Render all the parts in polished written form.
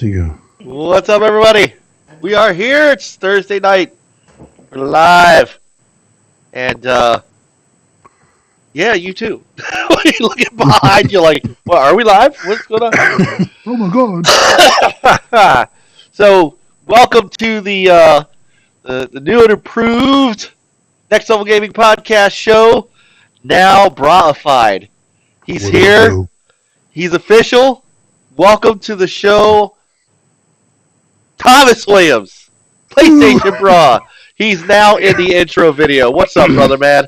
See you. What's up, everybody? We are here. It's Thursday night. We're live. And, yeah, you too. What are you looking behind you like, what, are we live? What's going on? Oh, my God. So, welcome to the new and improved Next Level Gaming Podcast show, now braified. He's What here. do? He's official. Welcome to the show, Thomas Williams, PlayStation Bra. He's now in the intro video. What's up, brother, man?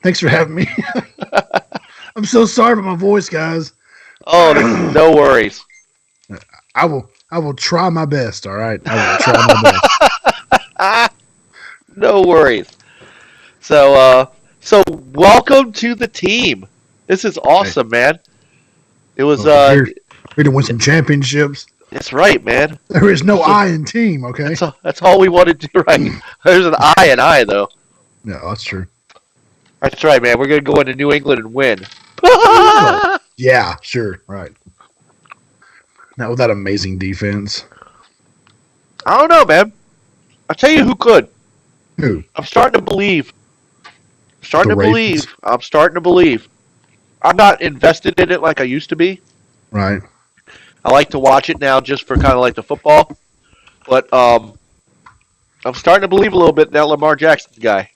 Thanks for having me. I'm so sorry about my voice, guys. Oh, no worries. I will try my best, all right? I will try my best. No worries. So welcome to the team. This is awesome, man. It was Here to win some championships. That's right, man. There is no I in team, okay? That's all we wanted to do, right? There's an I in I, though. Yeah, that's true. That's right, man. We're going to go into New England and win. Yeah, sure, right. Not with that amazing defense. I don't know, man. I'll tell you who could. Who? I'm starting to believe. I'm starting to believe. I'm not invested in it like I used to be. Right. I like to watch it now just for kind of like the football. But I'm starting to believe a little bit now Lamar Jackson's the guy.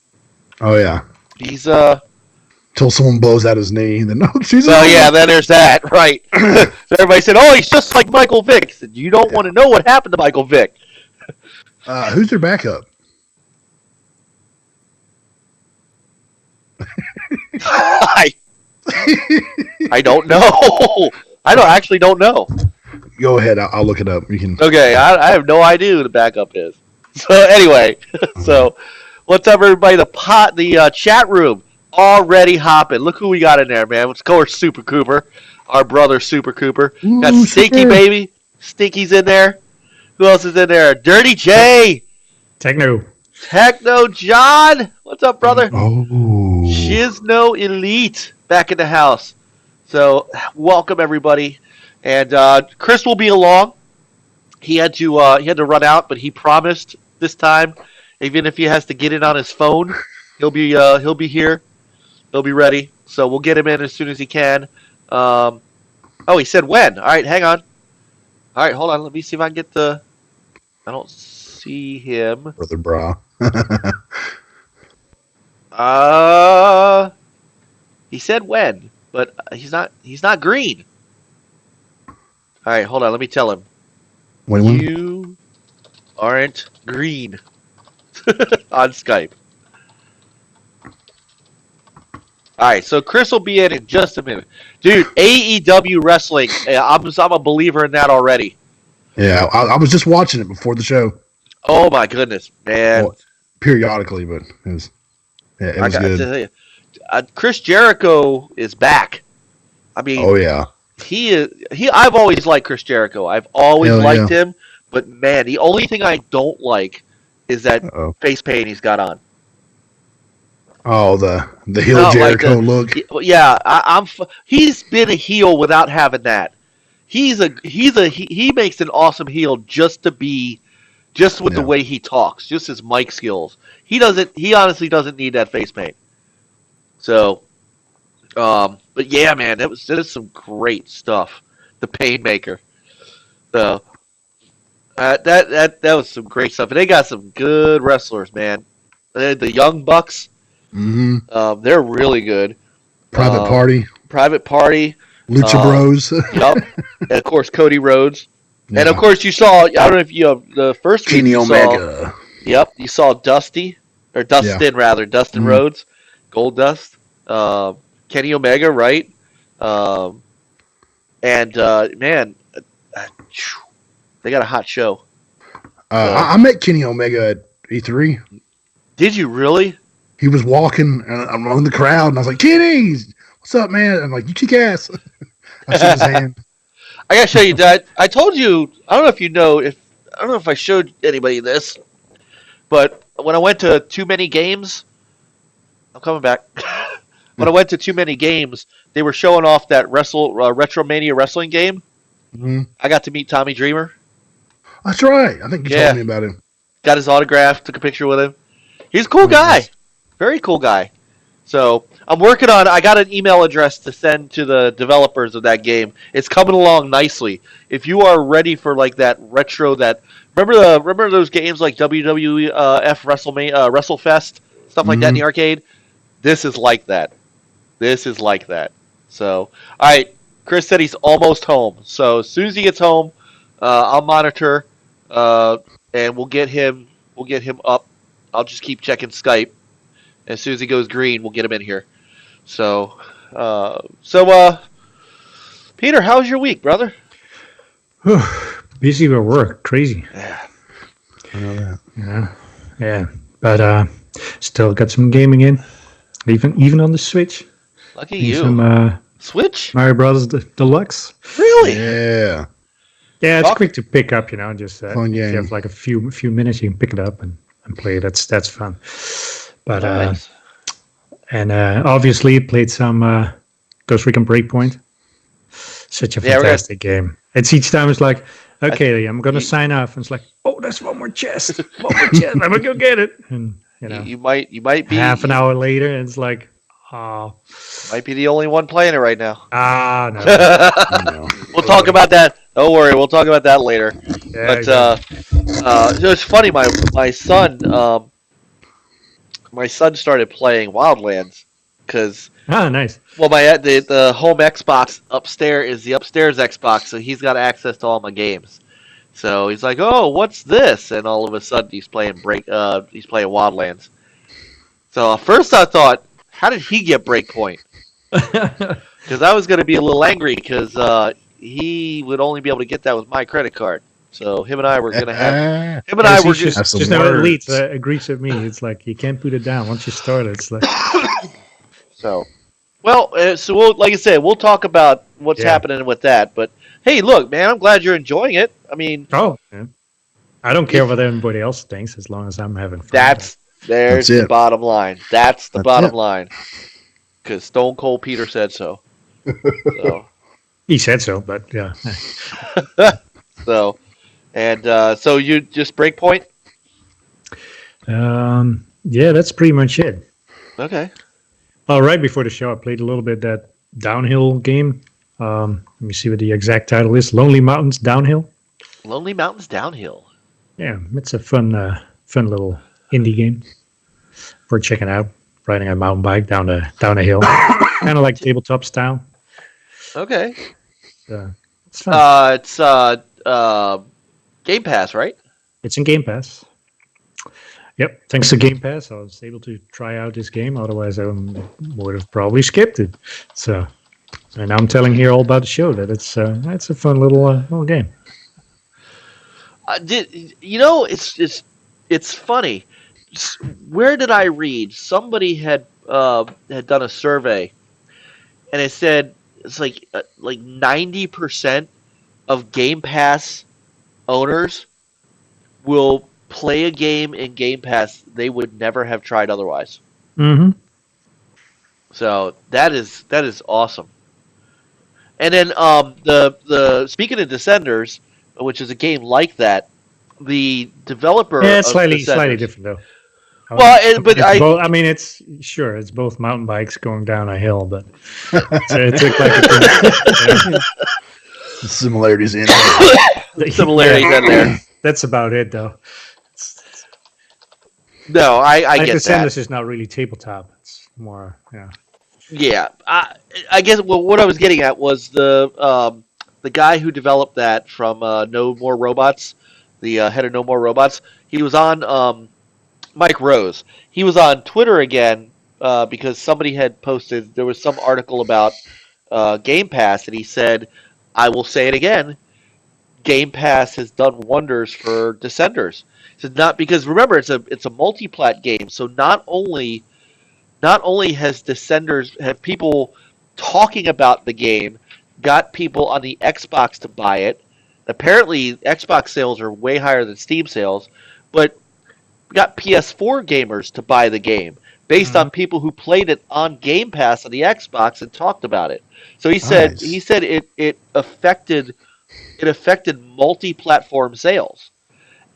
Oh, yeah. He's Till someone blows out his knee, then no, she's. Well, yeah, then there's that, right? So everybody said, "Oh, he's just like Michael Vick." I said, you don't want to know what happened to Michael Vick. Who's their backup? I don't know. I actually don't know. Go ahead. I'll look it up. You can. Okay, I have no idea who the backup is. So anyway, so what's up, everybody? The chat room already hopping. Look who we got in there, man. Let's go, Super Cooper, our brother Super Cooper. Got Stinky Super. Baby. Stinky's in there. Who else is in there? Dirty J. Techno John. What's up, brother? Oh. Shizno Elite back in the house. So welcome, everybody. And Chris will be along. He had to run out, but he promised this time, even if he has to get in on his phone, he'll be here. He'll be ready. So we'll get him in as soon as he can. Oh, he said when. All right, hang on. All right, hold on. Let me see if I can get the. I don't see him. Brother Bra. He said when, but he's not green. All right, hold on. Let me tell him. When? You aren't green on Skype. All right, so Chris will be in just a minute, dude. AEW wrestling. I'm a believer in that already. Yeah, I was just watching it before the show. Oh my goodness, man! Well, periodically, but it was good. Tell you, Chris Jericho is back. I mean, Oh yeah, he is. I've always liked Chris Jericho. I've always Hell liked yeah. him. But man, the only thing I don't like is that Uh-oh. face paint he's got on. Oh, the heel No, like Jericho look. Yeah, he's been a heel without having that. He makes an awesome heel just with the Yeah. way he talks, just his mic skills. He honestly doesn't need that face paint. So, but yeah, man, that is some great stuff. The Painmaker. So, that was some great stuff. And they got some good wrestlers, man. The Young Bucks. Mm-hmm. They're really good. Private Party. Lucha Bros. Yup. And of course, Cody Rhodes. Yeah. And of course, you saw, I don't know if you the first week Kenny you Omega. Yep. You saw Dustin Mm-hmm. Rhodes, Gold Dust, Kenny Omega, right? And man, they got a hot show. I met Kenny Omega at E3. Did you really? He was walking, and I'm in the crowd, and I was like, Kenny, what's up, man? I'm like, you kick ass. I shook his hand. I gotta show you that. I told you. I don't know if you know. I don't know if I showed anybody this, but when I went to too many games, I'm coming back. When I went to too many games, they were showing off that Retromania wrestling game. Mhm. I got to meet Tommy Dreamer. That's right. I think you Yeah. told me about him. Got his autograph. Took a picture with him. He's a cool guy. Nice. Very cool guy. So I'm working on. I got an email address to send to the developers of that game. It's coming along nicely. If you are ready for like that retro, remember those games like WWF WrestleMania, WrestleFest, stuff like that in the Mhm. arcade. This is like that. This is like that. So all right, Chris said he's almost home. So as soon as he gets home, I'll monitor, uh, and we'll get him. We'll get him up. I'll just keep checking Skype. As soon as he goes green, we'll get him in here. So, Peter, how's your week, brother? Busy with work, crazy. Yeah. I know that. Yeah. But still got some gaming in, even on the Switch. Lucky Need you. some Switch? Mario Brothers Deluxe. Really? Yeah. Yeah, it's Talk- quick to pick up. Just Fun if you game. have like a few minutes, you can pick it up and play. That's fun. But Nice. obviously played some Ghost Recon Breakpoint. Such a Yeah, we're fantastic game. It's each time it's like, okay, I'm gonna you- sign off, and it's like, oh, there's one more chest. I'm gonna go get it. And You might be half an hour later, and it's like, oh, Might be the only one playing it right now. no. I know. We'll talk about that. Don't worry, we'll talk about that later. Yeah, But exactly. it's funny. My son started playing Wildlands because Nice. the home Xbox upstairs is the upstairs Xbox, so he's got access to all my games. So he's like, "Oh, what's this?" And all of a sudden, he's playing Wildlands. So at first, I thought, "How did he get Breakpoint?" Because I was going to be a little angry because he would only be able to get that with my credit card. So him and I were going to have him and I were just Have some never words. elite agrees with me. It's like you can't put it down once you start it. It's like So, we'll, like I said, we'll talk about what's Yeah. happening with that. But hey, look, man, I'm glad you're enjoying it. I mean, yeah. I don't care what anybody else thinks as long as I'm having fun. there's That's the it. bottom line. That's the That's bottom it. line. Because Stone Cold Peter said so. So, He said so, but yeah. so you just Breakpoint? Yeah, that's pretty much it. Okay. Right before the show, I played a little bit that downhill game. Let me see what the exact title is. Lonely Mountains Downhill. Lonely Mountains Downhill. Yeah, it's a fun little indie game for checking out. Riding a mountain bike down a hill, kind of like tabletop style. Okay. It's fun. It's Game Pass, right? It's in Game Pass. Yep, thanks to Game Pass, I was able to try out this game. Otherwise, I would have probably skipped it. So, and now I'm telling here all about the show that it's a fun little game. It's funny. Where did I read? Somebody had done a survey, and it said it's like 90% of Game Pass owners will play a game in Game Pass they would never have tried otherwise. Mm-hmm. So that is awesome. And then the speaking of Descenders, which is a game like that, the developer Yeah, it's of slightly Descenders- different though. Well, but it's both, I mean, it's both mountain bikes going down a hill, but it's eclectic. The similarities in similarities in there. That's about it, though. No, I Like get the that. Sanders is not really tabletop. It's more, yeah. Yeah, I guess what I was getting at was the guy who developed that from No More Robots, the head of No More Robots. He was on Mike Rose. He was on Twitter again because somebody had posted. There was some article about Game Pass, and he said, "I will say it again. Game Pass has done wonders for Descenders." He said, "Not because remember it's a multi-plat game, so not only has Descenders have people talking about the game, got people on the Xbox to buy it. Apparently, Xbox sales are way higher than Steam sales, but got PS4 gamers to buy the game based on people who played it on Game Pass on the Xbox and talked about it. So he said Nice. it affected it affected multi-platform sales.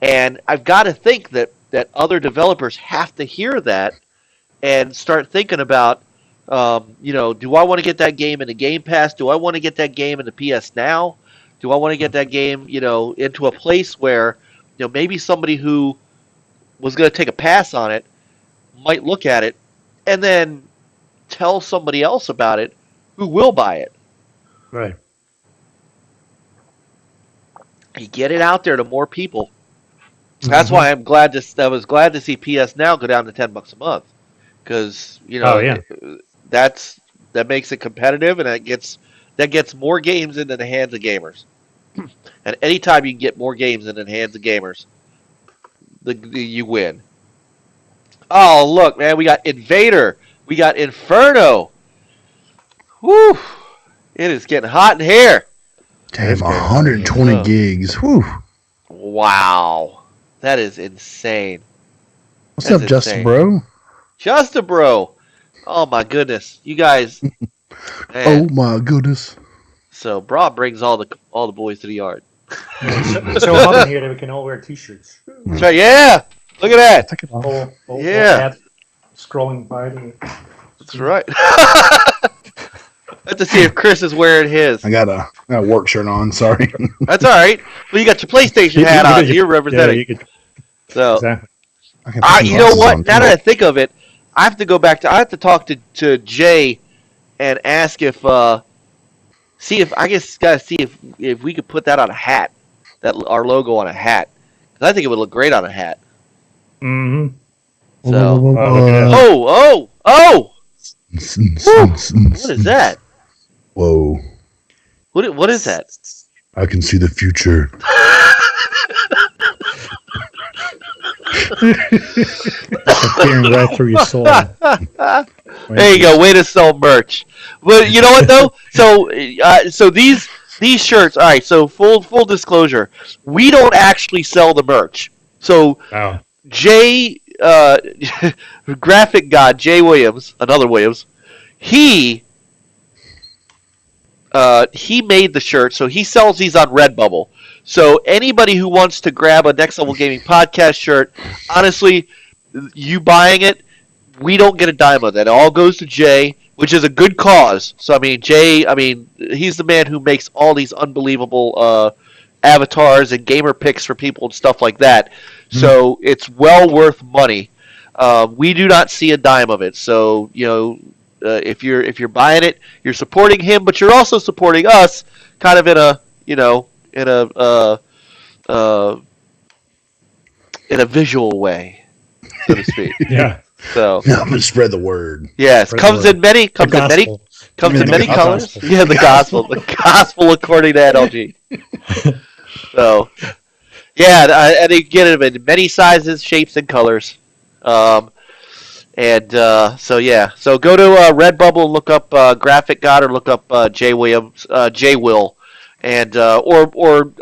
And I've got to think that other developers have to hear that and start thinking about, do I want to get that game into Game Pass? Do I want to get that game into PS Now? Do I want to get that game, into a place where, maybe somebody who was going to take a pass on it might look at it and then tell somebody else about it who will buy it. Right. You get it out there to more people. That's why I was glad to see PS Now go down to $10 a month, because that makes it competitive, and that gets more games into the hands of gamers. And anytime you can get more games into the hands of gamers, you win. Oh, look, man, we got Invader, we got Inferno. Whew, it is getting hot in here. Damn, 120 gigs. Whew. Wow. That is insane. What's up, Justin, bro? Justin, bro. Oh, my goodness. You guys. Oh, my goodness. So, Bra brings all the boys to the yard. It's so hot in here that we can all wear T-shirts. That's right. Yeah. Look at that. Take it off. Yeah. Scrolling by the... That's right. Let's see if Chris is wearing his. I got a work shirt on. Sorry. That's all right. Well, you got your PlayStation hat on. You're representing. Yeah, so, exactly. You know what? Now that I think of it, I have to go back to. I have to talk to Jay and ask if gotta see if we could put that on a hat, our logo on a hat. 'Cause I think it would look great on a hat. Mm-hmm. So, Whoa. oh! What is that? Whoa. What is that? I can see the future. Peering right through your soul. There you go. Way to sell merch. Well, you know what though? So these shirts. All right. So full disclosure, we don't actually sell the merch. So Jay, graphic god Jay Williams, another Williams, he made the shirt. So he sells these on Redbubble. So anybody who wants to grab a Next Level Gaming podcast shirt, honestly, you buying it, we don't get a dime of that. It all goes to Jay, which is a good cause. So I mean, Jay, he's the man who makes all these unbelievable avatars and gamer picks for people and stuff like that. Mm-hmm. So it's well worth money. We do not see a dime of it. So if you're buying it, you're supporting him, but you're also supporting us, kind of in a visual way, so to speak. Yeah. So I'm gonna spread the word. Yes, comes in many colors. Yeah, the gospel according to NLG. So, yeah, and you get them in many sizes, shapes, and colors. So go to Redbubble and look up Graphic God, or look up Jay Williams, Jay Will, and or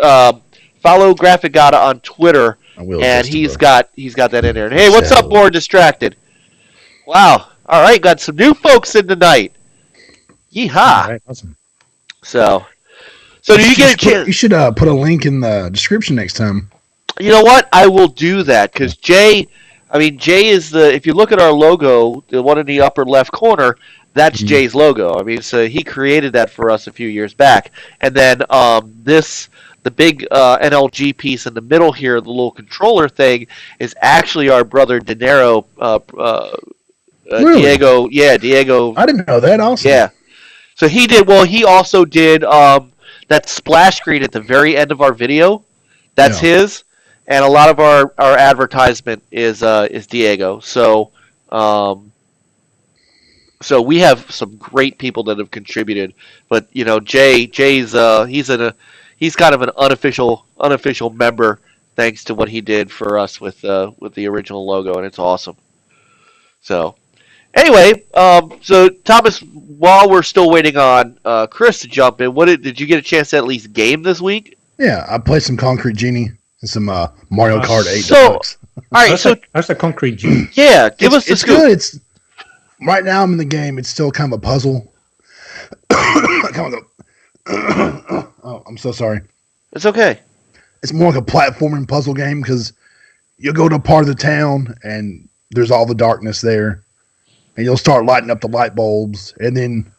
follow Graphic God on Twitter, and he's got that in there. And hey, what's up, More Distracted? Wow, all right, got some new folks in tonight. Yeehaw! All right, awesome. So do you get a chance? You should put a link in the description next time. You know what? I will do that, because Jay is if you look at our logo, the one in the upper left corner, that's Jay's logo. So he created that for us a few years back. And then the big NLG piece in the middle here, the little controller thing, is actually our brother Dinero, really? Diego. Yeah, Diego. I didn't know that. Awesome. Yeah. So he did. Well, he also did that splash screen at the very end of our video. That's his. And a lot of our advertisement is Diego. So we have some great people that have contributed. But Jay's he's kind of an unofficial member, thanks to what he did for us with the original logo, and it's awesome. So anyway, so Thomas, while we're still waiting on Chris to jump in, did you get a chance to at least game this week? Yeah, I played some Concrete Genie. Some Mario Kart 8 Deluxe. All right, that's a Concrete Genie. Yeah, give us the scoop. Good. It's right now I'm in the game. It's still kind of a puzzle. Oh, I'm so sorry. It's okay. It's more like a platforming puzzle game because you'll go to a part of the town and there's all the darkness there, and you'll start lighting up the light bulbs, and then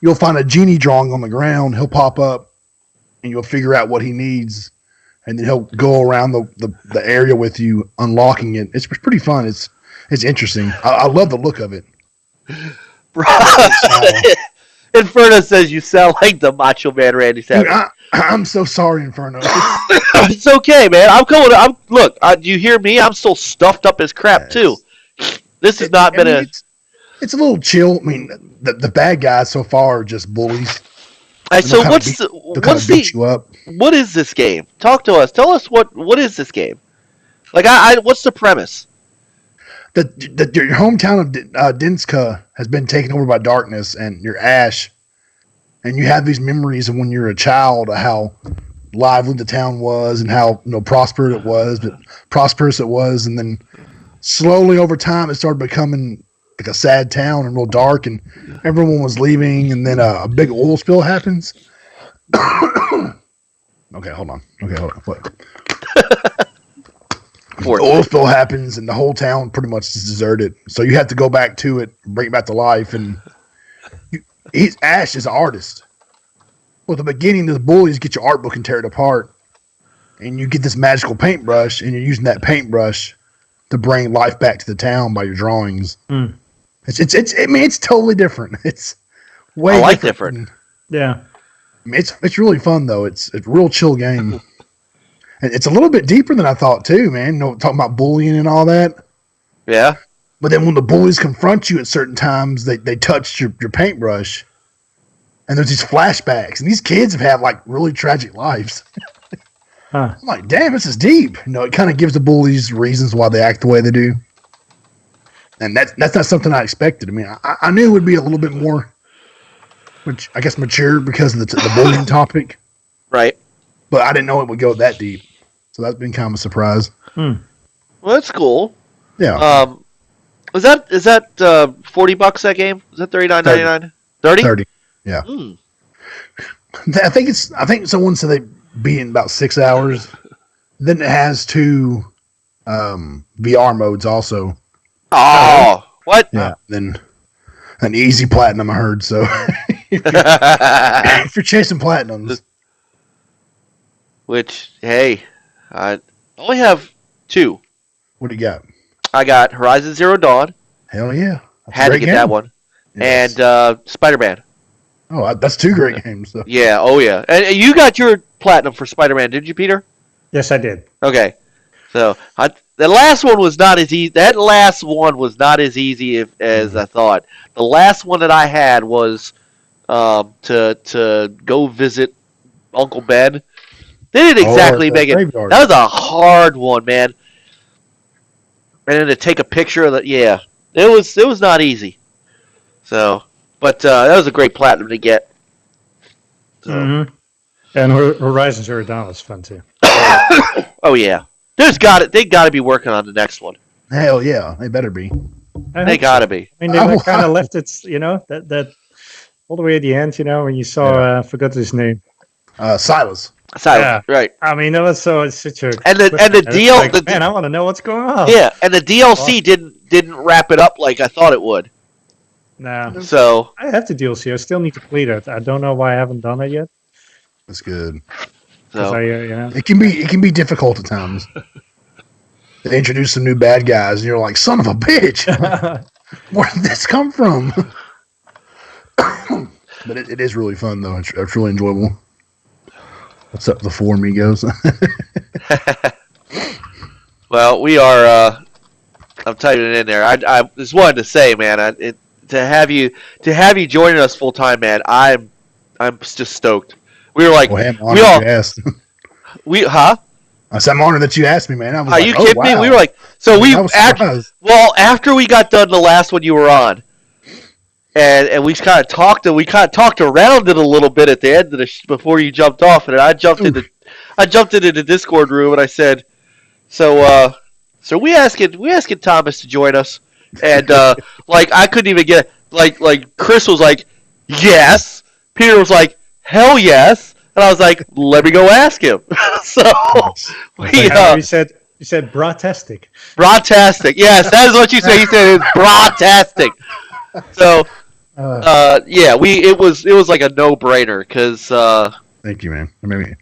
you'll find a genie drawing on the ground. He'll pop up, and you'll figure out what he needs, and then he'll go around the area with you, unlocking it. It's pretty fun. It's interesting. I love the look of it. Bro. Inferno says you sound like the Macho Man Randy Savage. Dude, I'm so sorry, Inferno. It's okay, man. Look. Do you hear me? I'm still stuffed up as crap too. This has not been It's a little chill. I mean, the bad guys so far are just bullies. So what is this game? Talk to us. Tell us what is this game? Like, what's the premise? Your hometown of Dinska has been taken over by darkness, and you're Ash, and you have these memories of when you were a child, of how lively the town was and how prosperous it was, and then slowly over time it started becoming like a sad town and real dark, and everyone was leaving, and then a big oil spill happens. Okay, hold on. What? The oil spill happens, and the whole town pretty much is deserted. So you have to go back to it, bring it back to life. And Ash is an artist. Well, at the beginning, the bullies get your art book and tear it apart, and you get this magical paintbrush, and you're using that paintbrush to bring life back to the town by your drawings. Mm. It's totally different. It's way different. Yeah, I mean, it's really fun though. It's a real chill game. And it's a little bit deeper than I thought too, man. Talking about bullying and all that. Yeah. But then when the bullies confront you at certain times, they touch your paintbrush, and there's these flashbacks, and these kids have had like really tragic lives. Huh. I'm like, damn, this is deep. It kind of gives the bullies reasons why they act the way they do, and that's not something I expected. I mean, I knew it would be a little bit more, which I guess mature because of the bullying topic, right? But I didn't know it would go that deep. So that's been kind of a surprise. Well, that's cool. Yeah. Is that $40 that game? Is that $39.99? 30. Yeah. I think someone said they beat it in about 6 hours. Then it has 2 VR modes also. Oh, what? Yeah. Then an easy platinum, I heard. So if you're chasing platinums. Which, hey, I only have 2. What do you got? I got Horizon Zero Dawn. Hell yeah. Had to get that one. Yes. And Spider-Man. Oh, that's 2 great games. So. Yeah, oh yeah. And you got your platinum for Spider-Man, didn't you, Peter? Yes, I did. Okay. So, the last one was not as easy. That last one was not as easy as I thought. The last one that I had was to go visit Uncle Ben. They didn't exactly make it. Graveyard. That was a hard one, man. And then to take a picture of that, yeah, it was not easy. So, but that was a great platinum to get. So. Mm-hmm. And Horizon Zero Dawn was fun too. Oh yeah, they got to be working on the next one. Hell yeah, they better be. They got to be. I mean, they kind of left it, that all the way at the end, when you saw, forgot his name. Silas. Yeah. Right. I mean, that was it's such a and the deal. Like, man, I want to know what's going on. Yeah, and the DLC didn't wrap it up like I thought it would. No. So I have the DLC. I still need to complete it. I don't know why I haven't done it yet. That's good. So it can be difficult at times. They introduce some new bad guys, and you're like, son of a bitch. Where did this come from? But it is really fun though. It's really enjoyable. What's up, the four amigos? Well, we are. I'm typing it in there. I just wanted to say, man, to have you joining us full time, man. I'm just stoked. We were like, well, I said, I'm honored that you asked me, man. I was are you kidding me? We were like, so after we got done the last one you were on, and we kind of talked around it a little bit at the end of before you jumped off, and I jumped into the Discord room and I said, so we asking Thomas to join us, and like I couldn't even get like Chris was like, yes, Peter was like, hell yes, And I was like, let me go ask him. So You said brotastic. broadtastic. Yes, that is what you said. He said it's broadtastic. So it was like a no-brainer because Thank you, man. It made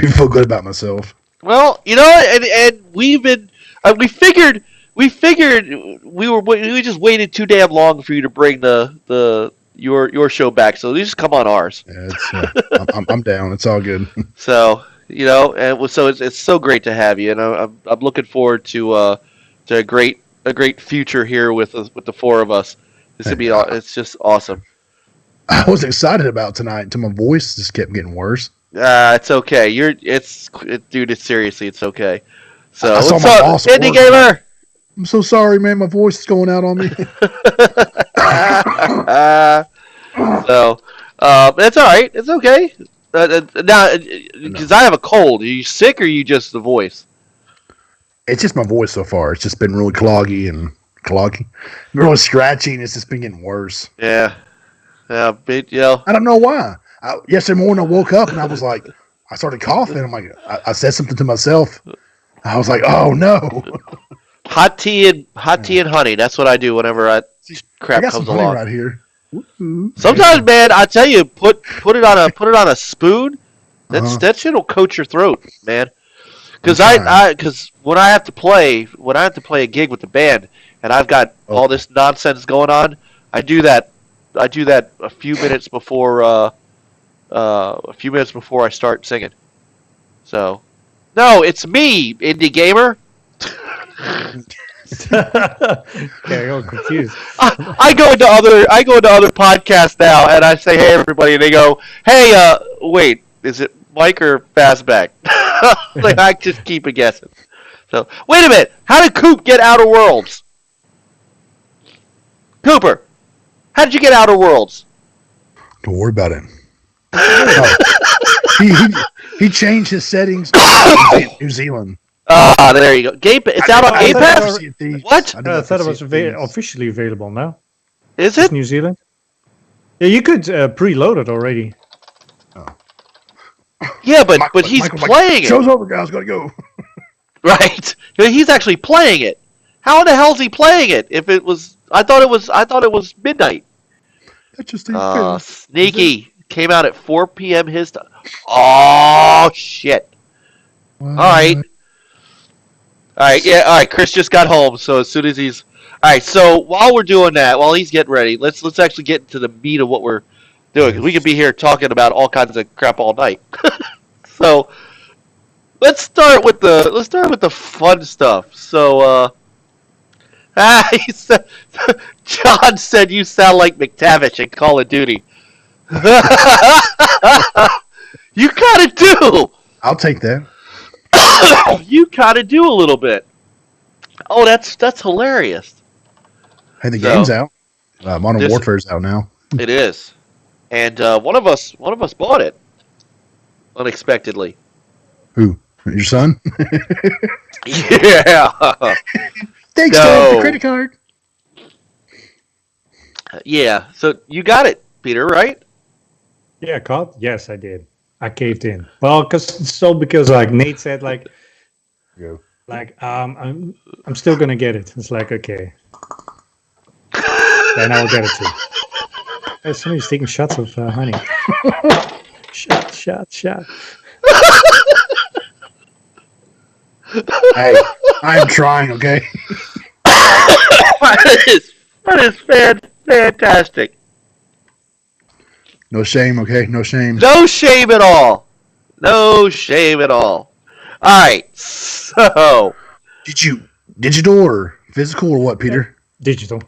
me feel good about myself. well, and we've been we figured we just waited too damn long for you to bring your show back, so you just come on ours. Yeah, I'm down. It's all good. So and so it's so great to have you, and I'm looking forward to a great future here with the four of us. It's just awesome. I was excited about tonight until my voice just kept getting worse. It's okay. Dude. It's seriously, it's okay. So I saw what's my up, boss at Indie work. Gamer? I'm so sorry, man. My voice is going out on me. So it's all right. It's okay. Now, because I have a cold. Are you sick or are you just the voice? It's just my voice so far. It's just been really cloggy, really scratchy, and it's just been getting worse. Yeah. I don't know why. Yesterday morning I woke up and I was like, I started coughing. I'm like, I said something to myself. I was like, oh no. Hot tea and honey. That's what I do whenever crap I got comes some honey along. right here. Sometimes, man, I tell you, put it on a spoon. That shit'll coat your throat, man. Because when I have to play a gig with the band and I've got all this nonsense going on, I do that a few minutes before I start singing. So, no, it's me, Indie Gamer. Okay, I'm confused. I go into other podcasts now, and I say, "Hey, everybody," and they go, "Hey, wait, is it Mike or Fastback?" Like I just keep guessing. So, wait a minute, how did Coop get Outer Worlds? Cooper, how did you get Outer Worlds? Don't worry about it. He changed his settings to New Zealand. There you go. It's out on Game Pass? What? I thought it was officially available now. Is it? New Zealand? Yeah, you could preload it already. Yeah, but he's playing it. Show's over, guys. Gotta go. Right. He's actually playing it. How in the hell is he playing it? If it was, I thought it was midnight. That just ain't Sneaky. Came out at 4 p.m. his time. Oh shit. All right. All right. Chris just got home, so as soon as he's all right. So while we're doing that, while he's getting ready, let's actually get into the meat of what we're doing. 'Cause we could be here talking about all kinds of crap all night. So let's start with the fun stuff. So he said, John said you sound like McTavish in Call of Duty. You kind of do. I'll take that. You kind of do a little bit. Oh, that's hilarious. Hey, the game's out. Modern Warfare's out now. It is, and one of us bought it unexpectedly. Who? Your son? Yeah. Thanks, Dad. The credit card. Yeah. So you got it, Peter, right? Yeah, COD? Yes, I did. I caved in. Well, because like Nate said, like, I'm still gonna get it. It's like, okay, then I'll get it too. Hey, somebody's taking shots of honey. Shot. Hey, I'm trying. Okay. That is fantastic. No shame, okay? No shame. No shame at all. No shame at all. All right. So, did you digital or physical or what, Peter? Digital.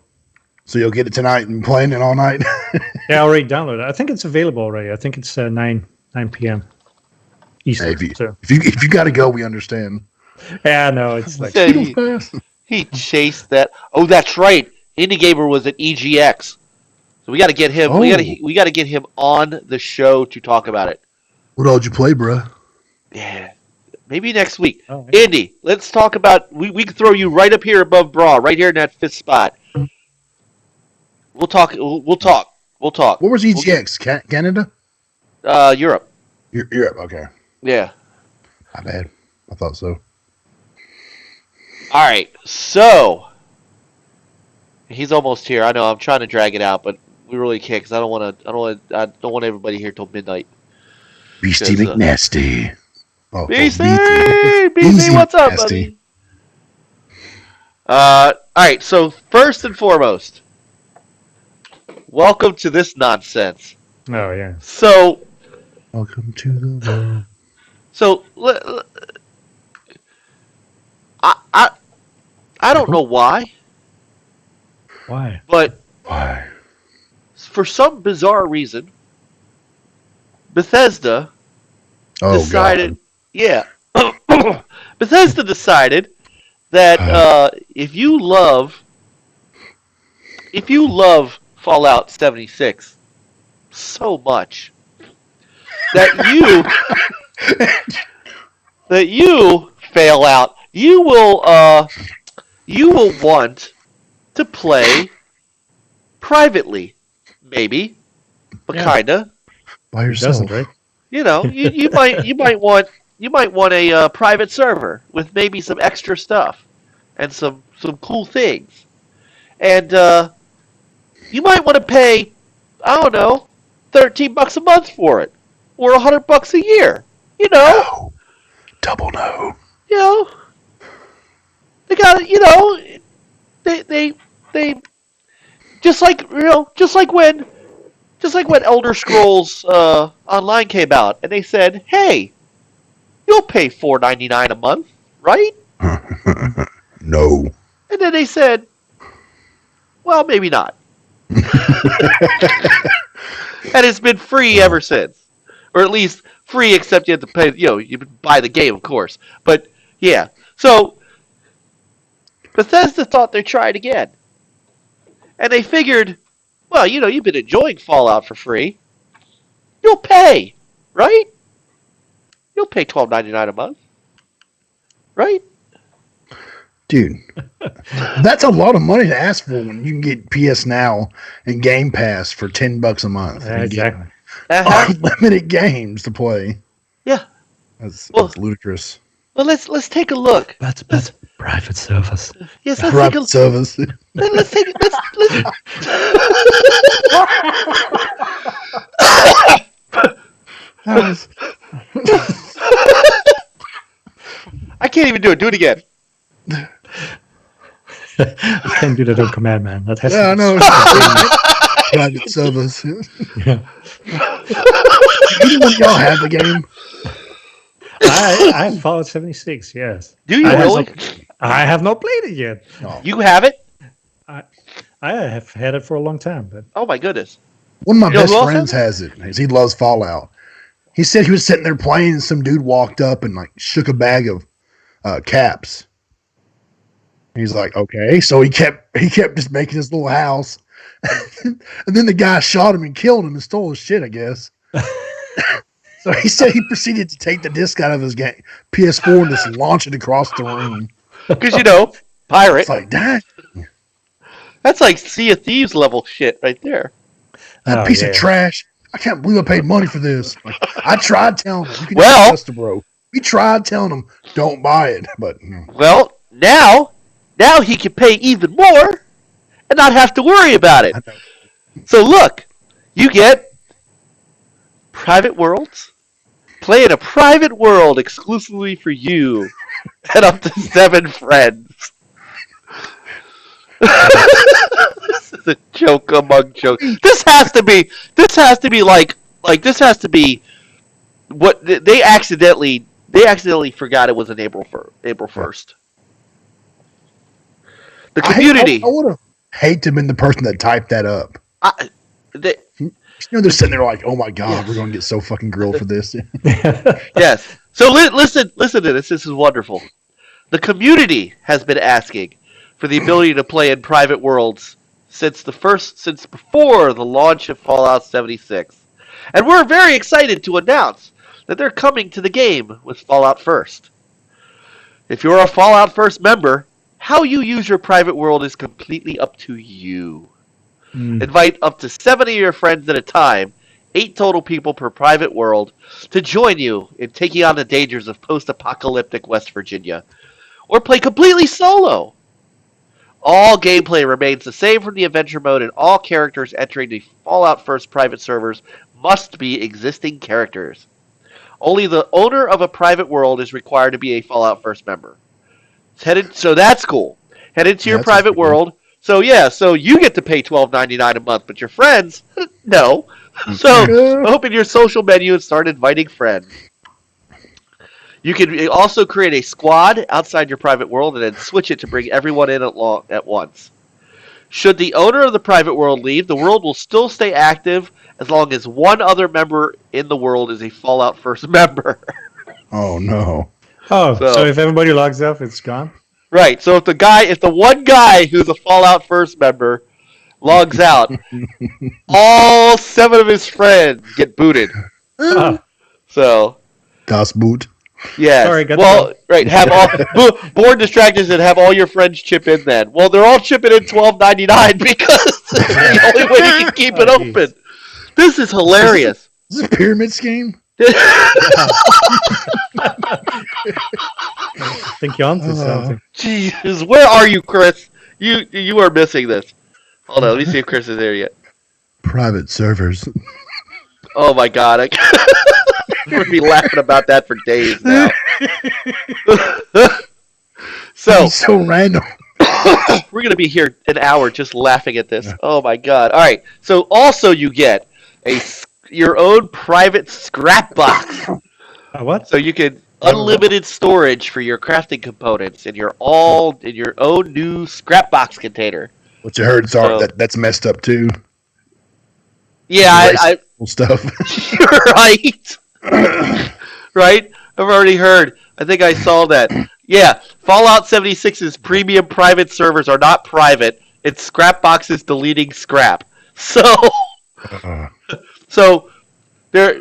So you'll get it tonight and playing it all night. Yeah, I already downloaded it. I think it's available already. I think it's 9 p.m. Eastern. Hey, if you got to go, we understand. Yeah, no, it's like he chased that. Oh, that's right. Indie Gamer was at EGX. So we got to get him. Oh. We got to get him on the show to talk about it. What all did you play, bruh? Yeah, maybe next week. Oh, yeah. Andy, let's talk about. We can throw you right up here above Bra, right here in that fifth spot. We'll talk. We'll talk. What was EGX? Canada? Europe. You're okay. Yeah. My bad. I thought so. All right. So he's almost here. I know. I'm trying to drag it out, but we really can't because I don't want everybody here till midnight. Beastie 'Cause, McNasty. BC, BC. BC, what's up, Nasty. buddy? All right. So first and foremost, welcome to this nonsense. Oh yeah. So Welcome to the world. So I don't know why, Why? but Why? for some bizarre reason, Bethesda Oh decided, God. yeah, Bethesda decided that if you love Fallout 76 so much that you fail out, you will want to play privately, maybe, but Yeah. kinda. By Who yourself. doesn't, right? You know, you might want a private server with maybe some extra stuff and some cool things, and you might want to pay, I don't know, $13 a month for it, or $100 a year. You know, No. Double no. you know, they got it. You know, they just like when Elder Scrolls Online came out, and they said, "Hey, you'll pay $4.99 a month, right?" No. And then they said, "Well, maybe not." And it's been free ever since, or at least free except you have to pay. You know, you buy the game, of course. But yeah, so Bethesda thought they'd try it again, and they figured, well, you know, you've been enjoying Fallout for free. You'll pay, right? You'll pay $12.99 a month, right? Dude, that's a lot of money to ask for when you can get PS Now and Game Pass for $10 a month. And get Exactly. unlimited games to play. Yeah. That's Well- ludicrous. Well, let's take a look. That's private service. Yes, let's take a Private service. let's take let's I can't even do it. Do it again. I can't do that on command, man. That has Yeah, I to know. Private service. Yeah. Either one of y'all have the game? I have Fallout 76. Yes. Do you I have really? not- I have not played it yet. You have it? I have had it for a long time, but Oh my goodness. One of my You know best who else friends has it. He loves Fallout. He said he was sitting there playing, and some dude walked up and like shook a bag of caps. He's like, okay. So he kept just making his little house, and then the guy shot him and killed him and stole his shit, I guess. So he said he proceeded to take the disc out of his game PS4 and just launch it across the room. Because you know, pirate. It's like, dang, That's like Sea of Thieves level shit right there. that Oh, piece yeah. of trash. I can't believe I paid money for this. Like, I tried telling him. You can Well- just bro. We tried telling him don't buy it, but no. Well, now he can pay even more and not have to worry about it. I know. So look, you get private worlds. Play in a private world exclusively for you and up to 7 friends. This is a joke among jokes. This has to be like this has to be what they accidentally forgot it was an April 1st. The community. I would have hate to have been the person that typed that up. They, You know, they're sitting there like, oh my God, we're going to get so fucking grilled for this. yes. So listen to this. This is wonderful. The community has been asking for the ability to play in private worlds since before the launch of Fallout 76. And we're very excited to announce that they're coming to the game with Fallout First. If you're a Fallout First member, how you use your private world is completely up to you. Invite up to 7 of your friends at a time 8 total people per private world to join you in taking on the dangers of post-apocalyptic West Virginia. Or play completely solo. All gameplay remains the same from the adventure mode, and all characters entering the Fallout First private servers must be existing characters. Only the owner of a private world is required to be a Fallout First member. So that's cool. Head into your private world. So you get to pay $12.99 a month, but your friends, no. So open your social menu and start inviting friends. You can also create a squad outside your private world and then switch it to bring everyone in at once. Should the owner of the private world leave, the world will still stay active as long as one other member in the world is a Fallout First member. Oh, no. Oh, so if everybody logs off, it's gone? Right. So if the one guy who's a Fallout First member logs out, all 7 of his friends get booted. So Das Boot. yeah. Sorry, right. Have all board distractors and have all your friends chip in. Then, well, they're all chipping in $12.99 because it's the only way you can keep it open. This is hilarious. Is this a pyramid scheme? I think you're onto something. Jesus, where are you, Chris? You are missing this. Hold on, let me see if Chris is there yet. Private servers. Oh my god, I'm going to be laughing about that for days now. So random. We're going to be here an hour just laughing at this. Oh my god. All right. So also you get your own private scrap box. What? So you can unlimited storage for your crafting components in your own new scrap box container. What you heard, that's messed up too. Yeah, I stuff. Right. Right? I've already heard. I think I saw that. Yeah, Fallout 76's premium private servers are not private. It's scrap boxes deleting scrap. So there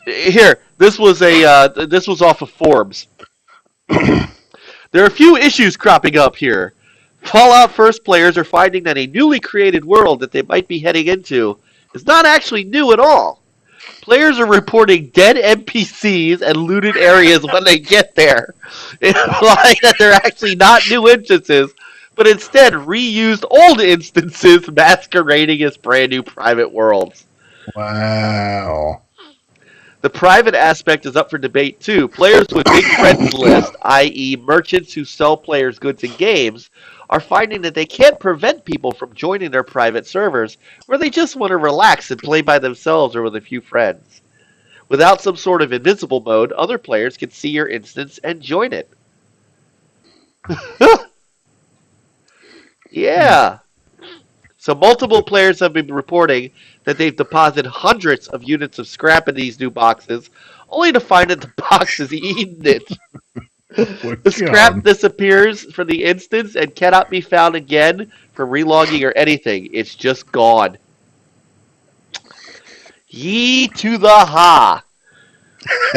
here, this was off of Forbes. There are a few issues cropping up here. Fallout First players are finding that a newly created world that they might be heading into is not actually new at all. Players are reporting dead NPCs and looted areas when they get there, implying that they're actually not new instances, but instead reused old instances masquerading as brand new private worlds. Wow. The private aspect is up for debate too. Players with big friends list, i.e. merchants who sell players goods and games, are finding that they can't prevent people from joining their private servers where they just want to relax and play by themselves or with a few friends. Without some sort of invisible mode, other players can see your instance and join it. Yeah. So multiple players have been reporting that they've deposited hundreds of units of scrap in these new boxes, only to find that the box has eaten it. The scrap disappears from the instance and cannot be found again for relogging or anything. It's just gone. Yee to the ha.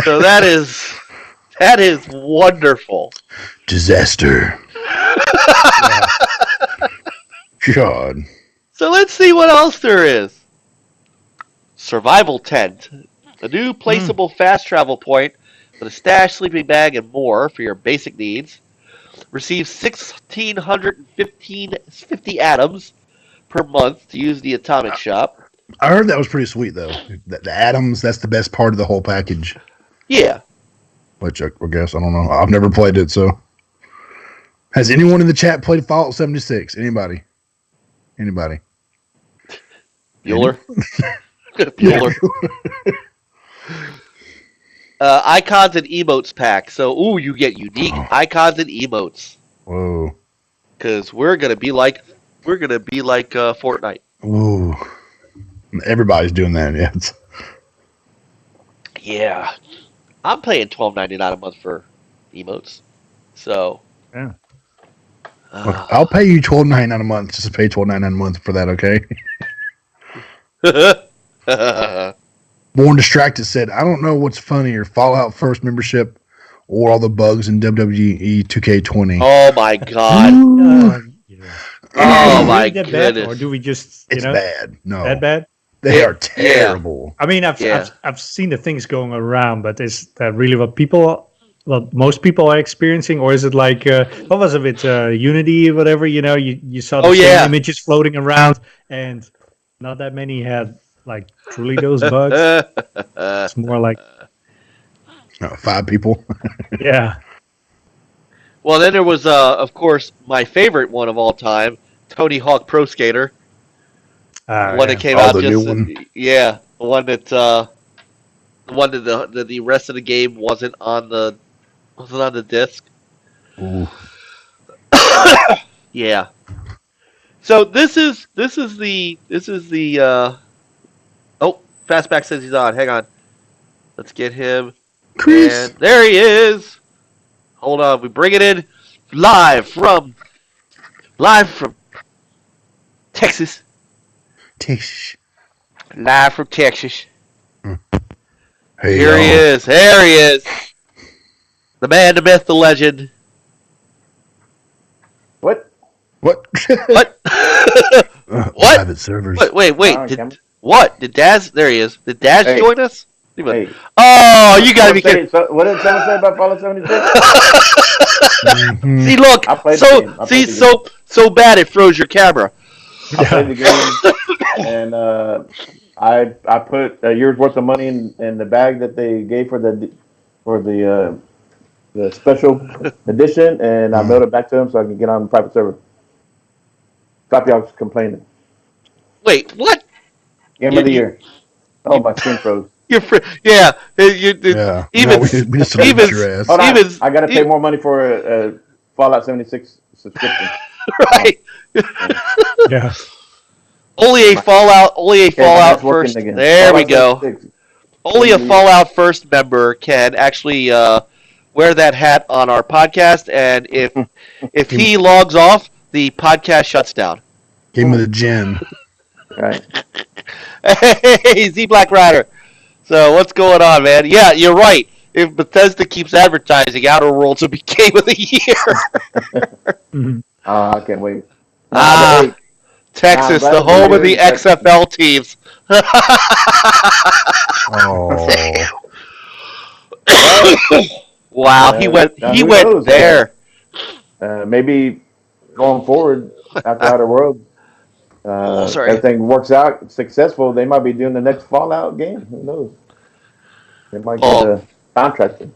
So that is wonderful. Disaster. God. So let's see what else there is. Survival tent. A new placeable fast travel point with a stash, sleeping bag, and more for your basic needs. Receive 1,650 atoms per month to use the atomic shop. I heard that was pretty sweet, though. The atoms, that's the best part of the whole package. Yeah. Which I guess, I don't know. I've never played it, so. Has anyone in the chat played Fallout 76? Anybody? Bueller? Bueller. Icons and emotes pack. So, you get unique icons and emotes. Whoa. Because we're gonna be like Fortnite. Ooh. Everybody's doing that, yeah. Yeah. I'm paying $12.99 a month for emotes. So. Yeah. Look, I'll pay you $12.99 a month just to pay $12.99 a month for that, okay? Born Distracted said, I don't know what's funnier, Fallout First membership or all the bugs in WWE 2K20. Oh my god. Oh my goodness. Or do we just, it's bad. No. Bad? They are terrible. I mean, Yeah. I've seen the things going around, but is that really what most people are experiencing, or is it like what was it with Unity or whatever? You saw the same images floating around, and not that many had like truly those bugs. It's more like 5 people. yeah. Well, then there was, of course, my favorite one of all time, Tony Hawk Pro Skater. One that came out the just new one. The one that the rest of the game wasn't on the disc. Ooh. Yeah. So this is the oh, Fastback says he's on. Hang on. Let's get him. Chris. And there he is. Hold on, we bring it in live from Texas. Live from Texas. Hey, Here he is. There he is. The man, the myth, the legend. What? What? What? What? Private servers. Wait. What? Did Daz? There he is. Did Daz Hey. join us? Hey. Oh, you gotta be kidding. So, what did someone say about Fallout 76? Mhm. See, look. I played the game. I played the game. So bad it froze your camera. I played the game, and I put a year's worth of money in the bag that they gave for the special edition, and I mailed it back to them so I can get on the private server. Stop y'all complaining. Wait, what? Game of the year. Oh, my screen froze. Yeah. Yeah. Even No, we just beat your ass. Hold on. Even- I got to pay more money for a Fallout 76 subscription. right. Yeah. Only a Fallout that's working first. again. There we Fallout go. 76. Only a Fallout First member can actually wear that hat on our podcast, and if he logs off, the podcast shuts down. Game of the Gin. Right. Hey, Z Black Rider. So what's going on, man? Yeah, you're right. If Bethesda keeps advertising, Outer Worlds will be Game of the Year. Mhm. I can't wait. Ah, Texas, Nah, the glad home to of the hear that. XFL teams. Oh. Wow, he went who knows, there. Maybe going forward after Outer Worlds, Sorry. everything works out successful, they might be doing the next Fallout game. Who knows? They might get a contractor.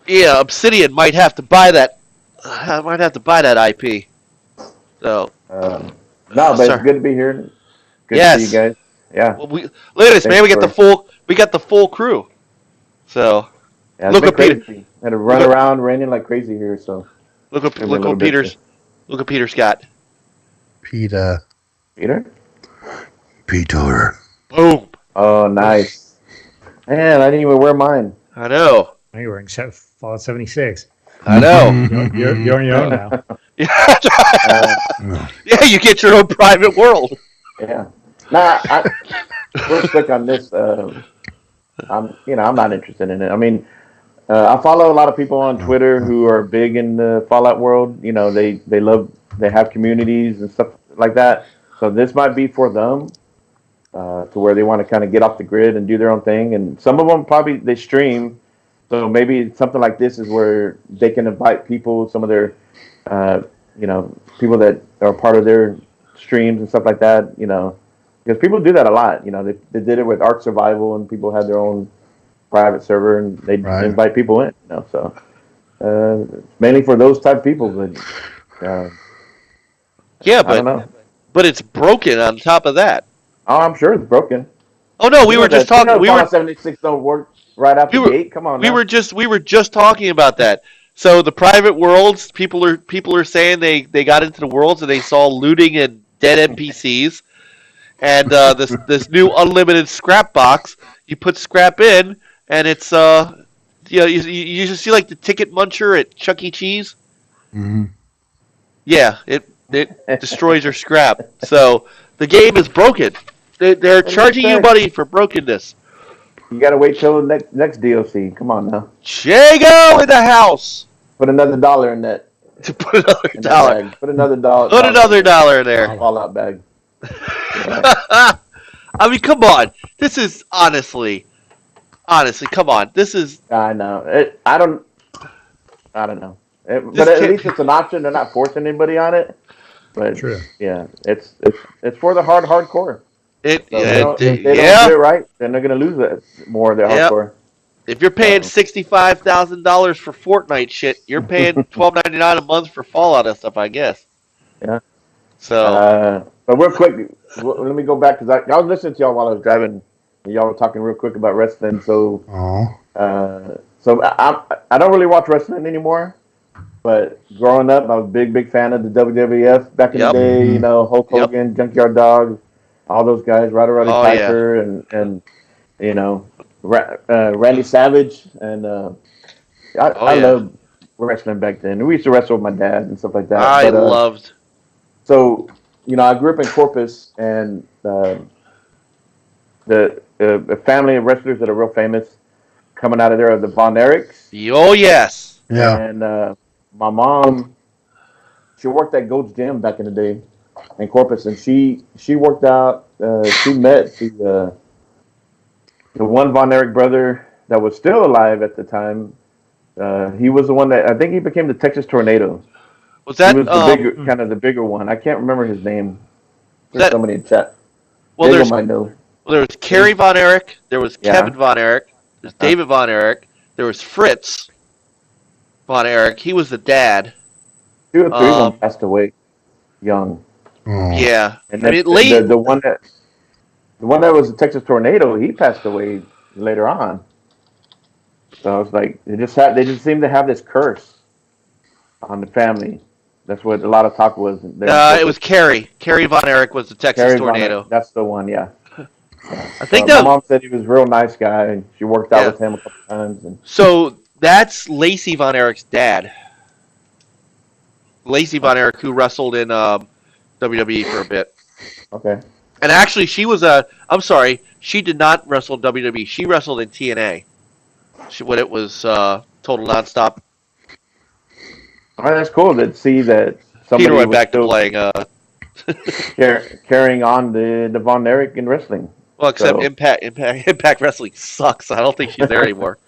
Yeah, Obsidian might have to buy that. IP. So, No, but Sir. it's good to be here. Good Yes. to see you guys. Yeah. well, look at this, man. We got the full crew. So Yeah, Look it's at been Peter. crazy. Had to run around raining like crazy here, so look what Maybe a little bit Peter's got. Peter. Peter? Peter. Boom. Oh, nice. Man, I didn't even wear mine. I know. Now you're wearing Fallout 76. I know. You're on your own now. Yeah, you get your own private world. Yeah. Nah, real quick on this. I'm not interested in it. I mean, I follow a lot of people on Twitter who are big in the Fallout world. You know, they have communities and stuff like that. So this might be for them, to where they want to kind of get off the grid and do their own thing. And some of them probably they stream. So maybe something like this is where they can invite people, some of their, people that are part of their streams and stuff like that. You know, because people do that a lot. You know, they did it with Ark Survival, and people had their own private server, and they invite people in. You know, so mainly for those type of people. But Yeah, I don't know. but it's broken on top of that. Oh, I'm sure it's broken. Oh no, we were just talking. We were Fallout 76 don't work right out the gate. Come on, we now. were just talking about that. So the private worlds, people are saying they got into the worlds and they saw looting and dead NPCs, and this new unlimited scrap box. You put scrap in, and it's you just see like the ticket muncher at Chuck E. Cheese. Mm-hmm. Yeah, it destroys your scrap. So the game is broken. They're charging you money for brokenness. You gotta wait till the next DLC. Come on now. Jago in the house. Put another $1 in that. To put another in that dollar. bag. Put another $1. Put another $1 in there. Fallout bag. I mean, come on. This is honestly, come on. This is I know. I don't know. But this at kid. least it's an option. They're not forcing anybody on it. But True. yeah, it's for the hardcore. So if they don't Yeah, get it right, then they're gonna lose it more of their yep. hardcore. If you're paying So, $65,000 for Fortnite shit, you're paying $12.99 a month for Fallout and stuff, I guess. yeah. So But real quick, let me go back because I was listening to y'all while I was driving. And y'all were talking real quick about wrestling. So I don't really watch wrestling anymore. But growing up, I was a big fan of the WWF back in the Yep. day. You know, Hulk Yep. Hogan, Junkyard Dog, all those guys, Roddy Oh, yeah. Piper, and you know, Randy Savage, and I yeah. loved wrestling back then. We used to wrestle with my dad and stuff like that. I But loved. so I grew up in Corpus, and the a family of wrestlers that are real famous coming out of there are the Von Erichs. Oh, yes. Yeah. And my mom, she worked at Gold's Gym back in the day in Corpus, and she worked out. She met the one Von Erich brother that was still alive at the time. He was the one that I think he became the Texas Tornado. Was He that was the bigger one. I can't remember his name. There's that? somebody in chat. Well, Diego might know. there was Kerry Von Erich. There was Yeah. Kevin Von Erich. There's David Von Erich. There was Fritz Von Erich. He was the dad. 2 or 3 of them passed away young. Oh. Yeah. And I then mean, late. the one that was the Texas Tornado, he passed away later on. So it's like they just seem to have this curse on the family. That's what a lot of talk was. It was Kerry. Kerry Von Erich was the Texas Kerry Von Tornado. Erich. That's the one, yeah. I think my that. mom said he was a real nice guy, and she worked out Yeah. with him a couple times. And So that's Lacey Von Erich's dad. Lacey Von Erich, who wrestled in WWE for a bit. okay, And actually, I'm sorry, she did not wrestle in WWE. She wrestled in TNA. When it was Total Nonstop. all right, that's cool to see that somebody Peter went was back to still playing. carrying on the Von Erich in wrestling. Well, except So- Impact Wrestling sucks. I don't think she's there anymore.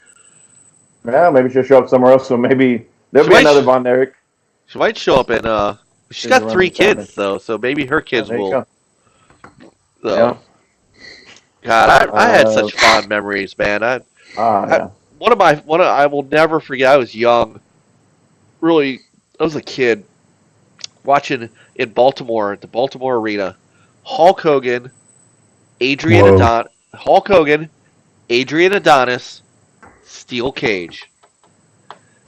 Well, maybe she'll show up somewhere else. So maybe there'll She be might another Von Erich. She might show up in. She's She's got around 3 the family. kids though, so maybe her kids There you will. go. So, Yeah. God, I had such fond memories, man. Yeah. I will never forget. I was young. Really, I was a kid watching in Baltimore at the Baltimore Arena. Hulk Hogan, Hulk Hogan, Adrian Adonis, steel cage.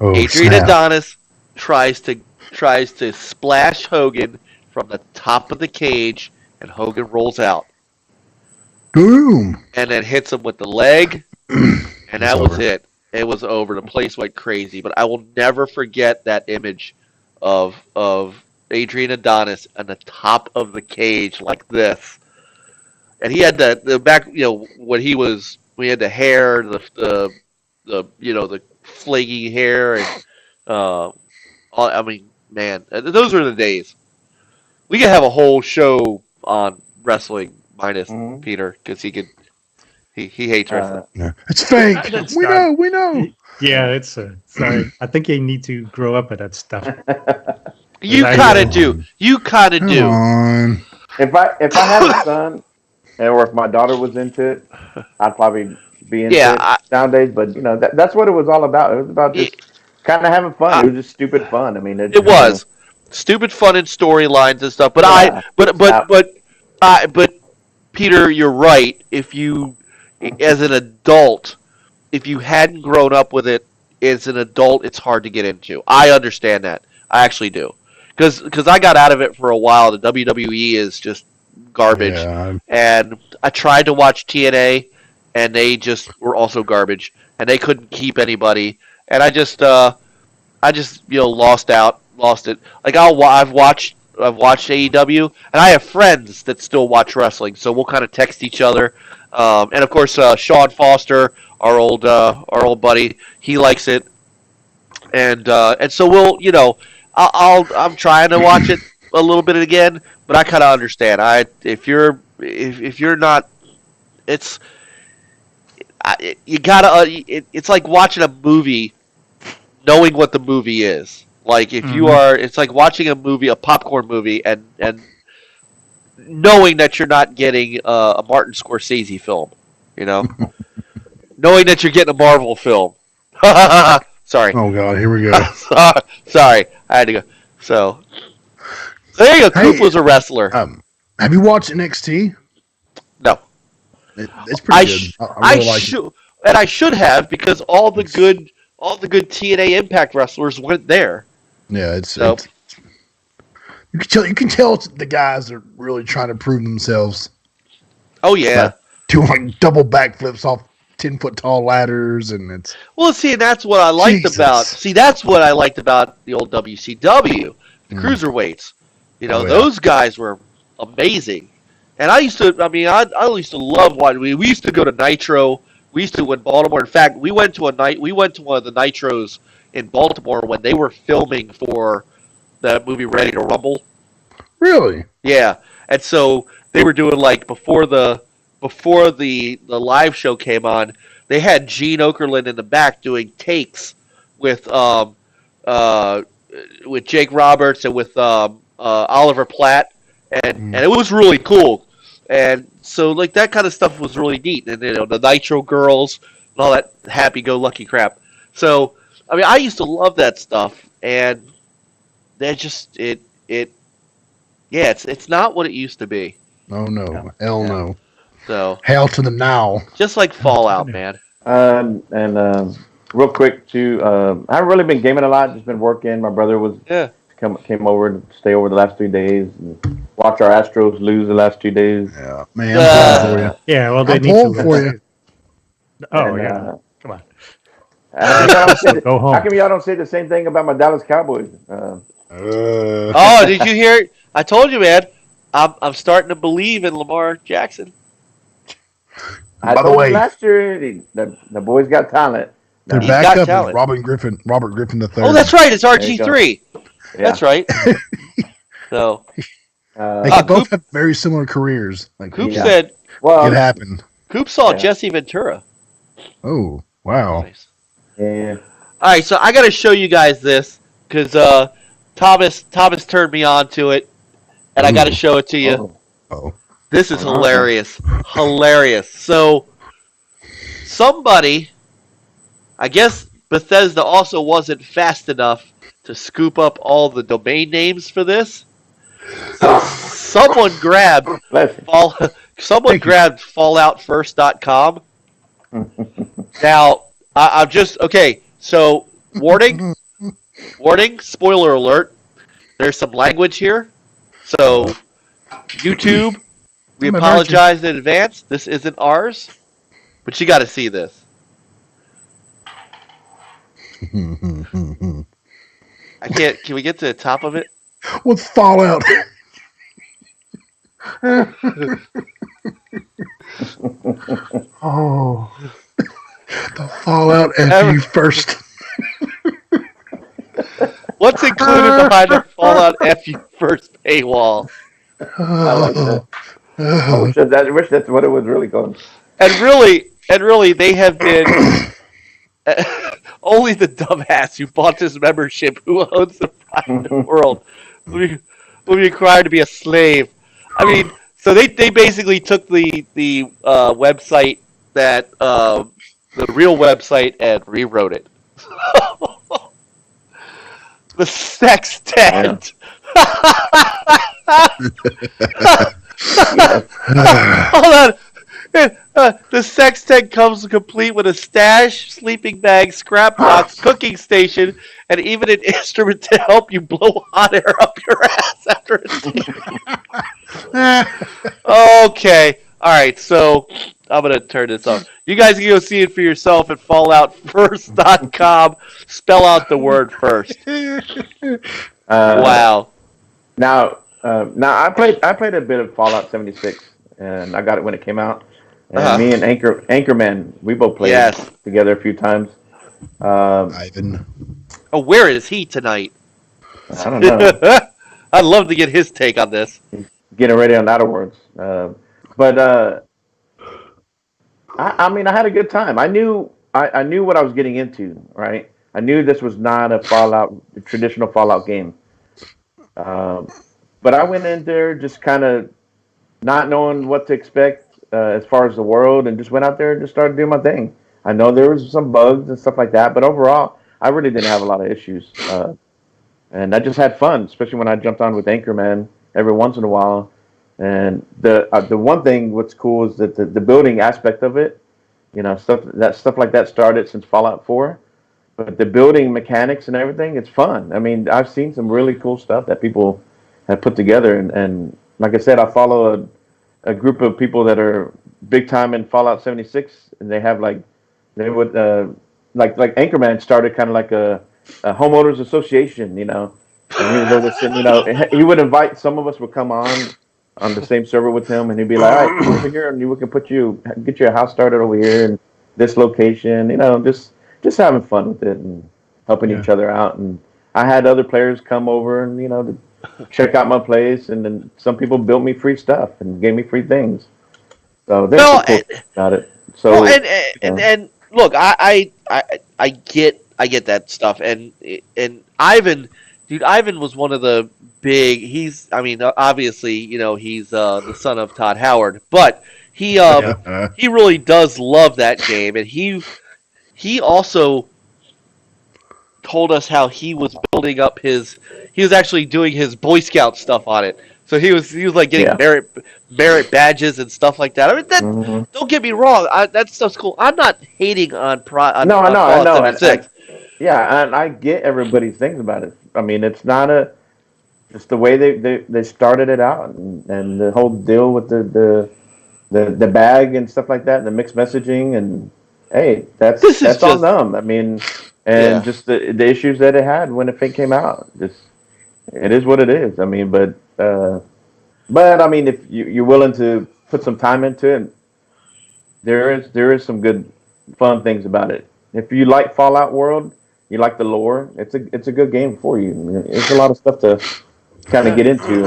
Oh, Adrian snap. Adonis tries to splash Hogan from the top of the cage, and Hogan rolls out Boom. and then hits him with the leg, and that was over. it. It was over. The place went crazy. But I will never forget that image of Adrian Adonis on the top of the cage like this. And he had the back, when he had the hair, the flaky hair, and I mean, man, those were the days. We could have a whole show on wrestling minus Mhm. Peter because he hates wrestling. Yeah. It's fake. It's We not- know. Yeah, it's sorry. I think you need to grow up with that stuff. You I- kind of do. You kind of Come do. on. If I had a son, or if my daughter was into it, I'd probably be into Yeah, it nowadays. But that's what it was all about. It was about just kind of having fun. It was just stupid fun. I mean, It was stupid fun and storylines and stuff. But Yeah. but Peter, you're right. If you, as an adult, if you hadn't grown up with it as an adult, it's hard to get into. I understand that. I actually do. Because I got out of it for a while. The WWE is just garbage. Yeah. And I tried to watch TNA, and they just were also garbage. And they couldn't keep anybody. And I just lost it. Like I've watched AEW, and I have friends that still watch wrestling, so we'll kind of text each other. And of course, Sean Foster, our old buddy, he likes it, and so we'll, I'm trying to watch it a little bit again, but I kind of understand. If you're not you gotta. It's like watching a movie, knowing what the movie is. Like if you are, it's like watching a movie, a popcorn movie, and knowing that you're not getting a Martin Scorsese film. You know, knowing that you're getting a Marvel film. Sorry. Oh God, here we go. Sorry, I had to go. So there you go. Coop Hey, was a wrestler. Have you watched NXT? No, It's pretty good. I really like it. And I should have because all the good TNA Impact wrestlers went there. Yeah, So you can tell the guys are really trying to prove themselves. oh yeah. Like, doing like double backflips off 10-foot tall ladders, and it's Well, see, and that's what I liked Jesus. about. See, that's what I liked about the old WCW, the cruiserweights. You know, Oh, yeah. those guys were amazing. And I used to. I mean, I used to love watching. We used to go to Nitro. We used to in Baltimore. In fact, we went to one of the Nitros in Baltimore when they were filming for the movie Ready to Rumble. really Yeah, and so they were doing like before the live show came on, they had Gene Okerlund in the back doing takes with Jake Roberts and with Oliver Platt, and it was really cool, and so like that kind of stuff was really neat, and you know the Nitro girls and all that happy-go-lucky crap. So I mean, I used to love that stuff, and that just it's not what it used to be. Oh no, hell no. So Hell to the now. just like Fallout, man. Real quick too, I haven't really been gaming a lot. Just been working. My brother came over to stay over the last 3 days and watch our Astros lose the last 2 days. Yeah, man. I'm pulling for you. Yeah, well, they I'm need pulling to. for you. Oh, And, yeah. Come on. How Go home. come y'all don't say the same thing about my Dallas Cowboys? Oh, did you hear? I told you, man. I'm starting to believe in Lamar Jackson. I By the told way- you last year the boys got talent. Their He's got backup talent. is Robert Griffin III. Oh, that's right. It's There you RG3. Yeah. That's right. So They Uh, both Coop- have very similar careers. Like Coop Yeah. said well, it happened. Coop saw Yeah. Jesse Ventura. Oh wow. Nice. yeah. All right, so I got to show you guys this because Thomas turned me on to it, and I got to Ooh. show it to you. Oh. This is hilarious. Hilarious. So, somebody, I guess Bethesda also wasn't fast enough to scoop up all the domain names for this. So, someone grabbed Bless you. Falloutfirst.com. Now, I'm just, okay, so, warning, spoiler alert, there's some language here. So, YouTube, we I'm a apologize in advance. This isn't ours, but you got to see this. I can't. Can we get to the top of it? What's Fallout? Oh. The Fallout FU first. What's included behind the Fallout FU first paywall? I like that. I wish that's what it was really called. And really, they have been only the dumbass who bought this membership who owns the private world will be required to be a slave. I mean, so they basically took the website that the real website and rewrote it. The sex tent. Hold on. The sex tent comes complete with a stash, sleeping bag, scrap box, cooking station, and even an instrument to help you blow hot air up your ass after a Okay. All right. So I'm going to turn this off. You guys can go see it for yourself at falloutfirst.com. Spell out the word first. Wow. Now I played a bit of Fallout 76, and I got it when it came out. And me and Anchorman, we both played together a few times. Ivan. Oh, where is he tonight? I don't know. I'd love to get his take on this. Getting ready on Outer Worlds. But I mean, I had a good time. I knew what I was getting into, right? I knew this was not a traditional Fallout game. Um, but I went in there just kind of not knowing what to expect as far as the world, and just went out there and just started doing my thing. I know there was some bugs and stuff like that, but overall, I really didn't have a lot of issues, and I just had fun, especially when I jumped on with Anchorman every once in a while. And the one thing what's cool is that the building aspect of it, stuff like that started since Fallout 4. But the building mechanics and everything, it's fun. I mean, I've seen some really cool stuff that people have put together, and like I said, I follow a group of people that are big time in Fallout 76, and they have they would like Anchorman started kind of like a homeowners association, and he was over sitting, he would invite some of us would come on the same server with him, and he'd be like, all right, come over here, and we can get your house started over here in this location, just having fun with it and helping each other out. And I had other players come over and to check out my place, and then some people built me free stuff and gave me free things. So there's some cool things about it. So well, and look, I get that stuff, and Ivan, dude, Ivan was one of the big. I mean, obviously, he's the son of Todd Howard, but he really does love that game, and he also told us how he was building up he was actually doing his Boy Scout stuff on it. So he was like getting merit badges and stuff like that. I mean, don't get me wrong, that stuff's cool. I'm not hating on I know. Fallout 76. And I get everybody thinks about it. I mean, it's the way they started it out, and the whole deal with the bag and stuff like that, and the mixed messaging, and hey, that's on them. I mean, and just the issues that it had when it came out. It is what it is. I mean, but I mean, if you're willing to put some time into it, there is some good fun things about it. If you like Fallout World, you like the lore, it's a good game for you. I mean, it's a lot of stuff to kind of get into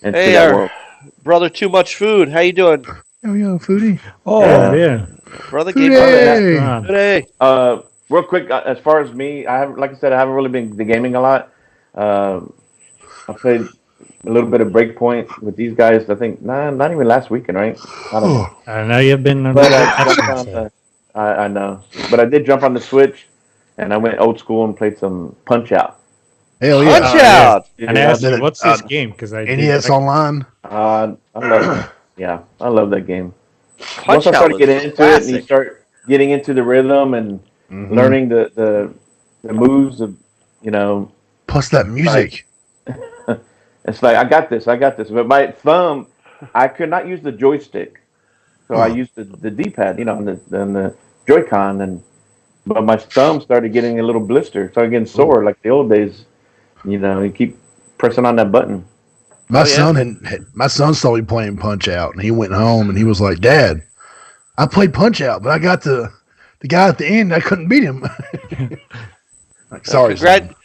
that world. Brother, too much food. How you doing? Yo, foodie. Oh yeah. Brother, Foodie. Real quick, as far as me, like I said, I haven't really been gaming a lot. I played a little bit of Breakpoint with these guys. I think not even last weekend, right? I don't know. I know you've been. I know, but I did jump on the Switch, and I went old school and played some Punch Out. Hell yeah! Punch Out. Yeah. And I asked you, what's this game? Because I NES Online. I love it. Yeah, I love that game. Punch Once I started Out getting into it, and you start getting into the rhythm and learning the moves of, Plus that music. It's like I got this. But my thumb, I could not use the joystick, so I used the D-pad, and the Joy-Con, but my thumb started getting a little blister, started getting sore like the old days. You keep pressing on that button. My son saw me playing Punch Out, and he went home and he was like, "Dad, I played Punch Out, but I got the guy at the end. I couldn't beat him." Like, sorry, son.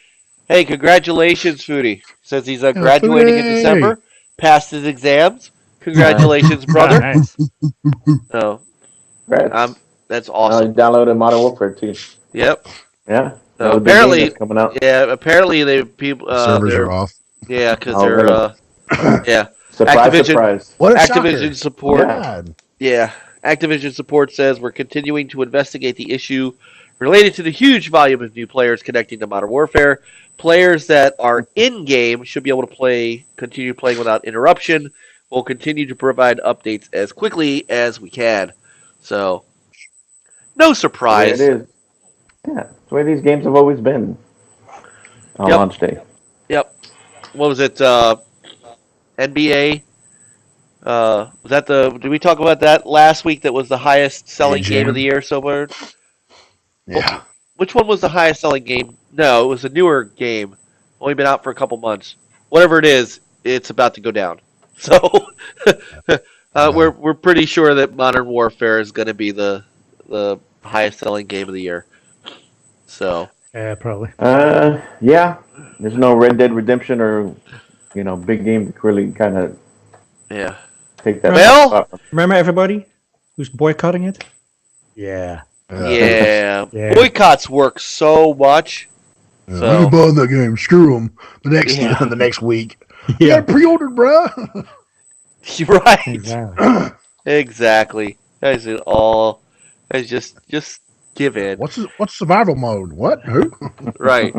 Hey, congratulations, Foodie. Says he's graduating in December, passed his exams. Congratulations, brother. Nice. So, that's I awesome. downloaded Modern Warfare 2. Yep. Yeah. So apparently, coming out. Yeah. Apparently, Servers are off. Yeah, because they're Surprise. What a Activision shocker. support. God. Yeah, Activision support says we're continuing to investigate the issue related to the huge volume of new players connecting to Modern Warfare. Players that are in-game should be able to continue playing without interruption. We'll continue to provide updates as quickly as we can. So, no surprise. It is. Yeah, it's the way these games have always been on launch day. Yep. What was it? NBA? Was that did we talk about that last week? That was the highest selling game of the year so far? Yeah. Which one was the highest selling game? No, it was a newer game. Only been out for a couple months. Whatever it is, it's about to go down. So we're pretty sure that Modern Warfare is going to be the highest selling game of the year. So Yeah, probably. Yeah. There's no Red Dead Redemption or big game to really kind of yeah. take that. Well, Remember, everybody? Who's boycotting it? Yeah. Yeah. Yeah. Boycotts work so much. We So can buy that game. Screw them. The next week. We got it pre-ordered, bruh. right. Exactly. Exactly. Guys, it all. Guys, just give in. What's survival mode? What? Who? Right.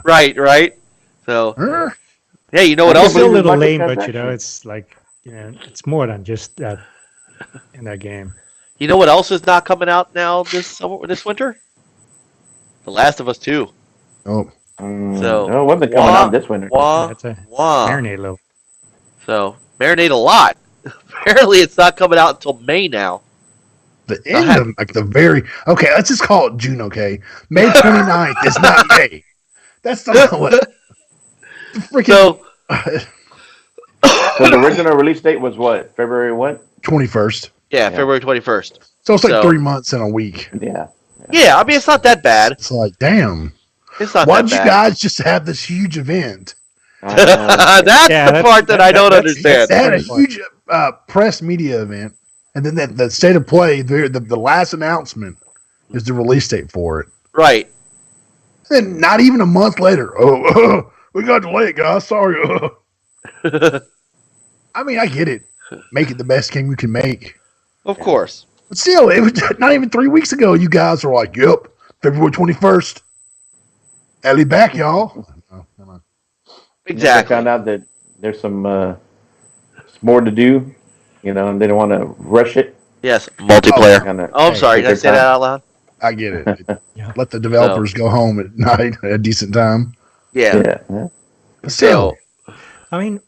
Right. So, Huh? hey, you know what I else? It's still a believe little in lame, but microtransactions. it's like it's more than just that in that game. You know what else is not coming out now this winter? The Last of Us 2. Oh, So, No, it wasn't coming out this winter. That's a Wah. marinade level. So, marinate a lot. Apparently, it's not coming out until May now. the end of like the very. Okay, let's just call it June. Okay, May 29th. It's not May. That's not what. The freaking So, So the original release date was what? February what? 21st. yeah, February 21st. So it's like So- 3 months and a week. Yeah. Yeah, I mean, it's not that bad. It's like, damn. It's not Why'd that you bad. guys just have this huge event? That's Yeah, the part that I don't that's- understand. They had a pretty funny. huge press media event, and then the state of play. The last announcement is the release date for it. Right. Then not even a month later, we got delayed, guys. Sorry. I mean, I get it. Make it the best game you can make. Of course. But still, it was not even 3 weeks ago. You guys were like, "Yep, February 21st, Ellie back, y'all." Oh, never mind. I Exactly. found out that there's some more to do, and they don't want to rush it. Yes. Multiplayer. Kinda Oh, I'm sorry. take Did I their say that time. out loud? I get it. Yeah. Let the developers go home at night at a decent time. Yeah. Yeah. But still, I mean,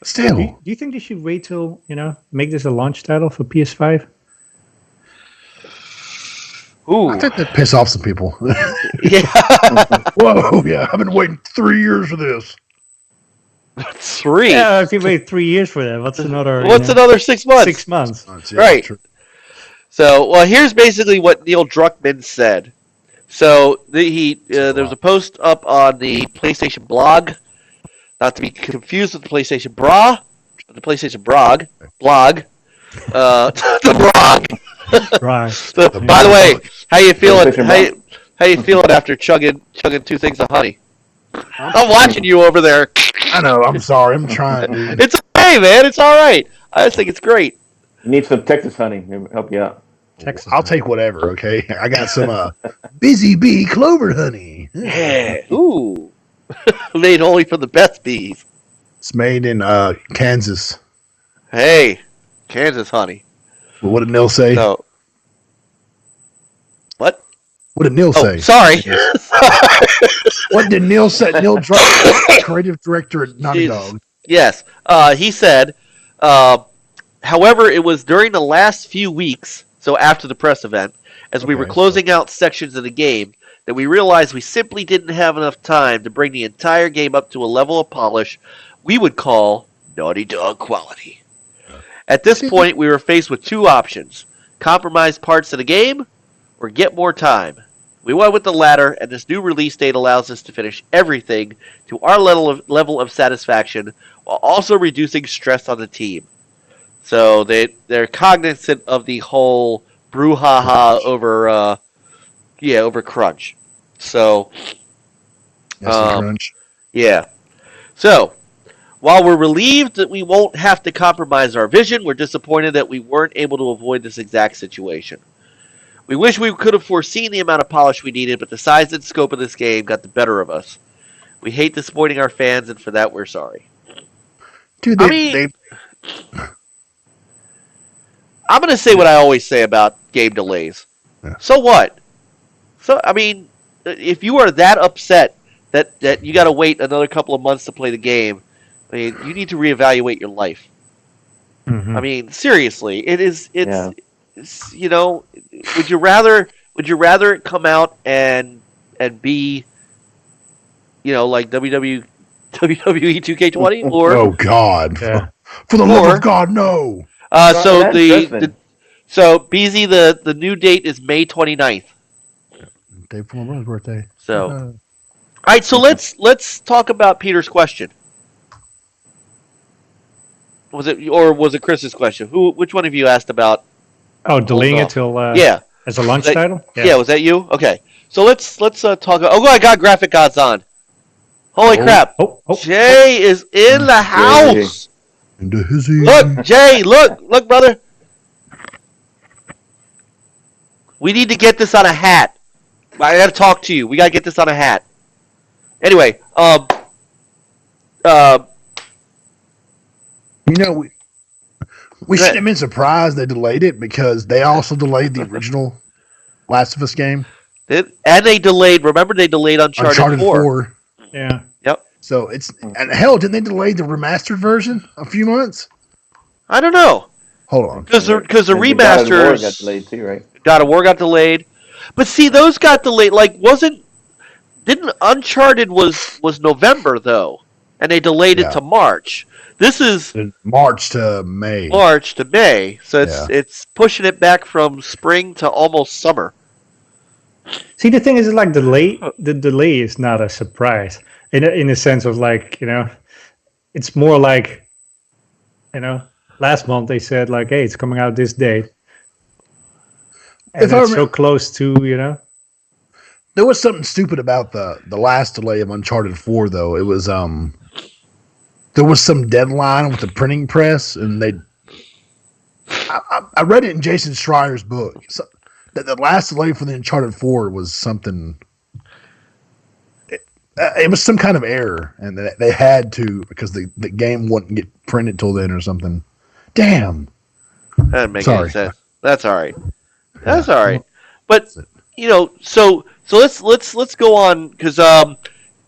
still, do you think they should wait till make this a launch title for PS5? Ooh. I think that piss off some people. Yeah. Whoa, yeah, I've been waiting 3 years for this. 3. Yeah, if you wait 3 years for that, what's another? What's another 6 months? 6 months. Yeah, Right. true. So, well, here's basically what Neil Druckmann said. So there was a post up on the PlayStation blog, not to be confused with the PlayStation bra, but the PlayStation blog, the blog. Right. So, by the way, how you feeling? PlayStation How you feeling after chugging 2 things of honey? I'm watching you over there. I know. I'm sorry. I'm trying, dude. It's okay, man. It's all right. I just think it's great. You need some Texas honey. It'll help you out. Texas. I'll take whatever. Okay, I got some busy bee clover honey. Yeah. Ooh. Made only for the best bees. It's made in Kansas. Hey, Kansas honey. But what did Neil say? So, what? What did Neil Oh, say? sorry. What did Neil say? Neil Druckmann, creative director at Naughty Jesus. Dog. Yes. He said, however, it was during the last few weeks, so after the press event, as we were Okay, closing out sections of the game, that we realized we simply didn't have enough time to bring the entire game up to a level of polish we would call Naughty Dog quality. At this point, we were faced with 2 options: compromise parts of the game or get more time. We went with the latter, and this new release date allows us to finish everything to our level of satisfaction while also reducing stress on the team. So they're cognizant of the whole brouhaha over crunch. So Yes, crunch. yeah. So while we're relieved that we won't have to compromise our vision, we're disappointed that we weren't able to avoid this exact situation. We wish we could have foreseen the amount of polish we needed, but the size and scope of this game got the better of us. We hate disappointing our fans, and for that, we're sorry. Dude, I mean- I'm going to say what I always say about game delays. Yeah. So what? So, I mean, if you are that upset that you got to wait another couple of months to play the game, I mean, you need to reevaluate your life. Mhm. I mean, seriously, it's Yeah. would you rather it come out and be like WWE 2K20 or Oh God! Yeah. For the love Or- of God, no! so That's Dustin. so BZ the new date is May 29th. Day before my brother's birthday. So all right, so let's talk about Peter's question. Was it Chris's question? Which one of you asked about Oh, delaying it till Yeah. as a launch That- title. Yeah, was that you? Okay. So let's talk. Oh, I got Graphic Gods on. Holy crap! Oh, Jay is in the house. Into his Look, Jay, look, brother. We need to get this on a hat. I gotta talk to you. We gotta get this on a hat. Anyway, we shouldn't have been surprised they delayed it because they also delayed the original Last of Us game. and they delayed. Remember, they delayed Uncharted 4. yeah. Yep. So and hell, didn't they delay the remastered version a few months? I don't know. Hold on. Because the And God of War remasters got delayed too, right? God of War got delayed, but see, those got delayed. Like, didn't Uncharted was November though, and they delayed it to March. This is March to May. March to May, so it's pushing it back from spring to almost summer. See, the thing is, like the delay is not a surprise in a sense of like, it's more like, last month they said like, hey, it's coming out this date, and it's so close to, There was something stupid about the last delay of Uncharted 4 though. It was there was some deadline with the printing press, and I read it in Jason Schreier's book. So, that the last delay for the Uncharted 4 was something. It was some kind of error, and they had to because the game wouldn't get printed till then or something. Damn. That doesn't make any sense. That's all right. That's all right. But so let's go on because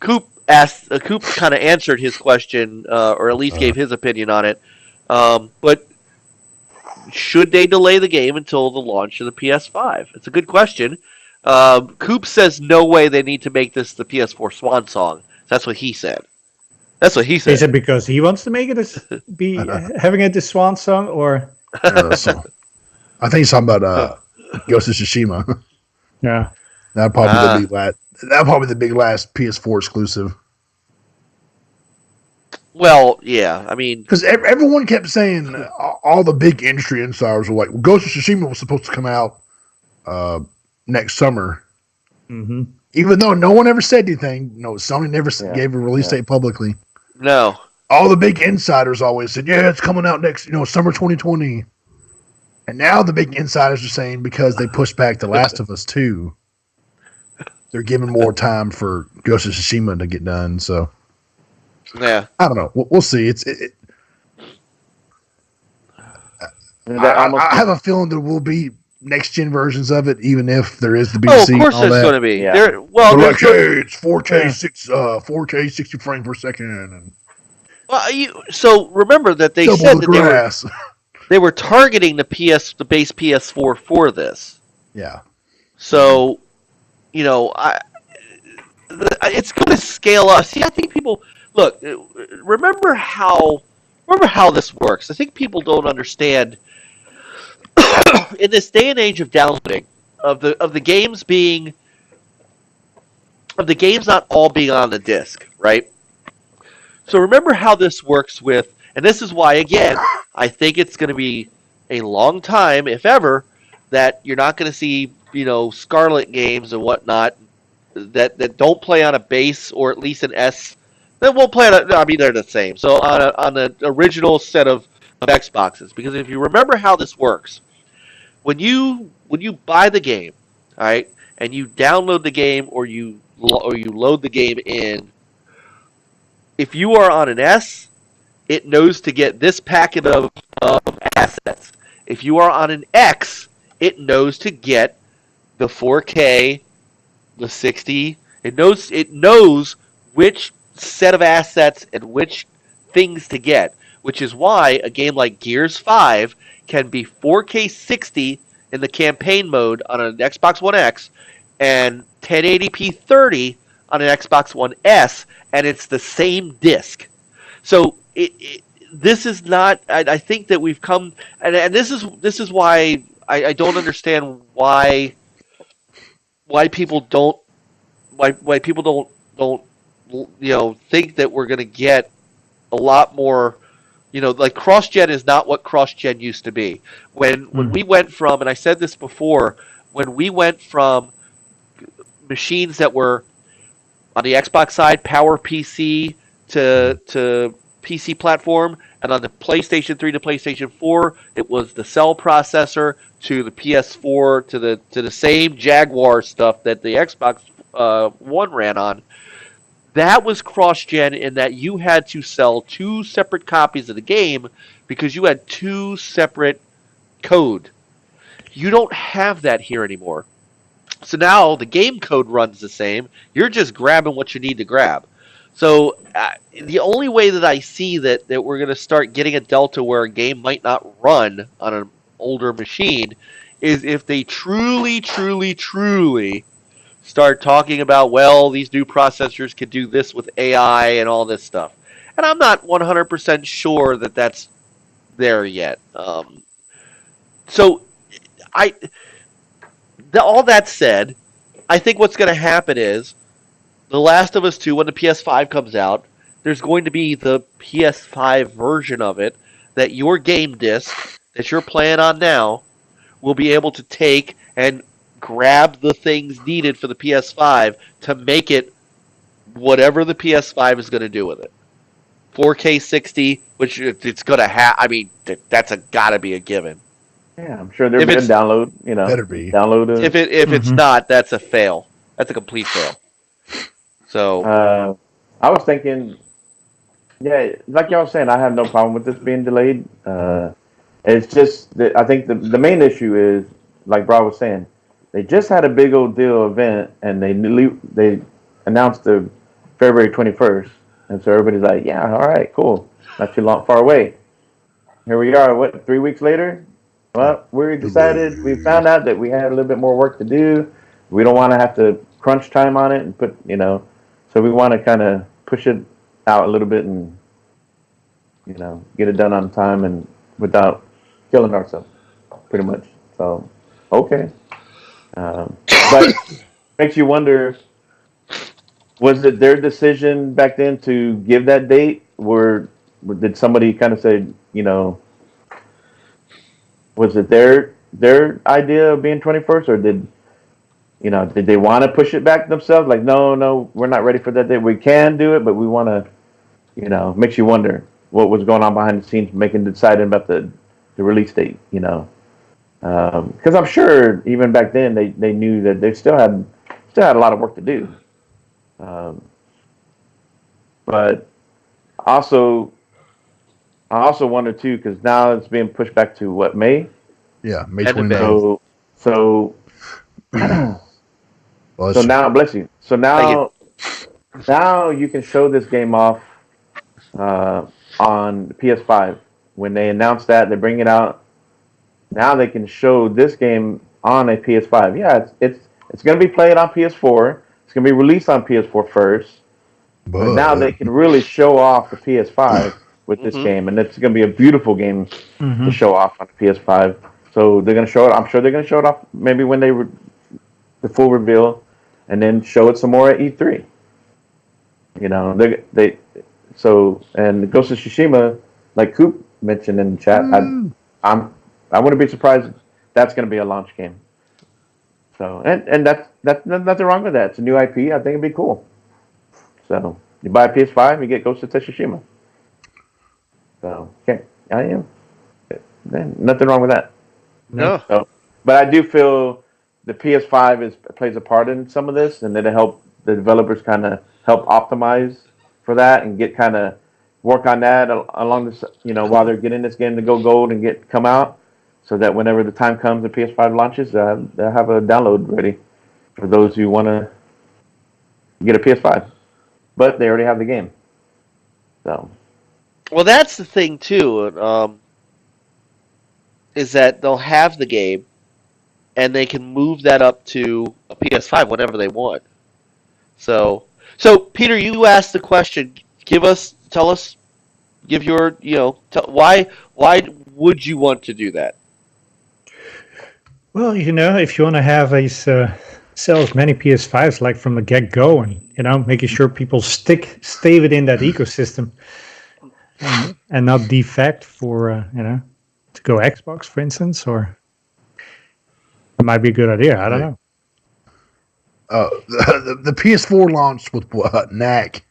Coop kind of answered his question or at least gave his opinion on it. But should they delay the game until the launch of the PS5? It's a good question. Coop says no way they need to make this the PS4 swan song. That's what he said. That's what he said. Is it because he wants to make it having it the swan song, or? I think he's talking about Ghost of Tsushima. Yeah, that'd probably be the big last PS4 exclusive. Well, yeah, I mean, because everyone kept saying all the big industry insiders were like, well, Ghost of Tsushima was supposed to come out next summer. Mm-hmm. Even though no one ever said anything, Sony never gave a release date publicly. No. All the big insiders always said, yeah, it's coming out next, summer 2020. And now the big insiders are saying because they pushed back The Last of Us 2, they're giving more time for Ghost of Tsushima to get done. So, yeah, I don't know. We'll see. I have a feeling there will be next gen versions of it, even if there is the BC. Oh, of course, there's going to be. Yeah. They're like, hey, it's 4K 60 frames per second. And so remember that they said that they were targeting the base PS4 for this. Yeah. So, it's going to scale up. See, I think people look. Remember how this works. I think people don't understand. In this day and age of downloading, of the games not all being on the disc, right? So remember how this works with, and this is why, again, I think it's going to be a long time, if ever, that you're not going to see, Scarlet games and whatnot that don't play on a base or at least an S. That won't play on they're the same. So on the original set of Xboxes, because if you remember how this works. When you buy the game, all right, and you download the game or you load the game in, if you are on an S, it knows to get this packet of assets. If you are on an X, it knows to get the 4K, the 60. It knows which set of assets and which things to get, which is why a game like Gears 5 can be 4K 60 in the campaign mode on an Xbox One X and 1080p 30 on an Xbox One S, and it's the same disc. So this is not. I think that we've come, and this is why I don't understand why people don't think that we're going to get a lot more Like cross-gen is not what cross-gen used to be. When we went from, and I said this before, when we went from machines that were on the Xbox side, Power PC to PC platform, and on the PlayStation 3 to PlayStation 4, it was the cell processor to the PS4 to the same Jaguar stuff that the Xbox One ran on. That was cross-gen in that you had to sell two separate copies of the game because you had two separate code. You don't have that here anymore. So now the game code runs the same. You're just grabbing what you need to grab. So the only way that I see that we're going to start getting a delta where a game might not run on an older machine is if they truly, truly, truly start talking about, well, these new processors could do this with AI and all this stuff. And I'm not 100% sure that that's there yet. So all that said, I think what's going to happen is The Last of Us 2, when the PS5 comes out, there's going to be the PS5 version of it that your game disc that you're playing on now will be able to take and grab the things needed for the PS5 to make it whatever the PS5 is going to do with it. 4K 60, which it's going to have. I mean, that's got to be a given. Yeah, I'm sure there'll be a download. Better be. Download it. If it's not, that's a fail. That's a complete fail. So I was thinking, yeah, like y'all was saying, I have no problem with this being delayed. It's just that I think the main issue is, like Brad was saying, they just had a big old deal event and they announced the February 21st, and so everybody's like, yeah, all right, cool, not too far away. Here we are, 3 weeks later? Well, we found out that we had a little bit more work to do. We don't want to have to crunch time on it and so we want to kind of push it out a little bit and, get it done on time and without killing ourselves, pretty much. So, okay. But makes you wonder, was it their decision back then to give that date? Or did somebody kind of say, was it their idea of being 21st, or did they want to push it back themselves? Like, no, we're not ready for that date. We can do it, but we want to, makes you wonder what was going on behind the scenes, deciding about the release date, because I'm sure even back then they knew that they still had a lot of work to do. But I also wonder too, because now it's being pushed back to what, May? Yeah, May 29th. So now, bless you. So now you can show this game off on the PS5. When they announce that, they bring it out. Now they can show this game on a PS5. Yeah, it's going to be played on PS4. It's going to be released on PS4 first. But now they can really show off the PS5 with this game, and it's going to be a beautiful game to show off on the PS5. So they're going to show it. I'm sure they're going to show it off maybe when the full reveal, and then show it some more at E3. And Ghost of Tsushima, like Coop mentioned in the chat, I wouldn't be surprised if that's going to be a launch game. So and that's nothing wrong with that. It's a new IP. I think it'd be cool. So you buy a PS5, you get Ghost of Tsushima. So okay, I am. Nothing wrong with that. No. So, but I do feel the PS5 plays a part in some of this, and it'll help the developers kind of help optimize for that and get kind of work on that along this, while they're getting this game to go gold and come out, so that whenever the time comes, the PS5 launches, they'll have a download ready for those who want to get a PS5, but they already have the game. So, well, that's the thing too. Is that they'll have the game, and they can move that up to a PS5 whenever they want. So Peter, you asked the question. Tell us, give your, why would you want to do that? Well, if you want to have sell as many PS5s like from the get-go, and making sure people stay within that ecosystem. and not defect for to go Xbox, for instance, or it might be a good idea. I don't know. The PS4 launched with NAC,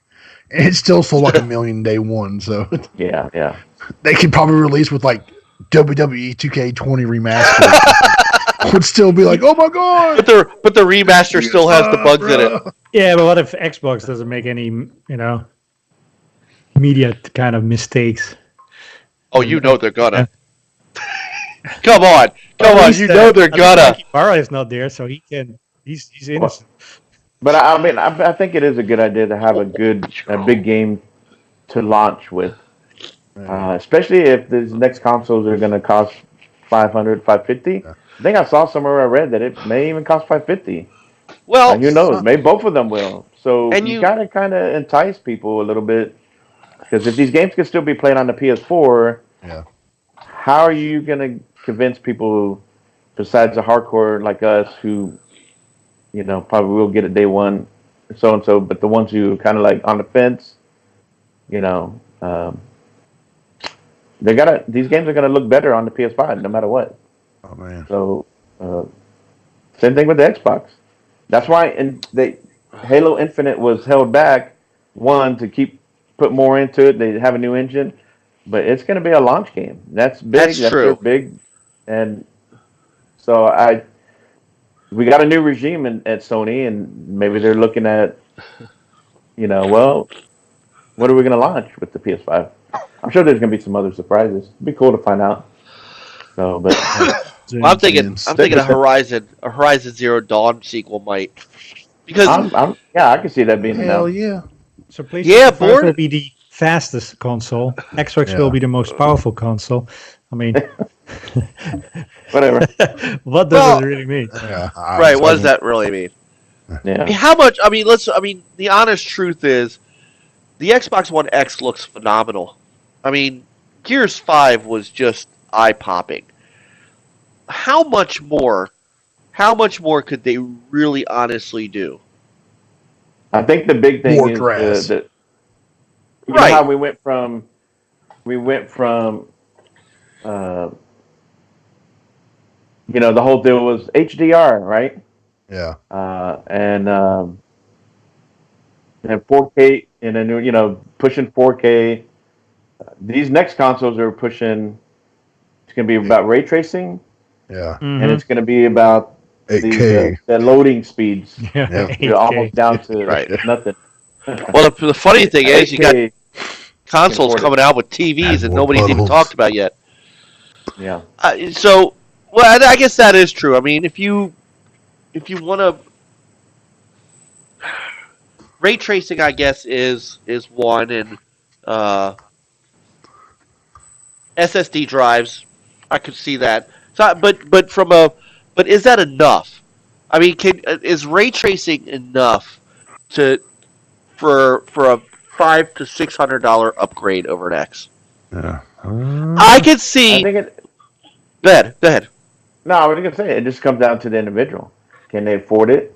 and it still sold like 1 million day one. So Yeah. they could probably release with like WWE 2K20 remastered. Would still be like, oh my god! But the remaster still has the bugs in it. Yeah, but what if Xbox doesn't make any, media kind of mistakes? Oh, you know they're gonna. Come on. You know they're gonna. Ybarra is not there, so he can. He's innocent. But I mean, I think it is a good idea to have a big game to launch with, especially if these next consoles are going to cost $500, $550. Yeah. I think I saw somewhere I read that it may even cost $550. Well, and who knows? Maybe both of them will. So you got to kind of entice people a little bit, because if these games can still be played on the PS4, how are you going to convince people, besides the hardcore like us, who probably will get it day one, so and so, but the ones who are kind of like on the fence, these games are gonna look better on the PS5 no matter what. Oh man. So same thing with the Xbox. That's why Halo Infinite was held back, one, to put more into it. They have a new engine, but it's gonna be a launch game. That's big. That's true. Big, and so we got a new regime at Sony, and maybe they're looking at, well, what are we going to launch with the PS5? I'm sure there's going to be some other surprises. It'd be cool to find out. So, but I'm thinking a Horizon Zero Dawn sequel might, because I can see that being hell yeah. So PlayStation 5 will be the fastest console. Xbox will be the most powerful console. I mean, whatever. What does it really mean? Yeah, right. What does that really mean? Yeah. I mean, how much? I mean, the honest truth is, the Xbox One X looks phenomenal. I mean, Gears 5 was just eye-popping. How much more could they really honestly do? I think the big thing more is grass. You know how we went from the whole deal was HDR, right? Yeah. And 4K, and then pushing 4K. These next consoles are pushing. It's going to be about ray tracing. Yeah. And it's going to be about 8K. The loading speeds. Yeah. Almost down to nothing. Well, the funny thing is, you got consoles coming out with TVs that nobody's even talked about yet. Yeah. I guess that is true. I mean, if you want to, ray tracing, I guess, is one, and SSD drives, I could see that. So, but is that enough? I mean, is ray tracing enough for a $500 to $600 upgrade over an X? Yeah. I could see. Go ahead. No, I was going to say, it just comes down to the individual. Can they afford it?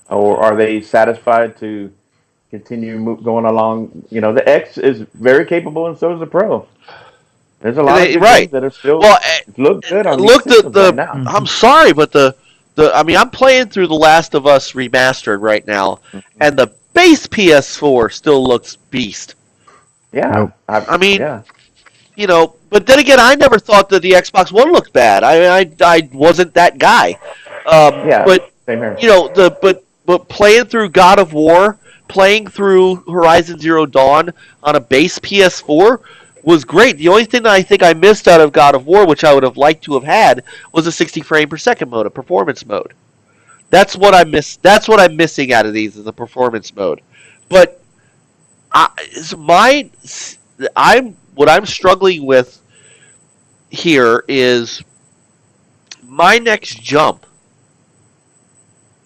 Or are they satisfied to continue going along? The X is very capable, and so is the Pro. There's a lot of games that are still look good on these systems right now. I'm sorry, but I'm playing through The Last of Us Remastered right now, and the base PS4 still looks beast. Yeah. But then again, I never thought that the Xbox One looked bad. I wasn't that guy. But same here. But playing through God of War, playing through Horizon Zero Dawn on a base PS4 was great. The only thing that I think I missed out of God of War, which I would have liked to have had, was a 60 frame per second mode, a performance mode. That's what I miss. That's what I'm missing out of these, is the performance mode. But what I'm struggling with here is my next jump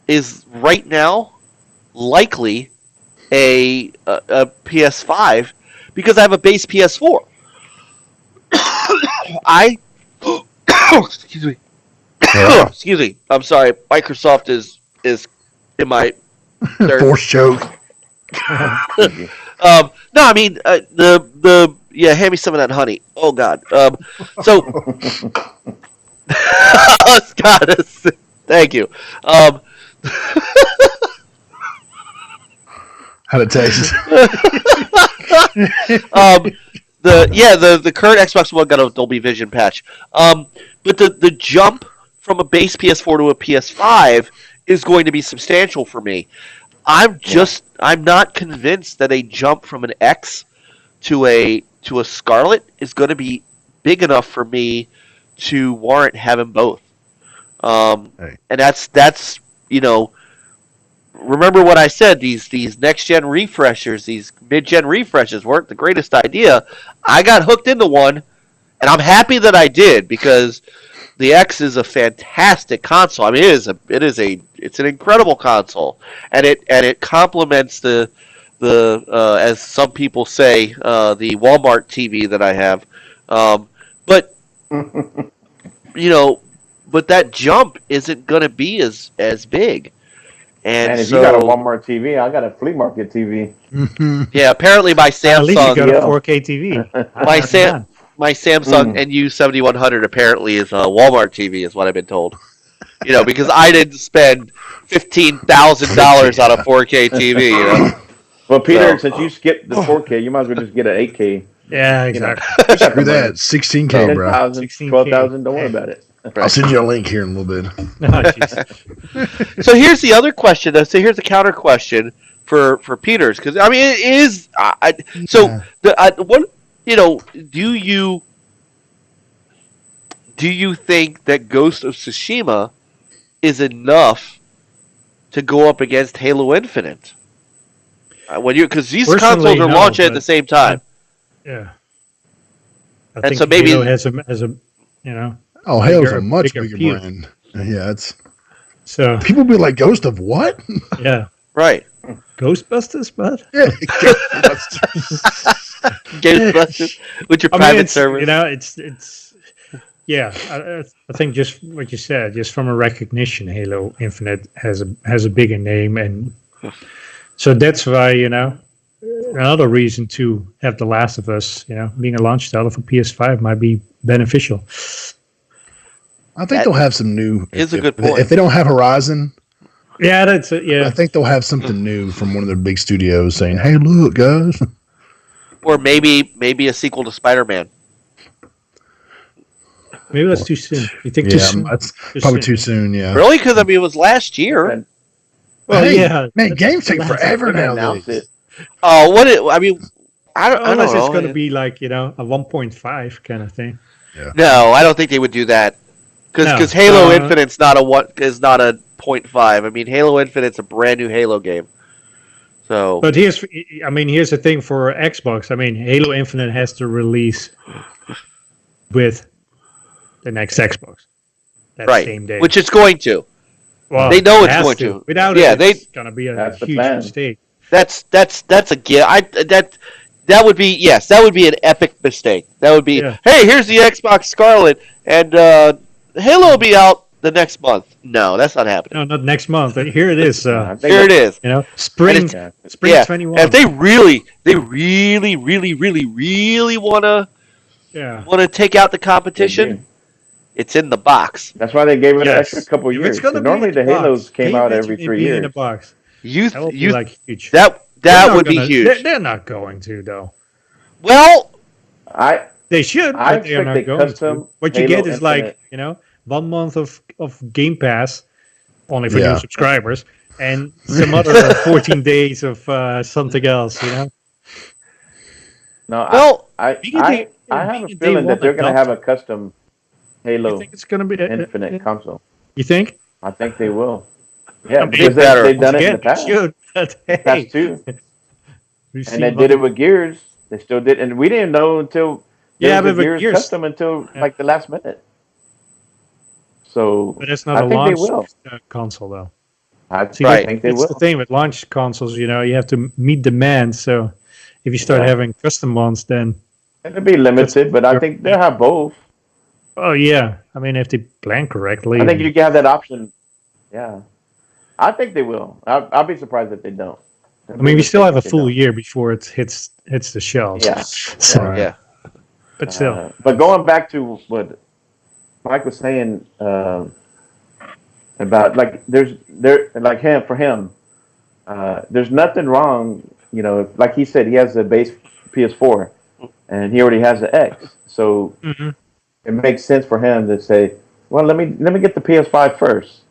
is right now likely a PS5 because I have a base PS4. Excuse me. Excuse me. I'm sorry. Microsoft is in my force choke. No, I mean Yeah, hand me some of that honey. Oh God. So Scott, thank you. How'd it taste? The current Xbox One got a Dolby Vision patch. But the jump from a base PS4 to a PS5 is going to be substantial for me. I'm not convinced that a jump from an X to a Scarlet is going to be big enough for me to warrant having both. Hey. And that's remember what I said, these next gen refreshers, these mid gen refreshes weren't the greatest idea. I got hooked into one, and I'm happy that I did, because the X is a fantastic console. I mean, it's an incredible console, and it complements the as some people say, the Walmart TV that I have. But but that jump isn't going to be as big. And if you got a Walmart TV, I got a flea market TV. Yeah, apparently my Samsung. At least you got a 4K TV. My Samsung NU7100 apparently is a Walmart TV, is what I've been told. Because I didn't spend $15,000 on a 4K TV. Well, Peter, since you skipped the 4K, you might as well just get an 8K. Yeah, exactly. Screw that. 16K, bro. 10,000, 12,000. Don't worry about it. I'll send you a link here in a little bit. Oh, So here's the other question. So here's the counter question for Peters, because I mean it is. Do you think that Ghost of Tsushima is enough to go up against Halo Infinite? Because these consoles are launching at the same time. Yeah. I And think so maybe Halo has a Oh, Halo's a much bigger bigger appeal. brand. Yeah, it's So people be like, Ghost of what? yeah, right. Ghostbusters, but Yeah, Ghostbusters with your I mean, private server. it's yeah. I think just what you said, just from a recognition, Halo Infinite has a bigger name, and so that's why another reason to have The Last of Us, being a launch title for PS5 might be beneficial. I think they'll have some new. Is a good point. If they don't have Horizon, Yeah, that's it. I Yeah, think they'll have something new from one of their big studios saying, "Hey, look, guys." Or maybe a sequel to Spider-Man. maybe that's too soon. You think too Yeah, soon? that's probably too soon. Yeah. Really? Because I mean, it was last year. Well, Hey, yeah, man, that's games take last- forever They announced nowadays. it. Oh, I don't Unless know. it's going to be like a 1.5 kind of thing. No, I don't think they would do that. Because No. Halo Infinite's not a 0.5. I mean, Halo Infinite's a brand new Halo game. So, But here's the thing for Xbox. I mean, Halo Infinite has to release with the next Xbox that right, same day. which it's going to. Well, they know it it's has going to. Without Yeah, it's going to be a That's the huge plan. mistake. That's a gift. That would be that would be an epic mistake. That would be Yeah. hey, here's the Xbox Scarlet, and Halo will be out the next month. No, that's not happening. No, not next month. But here it is. I think Here it is. Spring, And Yeah. spring Yeah, 21. and if they really, really wanna take out the competition, it's in the box. That's why they gave it an Yes. extra couple If years. it's gonna 'Cause be normally in the box, Halos can came you out imagine every it 3 being in years. a box? You That would be you like huge. that They're not would be gonna- huge. They're not going to though. Well, They should, I but they are expect not a going custom to. What you Halo get is Infinite. 1 month of Game Pass, only for Yeah. new subscribers, and some other 14 days of something else. No, well, I being a have day- a being a day feeling that one they're going to have a adopter. custom You Halo think it's going to be Infinite console. You think? I think they will. Yeah, mean, because better. they've done it in Yeah, the past. they should, but hey, Past two. we've And seen they did it with Gears. They still did, and we didn't know until Yeah, there was but a with Gears Gears- custom until Yeah. like the last minute. So But it's not I a think they launch will. Console though. I See, Right. think they that's will. the thing with launch consoles. You have to meet demand. So if you start Yeah. having custom ones, then It'll be limited, but I think they'll have both. oh yeah, I mean if they plan correctly. I think you can have that option. Yeah, I think they will. I'll be surprised if they don't. I mean, we still have a If they full don't. year before it hits the shelves. Yeah. So Right. yeah. But still. But going back to what Mike was saying about for him, there's nothing wrong. You know, like he said, he has a base PS4, and he already has an X, so it makes sense for him to say, "Well, let me get the PS5 first."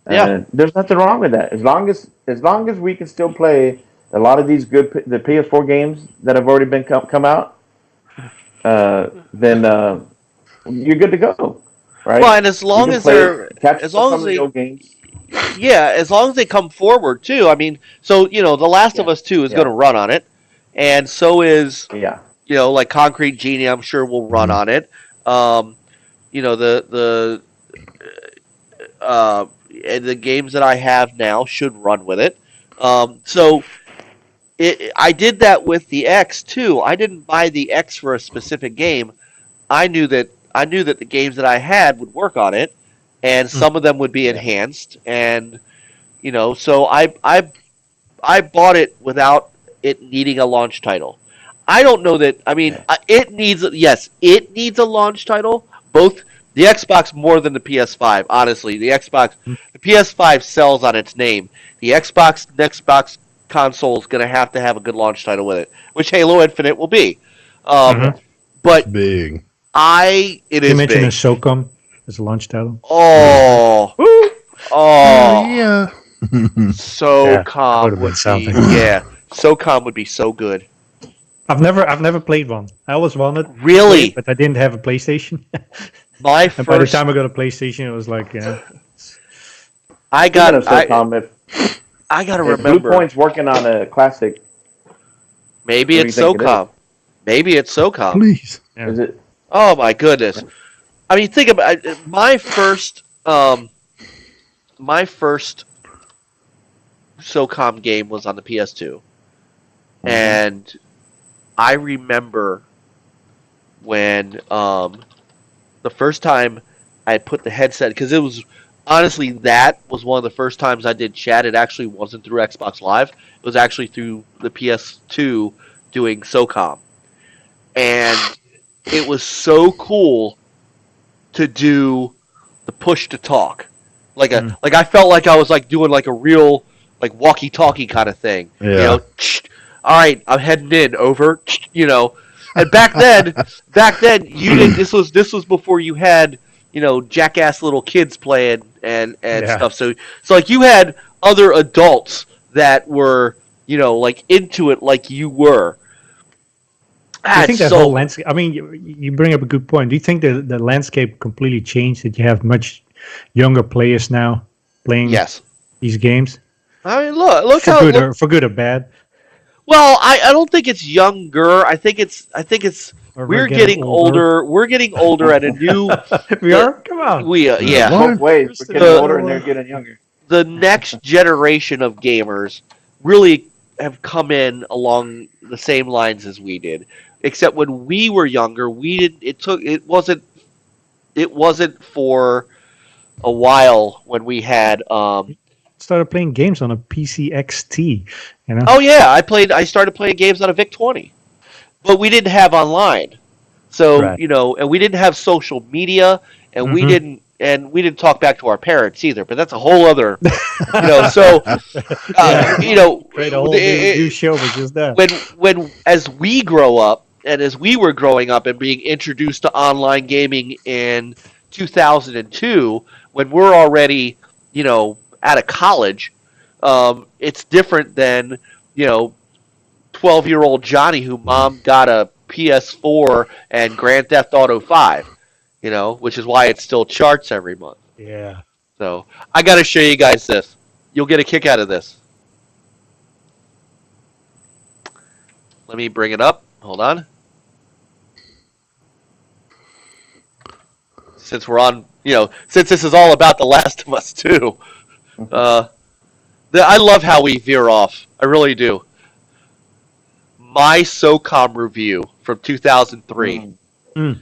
And there's nothing wrong with that. As long as we can still play a lot of these the PS4 games that have already been come out, then you're good to go, right? Well, and as long as they old games. Yeah, as long as they come forward too. I mean, so The Last of Us 2 is going to run on it, and so is like Concrete Genie. I'm sure will run on it. The games that I have now should run with it. I did that with the X too. I didn't buy the X for a specific game. I knew that the games that I had would work on it, and some of them would be enhanced. And so I bought it without it needing a launch title. I don't know that. I mean, it needs a launch title. Both the Xbox more than the PS5. Honestly, the PS5 sells on its name. The Xbox console is going to have a good launch title with it, which Halo Infinite will be. But it's big. It is. You mentioned big. a SOCOM as a launch title. Oh, yeah. SOCOM would be something. Yeah, SOCOM would be so good. I've never played one. I always wanted. Really? But I didn't have a PlayStation. By the time I got a PlayStation, it was like, I got to remember. Blue Point's working on a classic. Maybe it's SOCOM. Please. Yeah. Is it? Oh my goodness! I mean, think about it. My first SOCOM game was on the PS2, and I remember when the first time I put the headset, because it was honestly that was one of the first times I did chat. It actually wasn't through Xbox Live; it was actually through the PS2 doing SOCOM, and it was so cool to do the push to talk, like I felt like I was like doing like a real like walkie-talkie kind of thing. Yeah. All right, I'm heading in. Over. And back then you didn't. This was before you had jackass little kids playing and stuff. So like you had other adults that were like into it like you were. I think that whole landscape. I mean, you bring up a good point. Do you think the landscape completely changed? That you have much younger players now playing these games? I mean, look for good or bad. Well, I don't think it's younger. I think it's we're getting older. We're getting older at a new. We are. Come on. We yeah. Both ways. We're getting older and they're getting younger. The next generation of gamers really have come in along the same lines as we did. Except when we were younger, it wasn't for a while when we had started playing games on a PC XT, Oh yeah, I started playing games on a VIC-20. But we didn't have online. So, and we didn't have social media and we didn't talk back to our parents either, but that's a whole other Great, a whole new show was just that. When as we grow up and as we were growing up and being introduced to online gaming in 2002, when we're already, out of college, it's different than, 12-year-old Johnny who mom got a PS4 and Grand Theft Auto 5, which is why it still charts every month. Yeah. So I got to show you guys this. You'll get a kick out of this. Let me bring it up. Hold on. Since we're on, since this is all about The Last of Us 2, I love how we veer off. I really do. My SOCOM review from 2003. Nice.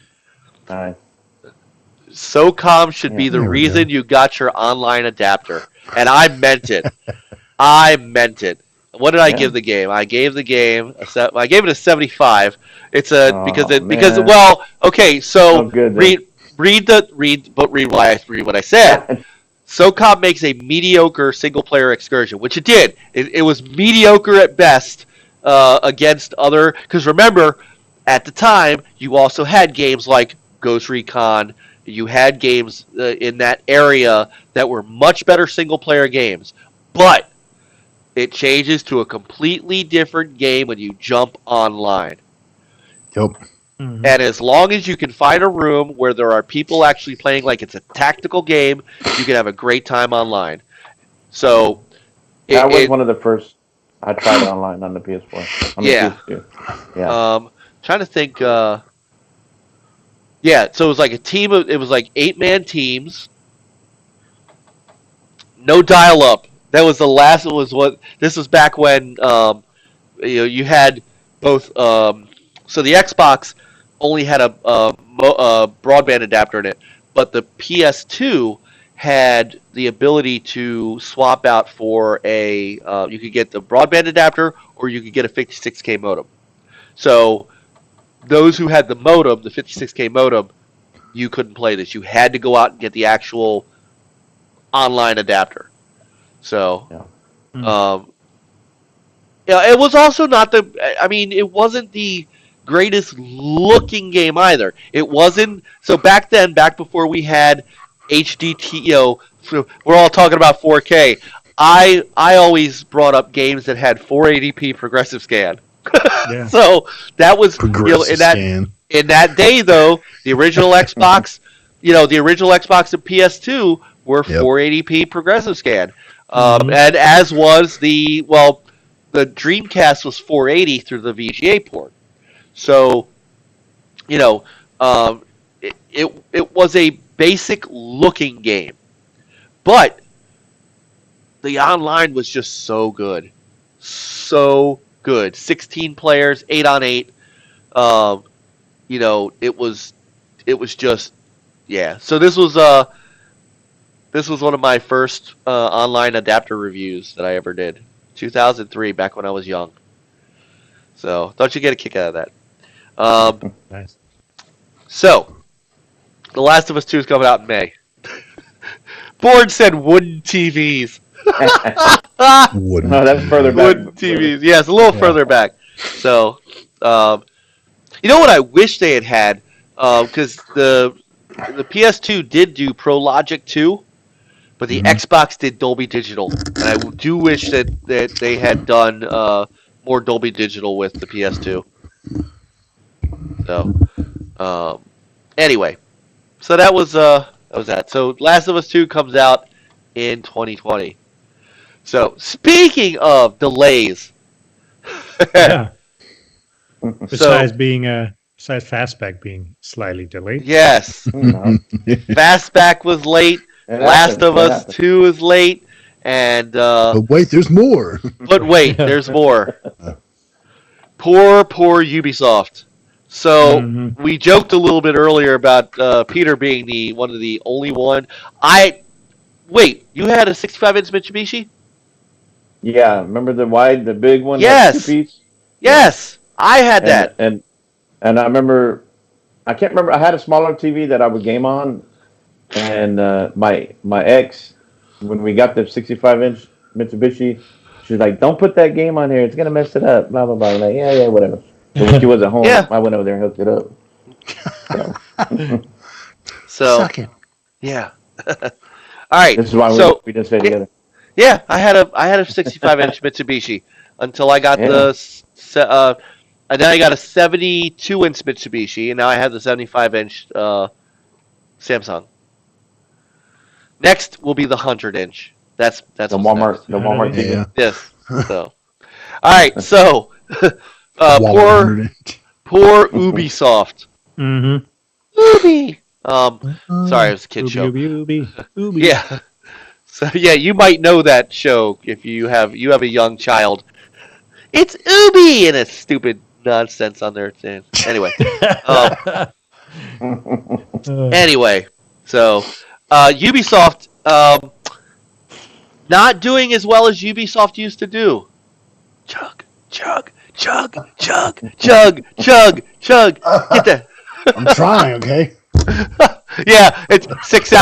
SOCOM should be the reason you got your online adapter. And I meant it. I meant it. What did I give the game? I gave the game I gave it a 75. It's because okay, so good, read what I said. SOCOM makes a mediocre single player excursion, which it did. It was mediocre at best against other, because remember, at the time you also had games like Ghost Recon. You had games in that area that were much better single player games, but it changes to a completely different game when you jump online. Yep. And as long as you can find a room where there are people actually playing like it's a tactical game, you can have a great time online. So that was one of the first I tried it online on the PS4. PS2. Trying to think. So it was like it was like 8-man teams. No dial-up. That was the last. This was back when you had both. So the Xbox only had a broadband adapter in it, but the PS2 had the ability to swap out for a. You could get the broadband adapter, or you could get a 56K modem. So those who had the modem, the 56K modem, you couldn't play this. You had to go out and get the actual online adapter. So, it was also not it wasn't the greatest looking game either. It wasn't. So back before we had HDT, we're all talking about 4K. I always brought up games that had 480p progressive scan. Yeah. So that was in that day though, the original Xbox, the original Xbox and PS2 were 480p progressive scan. And as was the Dreamcast was 480 through the VGA port. So, it was a basic looking game, but the online was just so good. 16 players, 8-on-8. It was just, yeah. So this was one of my first online adapter reviews that I ever did. 2003, back when I was young. So don't you get a kick out of that? Nice. So, The Last of Us 2 is coming out in May. Board said wooden TVs. Wooden. No, that's further back. Wooden TVs. Yeah, it's a little further back. So, you know what I wish they had? Because the PS2 did do Pro Logic 2, but the Xbox did Dolby Digital. And I do wish that they had done more Dolby Digital with the PS2. So, anyway. So that was that. So Last of Us 2 comes out in 2020. So, speaking of delays. Yeah. Besides Fastback being slightly delayed. Yes. Fastback was late. Last of Us 2 is late. And but wait, there's more. But wait, there's more. Poor Ubisoft. So we joked a little bit earlier about Peter being one of the only one. Wait, you had a 65-inch Mitsubishi? Yeah, remember the big one? Yes. Two-piece? Yes, I had that. And I remember, I can't remember. I had a smaller TV that I would game on, and my ex, when we got the 65-inch Mitsubishi, she was like, "Don't put that game on here. It's gonna mess it up." Blah blah blah. I'm like, yeah, whatever. But when she wasn't home, I went over there and hooked it up. So Suck it. Yeah. All right. This is why we didn't stay together. Yeah, I had a 65-inch Mitsubishi until I got and then I got a 72-inch Mitsubishi, and now I have the 75-inch Samsung. Next will be the 100-inch. That's the Walmart. Next. The Walmart TV. Yeah. Yes. So, all right. So, poor Ubisoft. Mm-hmm. Ubi. Sorry, it was a kid show. Ubi. Yeah. So yeah, you might know that show if you have a young child. It's Ubi and it's stupid nonsense on there. Anyway. Anyway, so Ubisoft not doing as well as Ubisoft used to do. chug, chug, chug, chug, chug, chug, chug. Get that. I'm trying, okay? Yeah, it's 6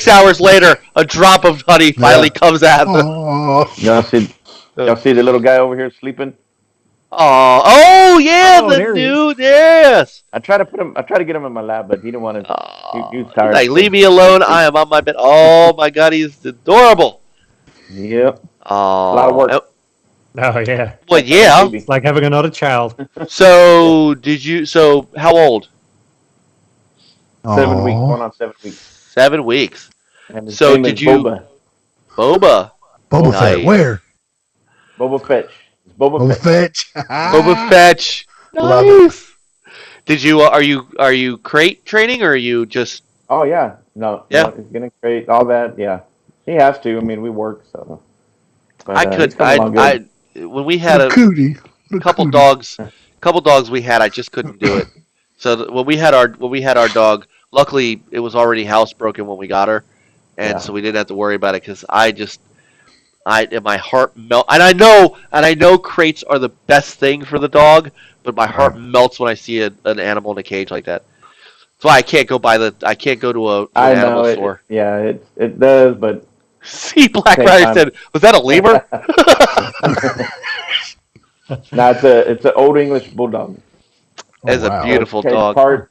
hours later, a drop of honey finally comes out. Oh, Y'all see the little guy over here sleeping? Oh yeah, Oh, the there he is. new yes. I try to get him in my lap, but he didn't want to. He was tired. Like, leave me alone. I am on my bed. Oh my god, he's adorable. Yep. Oh, A lot of work. Oh yeah, Well, yeah. Baby. it's like having another child. So did you? So how old? 7 weeks. Aw. Going on 7 weeks. 7 weeks. And his So name did is you- Boba. Boba. Boba Nice. Fett, where? Boba Fetch. It's Boba Boba Fett. Fetch. Boba Fetch. Love it. Nice. Did you? Are you crate training or are you just? Oh yeah. No. Yeah. No, he's gonna create all that. Yeah. He has to. I mean, we work so. But, I could. he's coming along good. When we had a cootie. couple dogs we had, I just couldn't do it. So when we had our dog, luckily it was already housebroken when we got her, and Yeah. so we didn't have to worry about it because my heart melt. And I know crates are the best thing for the dog, but my heart melts when I see an animal in a cage like that. That's why I can't go to an I animal know. store. It does, but See, Black Same Rider time. said, "Was that a lemur?" no, it's an old English bulldog. It's wow. a beautiful Okay, dog.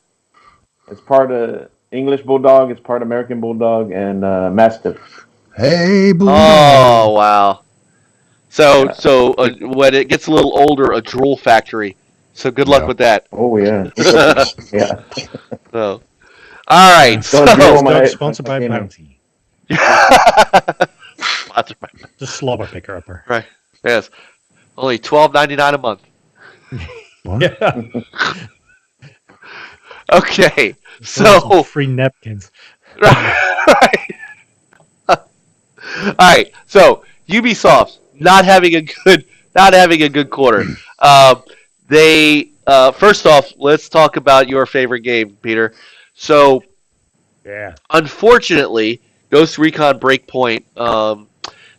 It's part English bulldog. It's part American bulldog and mastiff. Hey, Blue. Oh wow! So Yeah. so when it gets a little older, a drool factory. So good luck Yeah. with that. Oh yeah. Yeah. So, all right. Don't So, drool. This my- dog sponsored by you know. Bounty, Sponsored by- the slobber picker upper. right. Yes. Only $12.99 a month. What? Yeah. Okay. Some So free napkins. right. All right. So Ubisoft not having a good quarter. They first off, let's talk about your favorite game, Peter. So Yeah. unfortunately, Ghost Recon Breakpoint.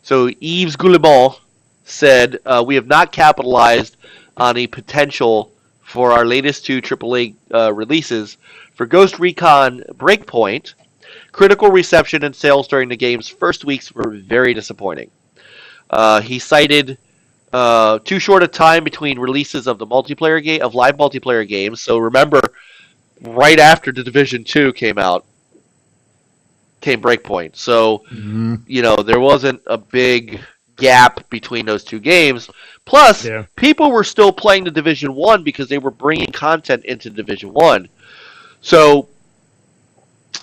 So Yves Goulemont said we have not capitalized on the potential for our latest two AAA releases. For Ghost Recon Breakpoint, critical reception and sales during the game's first weeks were very disappointing. He cited too short a time between releases of the multiplayer game of live multiplayer games. So remember, right after the Division 2 came out, came Breakpoint. So there wasn't a big gap between those two games. Plus, Yeah. people were still playing the Division 1 because they were bringing content into Division 1. So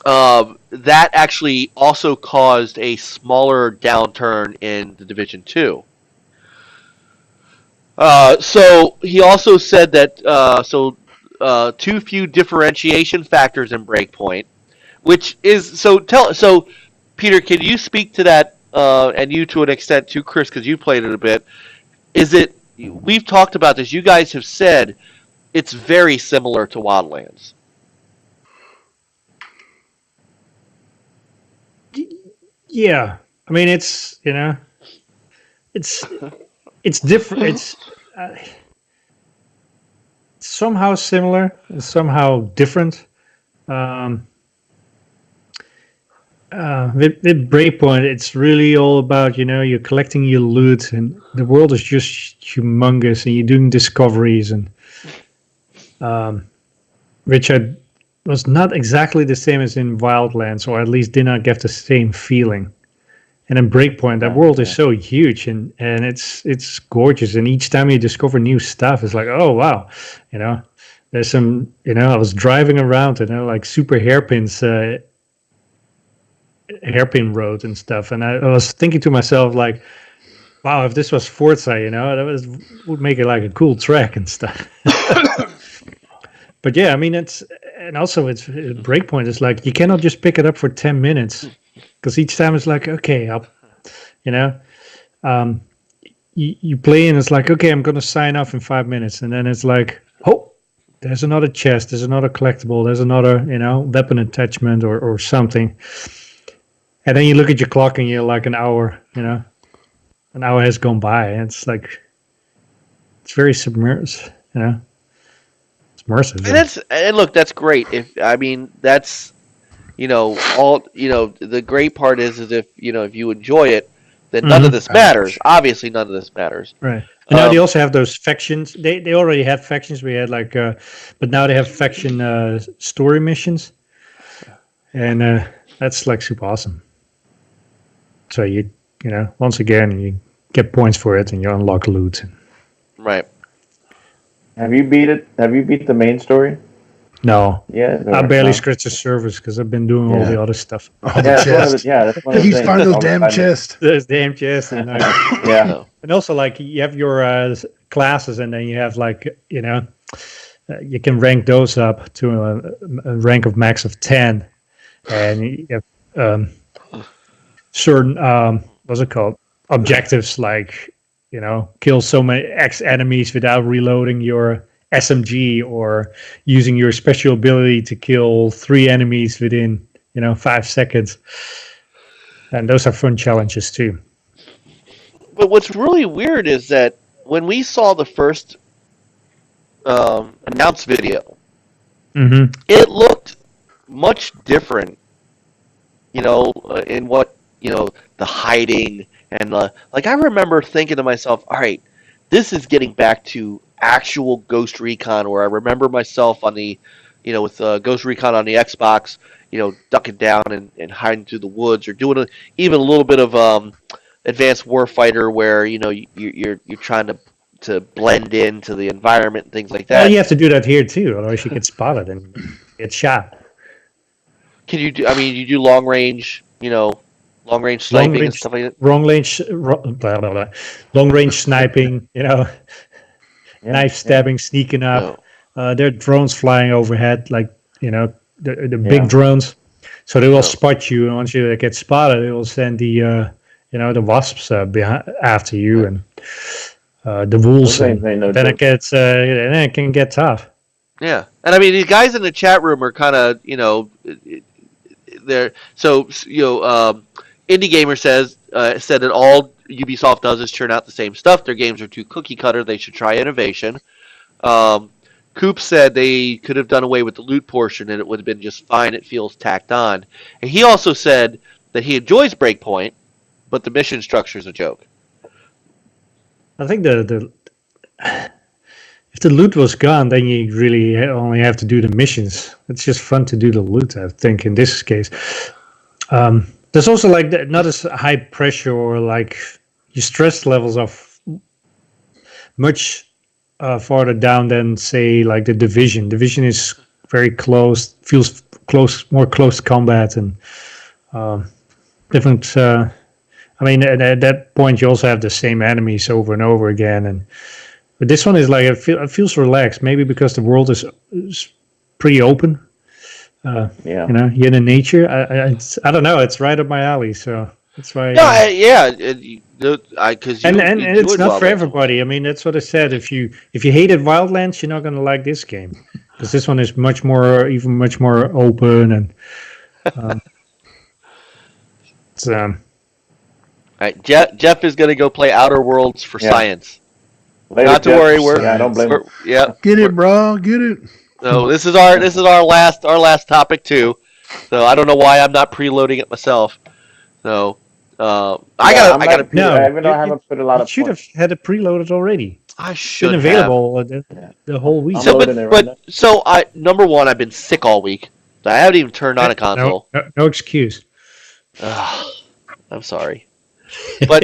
that actually also caused a smaller downturn in the Division 2. So he also said that too few differentiation factors in Breakpoint, which is so Peter, can you speak to that and you to an extent too, Chris, because you played it a bit. We've talked about this, you guys have said it's very similar to Wildlands. Yeah. I mean, it's it's different. It's somehow similar, somehow different. With Breakpoint, it's really all about, you're collecting your loot, and the world is just humongous, and you're doing discoveries, and which was not exactly the same as in Wildlands, or at least did not get the same feeling. And in Breakpoint, that world is so huge, and it's gorgeous, and each time you discover new stuff, it's like, oh wow, there's some, I was driving around, like super hairpins. Hairpin road and stuff, and I was thinking to myself, like, wow, if this was Forza, that would make it like a cool track and stuff. But yeah, I mean, it's Breakpoint is like, you cannot just pick it up for 10 minutes, because each time it's like, okay, you play and it's like, okay, I'm gonna sign off in 5 minutes, and then it's like, oh, there's another chest, there's another collectible, there's another weapon attachment or something. And then you look at your clock and you're like an hour has gone by. And it's like, It's very submersive. You know, submersive. And look, that's great. That's the great part is if if you enjoy it, then none of this matters. Obviously, none of this matters. Right. And now they also have those factions. They already had factions. We had but now they have faction story missions, and that's like super awesome. So you once again you get points for it, and you unlock loot. Right. Have you beat it? Have you beat the main story? No. Yeah. I barely scratched the surface because I've been doing all the other stuff. Oh, the chest. That's one of the He's things. finding those damn chests. There's damn chests. And, Yeah. and also, like, you have your classes, and then you have, like, you can rank those up to a rank of max of 10. And you have certain, what's it called? Objectives, like, kill so many X enemies without reloading your SMG, or using your special ability to kill 3 enemies within 5 seconds, and those are fun challenges too. But what's really weird is that when we saw the first announced video, it looked much different. In what the hiding and I remember thinking to myself, all right, this is getting back to actual Ghost Recon, where I remember myself on the, with Ghost Recon on the Xbox, ducking down and hiding through the woods, or doing even a little bit of Advanced Warfighter, where you're trying to blend into the environment and things like that. Well, you have to do that here too, otherwise you get spotted and get shot. Can you do? I mean, you do long range, long range sniping and stuff like that. Long range sniping, knife stabbing, sneaking up. There are drones flying overhead, like the big drones. So they will spot you, and once you get spotted, they will send the the wasps after you, and the wolves. Then it can get tough. Yeah, and I mean, these guys in the chat room are kind of they're Indie Gamer said that all Ubisoft does is churn out the same stuff. Their games are too cookie cutter. They should try innovation. Coop said they could have done away with the loot portion and it would have been just fine. It feels tacked on. And he also said that he enjoys Breakpoint, but the mission structure is a joke. I think if the loot was gone, then you really only have to do the missions. It's just fun to do the loot, I think, in this case. There's also not as high pressure, or like your stress levels are much farther down than, say, like the Division. Division is very close, feels close, more close combat, and different. I mean, at that point, you also have the same enemies over and over again, but this one is like it feels relaxed. Maybe because the world is pretty open. You're in nature. I don't know. It's right up my alley, so that's why. Because it's not for everybody. I mean, that's what I said. If you hated Wildlands, you're not going to like this game, because this one is much more open, and it's. All right, Jeff is going to go play Outer Worlds for science. Later, not to Jeff. worry, I don't blame him. Get it, bro. Get it. So this is our last topic too. So I don't know why I'm not preloading it myself. So I gotta. No, even though I haven't put a lot of. You should have had it preloaded already. I should have been available the whole week. So number one, I've been sick all week. I haven't even turned on a console. No excuse. I'm sorry, but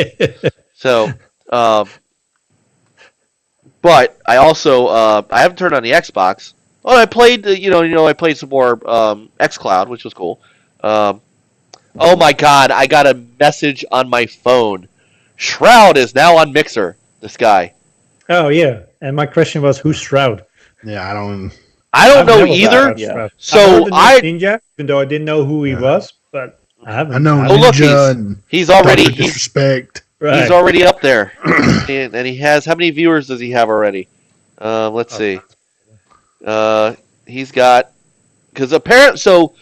but I also I haven't turned on the Xbox. Well, I played I played some more xCloud, which was cool. Oh my God, I got a message on my phone. Shroud is now on Mixer. This guy. Oh yeah, and my question was, who's Shroud? Yeah, I don't know either. Yeah. So Ninja, even though I didn't know who he was, but I haven't. I know Ninja. He's already disrespect. Right. He's already up there, and he has, how many viewers does he have already? Let's see. He's got, because so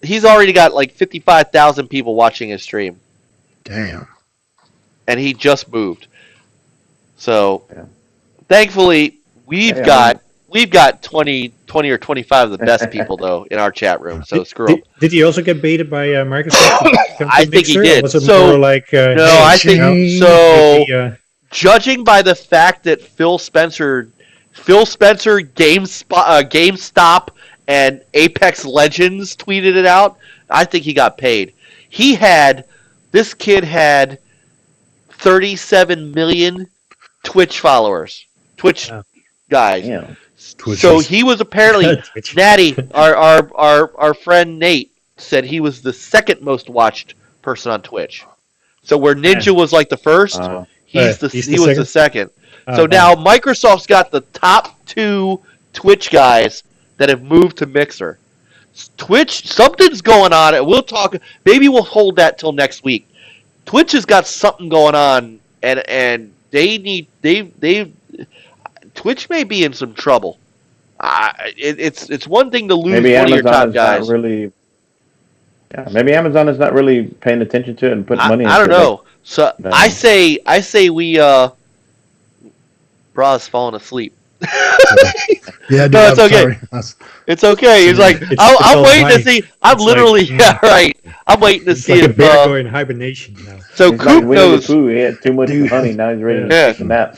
he's already got like 55,000 people watching his stream. Damn. And he just moved. So, Thankfully, we've Hey, got 20 or 25 of the best people though in our chat room. So screw them. Did he also get baited by Microsoft? To come to I think he Mixer, or did. was it So more like no, hey, I think Shane. so. maybe, Judging by the fact that Phil Spencer, GameStop, and Apex Legends tweeted it out, I think he got paid. This kid had 37 million Twitch followers, Twitch Oh. guys. damn. So he was apparently Twitch. Natty. Our friend Nate said he was the second most watched person on Twitch. So where Ninja was like the first, he was the second. So now Microsoft's got the top 2 Twitch guys that have moved to Mixer. Twitch, something's going on. We'll talk. Maybe we'll hold that till next week. Twitch has got something going on, and Twitch may be in some trouble. It's one thing to lose Maybe one of your top Amazon is guys. not really. Yeah, maybe Amazon is not really paying attention to it and putting money into it. I don't know. So No. I say we Bra's falling asleep. Yeah, dude, No, it's I'm okay. sorry. It's okay. He's like, It's I'm all waiting to right. see. I'm It's literally like, yeah, right. I'm waiting to It's see like a if bear going in hibernation now. so It's Coop like Winnie the knows. Pooh. He had too much Dude. money. Now he's ready Yeah. to take a nap.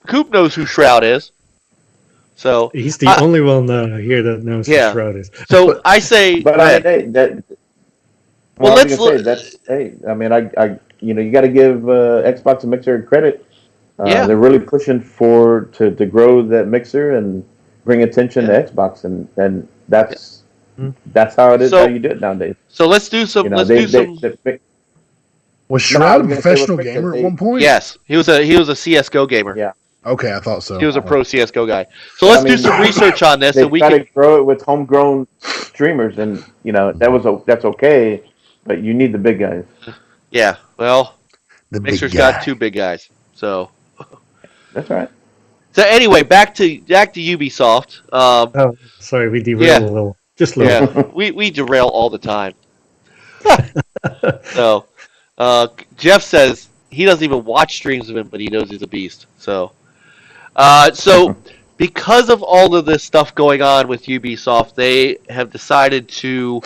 Coop knows who Shroud is. So He's the only one here that knows Yeah. who Shroud is. so I say. But go I ahead. mean, hey, that. Well, Well, I let's was gonna say that's. Hey, I mean, I you got to give Xbox and Mixer credit. Yeah. They're really pushing to grow that Mixer and bring attention Yeah. to Xbox, and that's how it is. So- how you do it nowadays. So let's do some. You know, let's they, do some. they- Was No, I Shroud a was gonna say professional real quick gamer that at they- one point? Yes, he was a CS:GO gamer. Yeah. Okay, I thought so. He was a pro CS:GO guy. So let's I do mean, some research on this, They and we try can. to grow it with homegrown streamers, and that's okay, but you need the big guys. Yeah. Well, The Mixer's big guy. got 2 big guys. So. That's all right. So anyway, back to Ubisoft. Oh, sorry, we derailed Yeah. a little. Just a little. Yeah, we derail all the time. So, Jeff says he doesn't even watch streams of him, but he knows he's a beast. So because of all of this stuff going on with Ubisoft, they have decided to.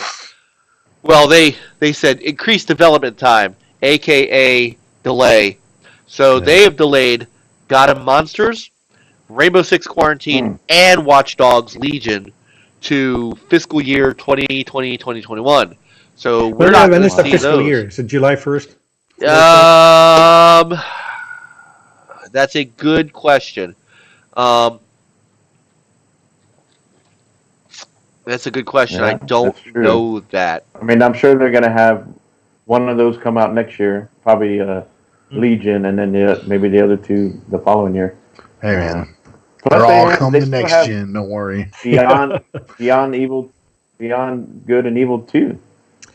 Well, they said increase development time, aka delay. So they have delayed God of Monsters, Rainbow Six Quarantine, and Watch Dogs Legion to fiscal year 2020-2021. So we're not when going is to the see fiscal those. year? Is it July 1st? That's a good question. That's a good question. I Yeah, don't that's true. know that. I mean, I'm sure they're gonna have one of those come out next year, probably Legion, and then maybe the other 2 the following year. Hey man, Plus they're all they coming to still next have gen. Don't worry. Beyond Good and Evil 2.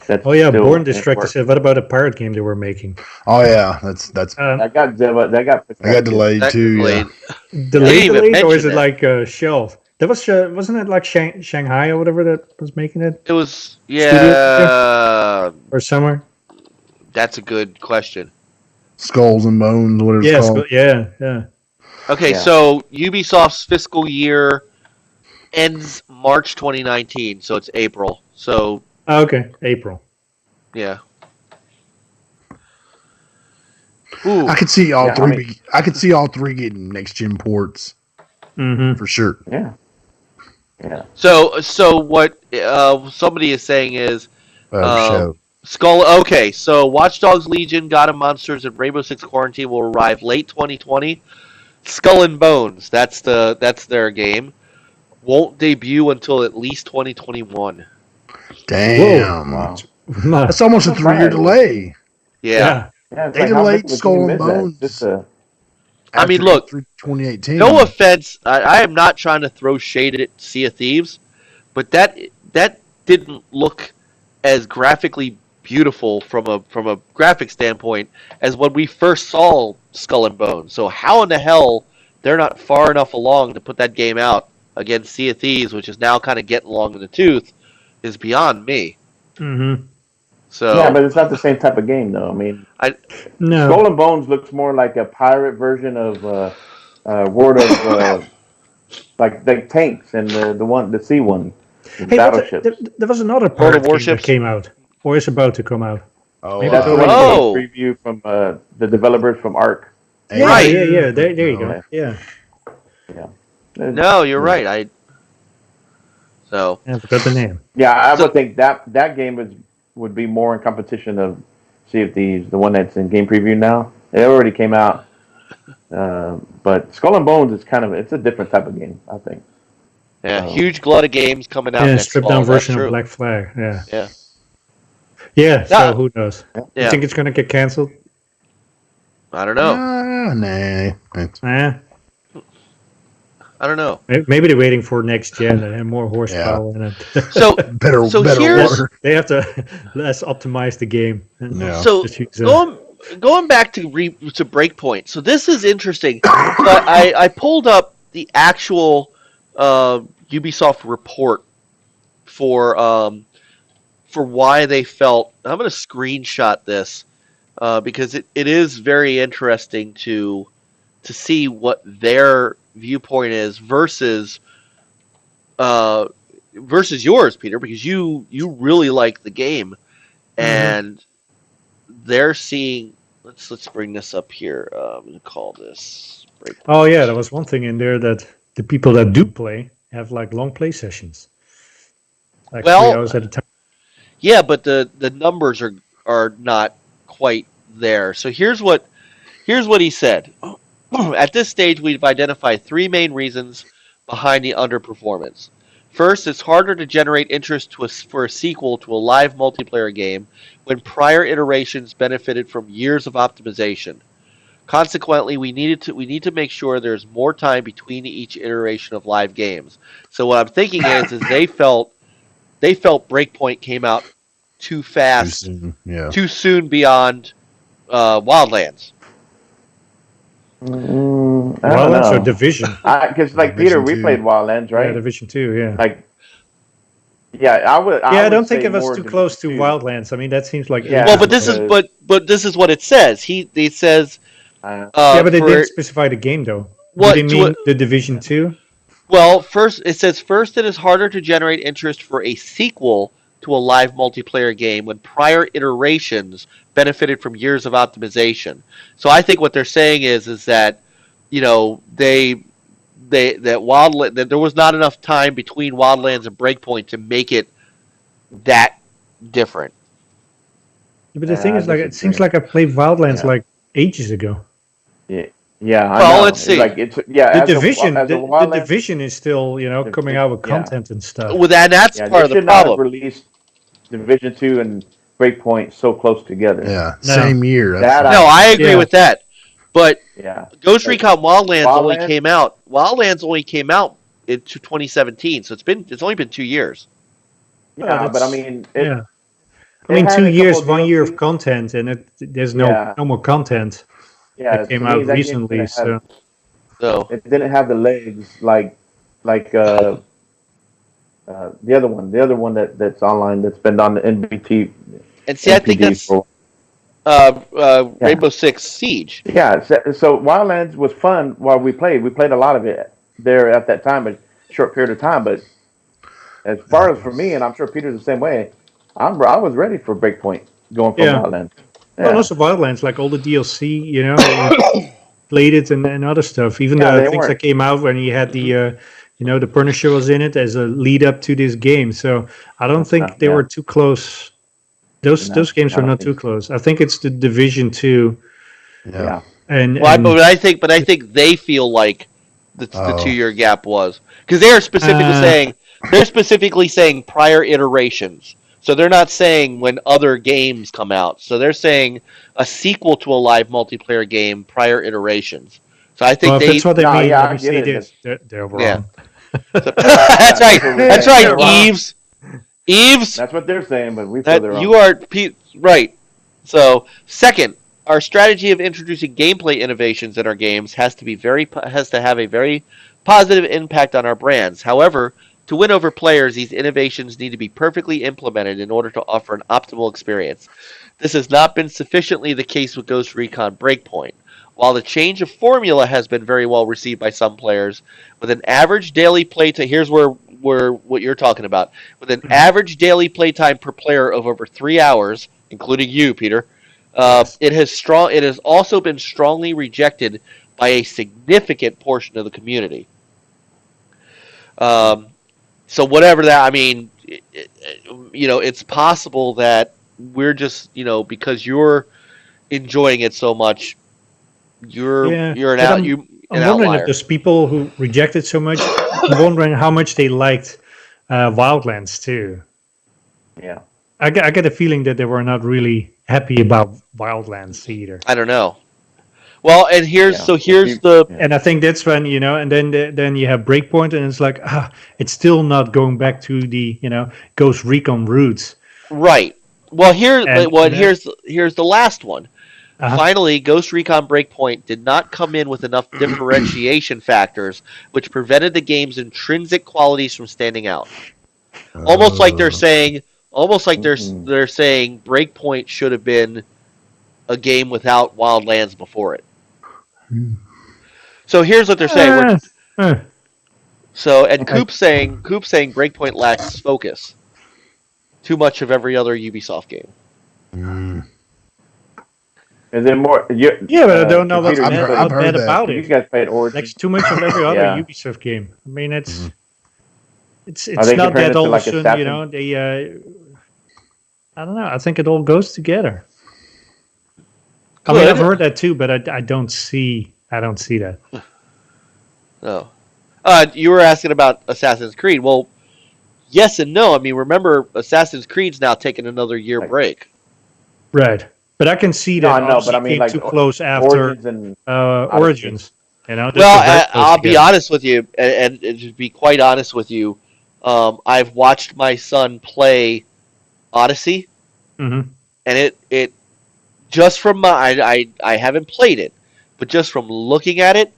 That's Oh yeah, still Born in Distracted work. said, what about a pirate game they were making? Oh yeah, that's That got delayed That too. delayed. Yeah. didn't even Delayed, or is mention it like shelved? That was wasn't it like Shanghai or whatever that was making it, It was or somewhere? That's a good question. Skulls and Bones, whatever it's Yes, called. yeah. Okay, Yeah. so Ubisoft's fiscal year ends March 2019, so it's April. So Oh, okay, April. yeah. Ooh, I could see all Yeah, three. I mean- I could see all 3 getting next gen ports Mm-hmm. for sure. Yeah. so what somebody is saying is Show. Skull. Okay, so Watch Dogs Legion, God of Monsters, and Rainbow Six Quarantine will arrive late 2020. Skull and Bones, that's their game, won't debut until at least 2021. Damn, Wow. that's almost a 3-year delay. Yeah. Yeah, it's They like, how delayed big was Skull you and miss that? Bones. Just, I mean, After look, through 2018. No offense, I am not trying to throw shade at Sea of Thieves, but that didn't look as graphically beautiful from a graphic standpoint as when we first saw Skull and Bones. So how in the hell they're not far enough along to put that game out against Sea of Thieves, which is now kind of getting long in the tooth, is beyond me. Mm-hmm. So Yeah, but it's not the same type of game, though. I mean, No. Skull and Bones looks more like a pirate version of World of like tanks and the sea one, the Hey, battleships. there was another World pirate of game that Warships? came out, or is about to come out. Oh, Maybe That's the already one came. Oh. preview from the developers from Ark. Yeah, Right. yeah. There you go. No. Yeah. no, you're right. So I forgot the name. Yeah, I So- would think that game would be more in competition of Sea of Thieves, the one that's in game preview now. It already came out, but Skull and Bones is it's a different type of game, I think. yeah, huge glut of games coming out Yeah, next stripped fall. down That's version true. of Black Flag. Yeah. Yeah. Yeah. So Yeah. who knows? You Yeah. think it's gonna get canceled? I don't know. Nah. I don't know. Maybe they're waiting for next gen and have more horsepower in it. So Better So better here's- water. They have to less optimize the game. Yeah. so Just use, going back to Breakpoint. So this is interesting. But I pulled up the actual Ubisoft report for why they felt. I'm going to screenshot this because it is very interesting to see what their viewpoint is versus yours, Peter, because you really like the game, and they're seeing. Let's bring this up here. I'm going to call this Breakpoint. Oh yeah, there was one thing in there that the people that do play have like long play sessions, like 3 hours at a time. Yeah, but the numbers are not quite there. So here's what he said. At this stage, we've identified 3 main reasons behind the underperformance. First, it's harder to generate interest for a sequel to a live multiplayer game when prior iterations benefited from years of optimization. Consequently, we need to make sure there's more time between each iteration of live games. So what I'm thinking is they felt Breakpoint came out too fast, Yeah. too soon beyond Wildlands. I don't Wildlands or know. Division? Because like Division Peter, we 2. played Wildlands, Yeah, right? Division 2. Yeah. Like, yeah, I would. I don't would think say it was more too Division close to 2. Wildlands. I mean, that seems like Yeah. Well, but this is because- this is what it says. It says Uh, yeah, but they for- didn't specify the game though. What- Do they mean the Division 2? Well, first it says it is harder to generate interest for a sequel to a live multiplayer game when prior iterations benefited from years of optimization. So I think what they're saying is that that there was not enough time between Wildlands and Breakpoint to make it that different. Yeah, but the Yeah, thing I is, like, it disagree. seems like I played Wildlands Yeah. like ages ago. yeah, I Well, know. let's see. The Division, the the Wildlands, Division is still, coming out with Yeah. content and stuff. Well, that's yeah, part they of the should not have problem. released Division 2 and Breakpoint so close together. Yeah. No. Same year. That No, I agree Yeah. with that. But Yeah. Ghost Recon Wildlands only Wildlands? came out. Wildlands only came out in 2017, so it's only been 2 years. Yeah, that's- but I mean, Yeah. I it mean, had 2 a years, couple 1 year of DLC. content, and there's Yeah. no more content yeah, that came to me, out that game recently. didn't have- So So it didn't have the legs like the other one that's online that's been on the NBT. and see, I think NPD that's for- Rainbow Six Siege. Yeah, so Wildlands was fun while we played. We played a lot of it there at that time, a short period of time. But as far as for me, and I'm sure Peter's the same way, I was ready for Breakpoint going from Yeah. Wildlands. well, Yeah. also Wildlands, like all the DLC, played it and other stuff. Even Yeah, the they things weren't- that came out when you had the the Punisher was in it as a lead up to this game. So I don't think not- they yeah. were too close. Those No, games I were don't not think too close. I think it's the Division 2 Yeah. and, Well, and but I think they feel like the Oh. 2 year gap was because they are specifically saying prior iterations. So they're not saying when other games come out. So they're saying a sequel to a live multiplayer game, prior iterations. So I think well, if that's what they No, mean. yeah, Let I me get say it. this: they're wrong. Yeah. that's right. That's right, They're wrong. Eves. Eves. That's what they're saying, but we feel they're That wrong. you are right. So, second, our strategy of introducing gameplay innovations in our games has to have a very positive impact on our brands. However, To win over players, these innovations need to be perfectly implemented in order to offer an optimal experience. This has not been sufficiently the case with Ghost Recon Breakpoint. While the change of formula has been very well received by some players, with an average daily playtime, here's where what you're talking about. With an average daily playtime per player of over 3 hours, including you, Peter, it has also been strongly rejected by a significant portion of the community. So whatever that, I mean, it's possible that we're just, because you're enjoying it so much, you're an I'm wondering outlier. if there's people who reject it so much. I'm wondering how much they liked Wildlands too. Yeah. I get a feeling that they were not really happy about Wildlands either. I don't know. Well, and here's and I think that's when and then you have Breakpoint, and it's like it's still not going back to the Ghost Recon roots. Right. Well, here's the last one. Finally, Ghost Recon Breakpoint did not come in with enough differentiation factors, which prevented the game's intrinsic qualities from standing out. Almost like they're saying Breakpoint should have been a game without Wildlands before it. So here's what they're saying. Coop's saying Breakpoint lacks focus. Too much of every other Ubisoft game. Is it more? But I don't know what's bad about it. You guys played Origins. Like too much of every other Ubisoft game. I mean, it's not that all of a sudden, they. I don't know. I think it all goes together. I mean, I've heard that too, but I don't see that. No. You were asking about Assassin's Creed. Well, yes and no. I mean, remember, Assassin's Creed's now taking another year break. Right. But I can see that but I mean, came too close after Origins. Well, I'll be honest with you, and to be quite honest with you, I've watched my son play Odyssey, and it just from I haven't played it, but just from looking at it,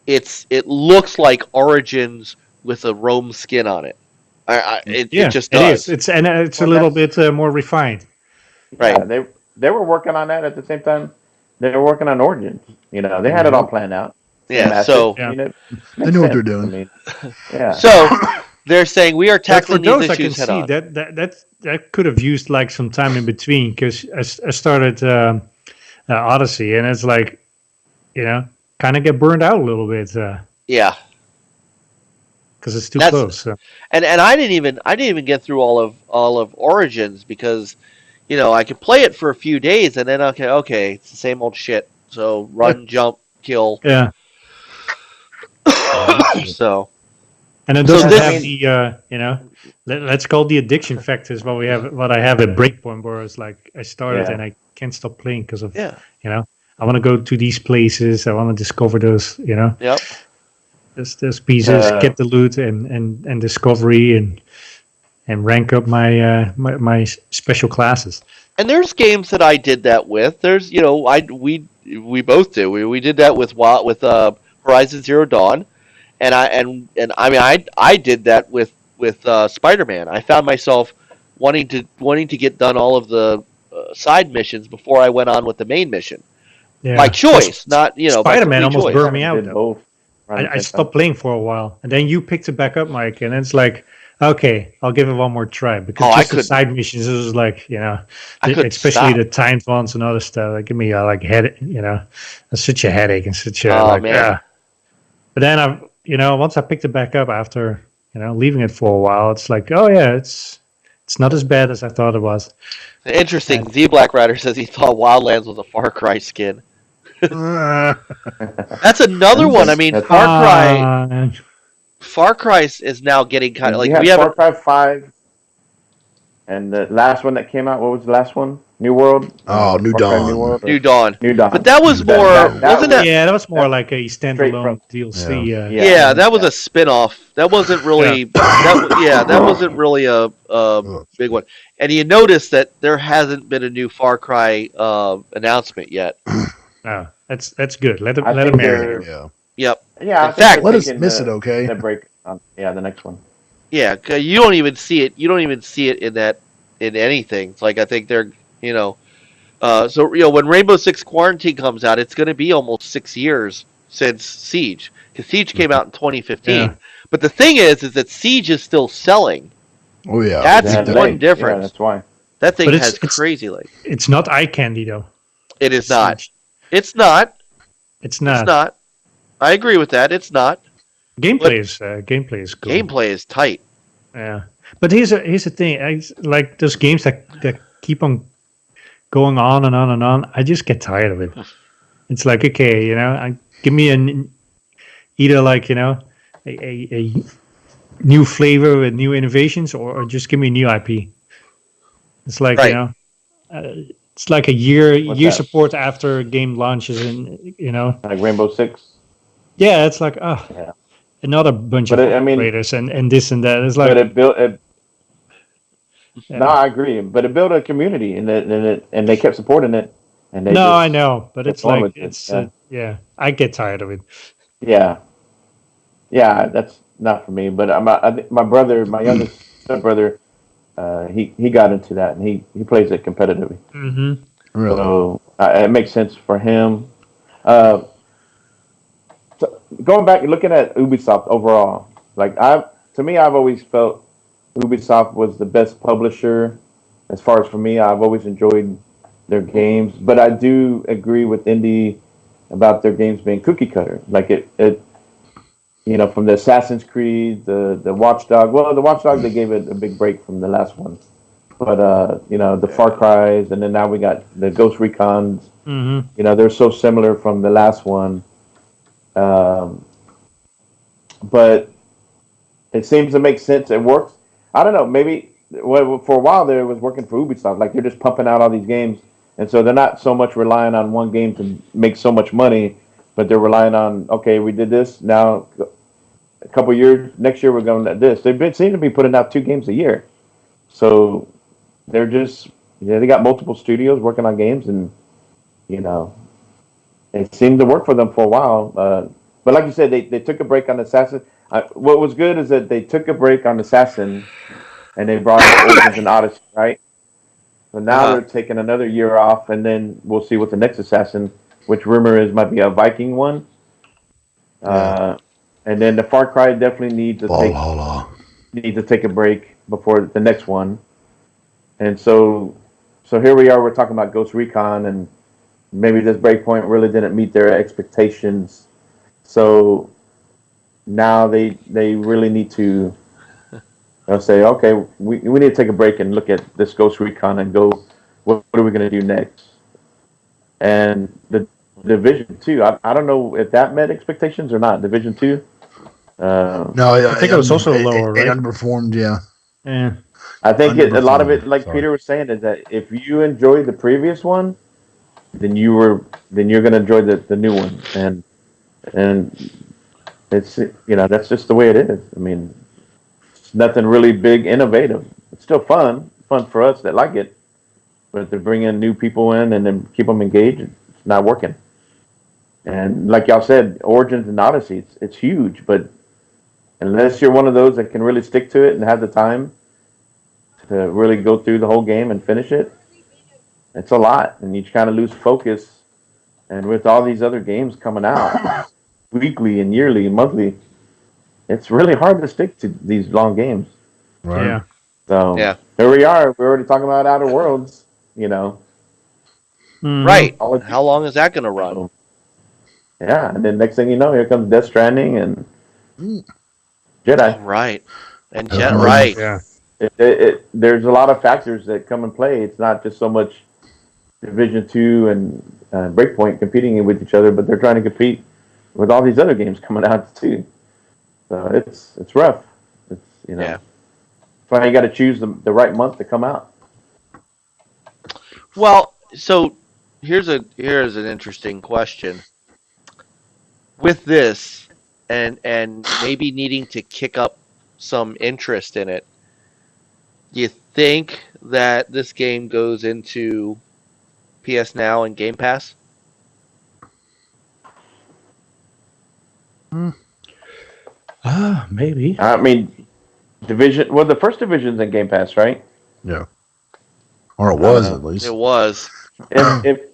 it looks like Origins with a Rome skin on it. It just does. It is. It's a little bit more refined. Right. Yeah, they were working on that at the same time. They were working on Origins. They had it all planned out. Yeah. They know what they're doing. I mean, yeah. So they're saying we are tackling these issues head on. That could have used like some time in between, because I started Odyssey, and it's like, kind of get burned out a little bit. Yeah. Because it's too close. So. And I didn't even get through all of Origins, because I could play it for a few days and then okay, it's the same old shit. So run, jump, kill. Yeah. So. And it doesn't have the let's call the addiction factors what I have at Breakpoint, where it's like I started and I can't stop playing because of I want to go to these places, I want to discover those, Yep. Those pieces, get the loot and discovery and rank up my special classes. And there's games that I did that with. There's we both did. We did that with Horizon Zero Dawn, and I did that with Spider-Man. I found myself wanting to get done all of the side missions before I went on with the main mission. Yeah. By choice, not Spider-Man almost burned me out. Both. I stopped playing for a while, and then you picked it back up, Mike, and it's like, okay, I'll give it one more try, because the side missions, it was like, especially the timed ones and other stuff, like give me it's such a headache and such a man. But then once I picked it back up after leaving it for a while, it's like, oh yeah, it's not as bad as I thought it was. Interesting. Z Black Rider says he thought Wildlands was a Far Cry skin. That's another one. I mean, Far Cry is now getting kind of like we have Far Cry 5, and the last one that came out. What was the last one? New World. Oh, New Dawn. New Dawn. New Dawn. But that was more. Wasn't that? Yeah, that was more like a standalone DLC. Yeah, that was a spin-off. That wasn't really. That wasn't really a big one. And you notice that there hasn't been a new Far Cry announcement yet. No, that's good. Let them marinate. Yeah. Yep. Yeah. In fact, let us miss it, okay? The break. The next one. Yeah, 'cause you don't even see it. You don't even see it in anything. It's like I think they're so when Rainbow Six Quarantine comes out, it's going to be almost 6 years since Siege, because Siege came out in 2015. Yeah. But the thing is that Siege is still selling. Oh yeah, It That's has one legs. Yeah, difference. that's why. That thing But has crazy legs. it's not eye candy though. It is not. Siege. It's not. It's It's not. not. I agree with that. It's not. But Gameplay is cool. gameplay is tight. Yeah, but here's the thing. Like those games that keep on going on and on and on. I just get tired of it. It's like, okay, give me either like a new flavor with new innovations, or just give me a new IP. It's like Right. it's like a year What's year that? support after a game launches, and Like Rainbow Six. yeah, it's like Yeah. another bunch But of I mean, operators and this and that. It's but like it built. No, yeah. I agree. But it built a community, and they kept supporting it, and they No, I just know, but kept it's going like with it. Yeah. yeah, I get tired of it. Yeah. Yeah, that's not for me. But I think my brother, my youngest stepbrother, he got into that, and he plays it competitively. Hmm. really. So it makes sense for him. Uh, Going back and looking at Ubisoft overall, like to me, I've always felt Ubisoft was the best publisher. As far as for me, I've always enjoyed their games, but I do agree with Indy about their games being cookie cutter. Like it from the Assassin's Creed, the Watchdog. Well, the Watchdog they gave it a big break from the last one, but the Far Cries, and then now we got the Ghost Recons. Hmm. They're so similar from the last one, um, but it seems to make sense. It works. I don't know. Maybe for a while there, it was working for Ubisoft. Like they're just pumping out all these games, and so they're not so much relying on one game to make so much money, but they're relying on, okay, we did this. Now a couple years, next year we're going to this. They've been seem to be putting out 2 games a year, so they're just they got multiple studios working on games, and you know it seemed to work for them for a while. But like you said, they took a break on Assassin. What was good is that they took a break on Assassin and they brought out Origins and Odyssey, right? So Uh now huh. they're taking another year off, and then we'll see what the next Assassin, which rumor is might be a Viking one. Yeah. Uh, and then the Far Cry definitely Valhalla. need to take a break before the next one. And so here we are. We're talking about Ghost Recon, and maybe this breakpoint really didn't meet their expectations. So now they really need to say, okay, we need to take a break and look at this Ghost Recon and go, what are we going to do next? And the Division 2, I don't know if that met expectations or not. Division 2. No, I think it was also lower, it right? underperformed. Yeah, Yeah. I think a lot of underperformed. it, like Sorry. Peter was saying, is that if you enjoyed the previous one, then you're going to enjoy the new one, and it's that's just the way it is. I mean, it's nothing really big, innovative. It's still fun for us that like it, but to bring in new people in and then keep them engaged, it's not working. And like y'all said, Origins and Odyssey, it's huge, but unless you're one of those that can really stick to it and have the time to really go through the whole game and finish it, it's a lot, and you kind of lose focus. And with all these other games coming out weekly and yearly and monthly, it's really hard to stick to these long games. Right. Yeah. So Yeah. here we are. We're already talking about Outer Worlds. You know, Hmm. Right. all of How long is that going to run? so, yeah. And then next thing you know, here comes Death Stranding and Mm. Oh, Jedi. right. And Oh, Jet. yeah. Right. Yeah. There's a lot of factors that come and play. It's not just so much Division Two and Breakpoint competing with each other, but they're trying to compete with all these other games coming out too. So it's rough. It's Yeah. that's why you got to choose the right month to come out. Well, so here's an interesting question. With this, and maybe needing to kick up some interest in it, do you think that this game goes into PS Now and Game Pass? Maybe. I mean, Division. Well, the first division's in Game Pass, right? Yeah. Or it was, know. at least. It was. If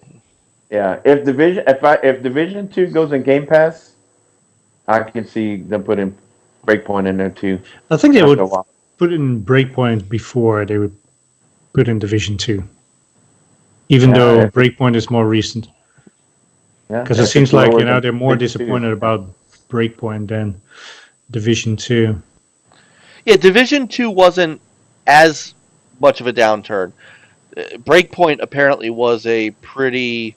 Division 2 goes in Game Pass, I can see them putting Breakpoint in there too. I think they After would a while. put in Breakpoint before they would put in Division 2. Even though Yeah. Breakpoint is more recent. Yeah, Because it if seems it's like, lower you know, than they're more Division 2. disappointed about Breakpoint than Division 2. Yeah, Division 2 wasn't as much of a downturn. Breakpoint apparently was a pretty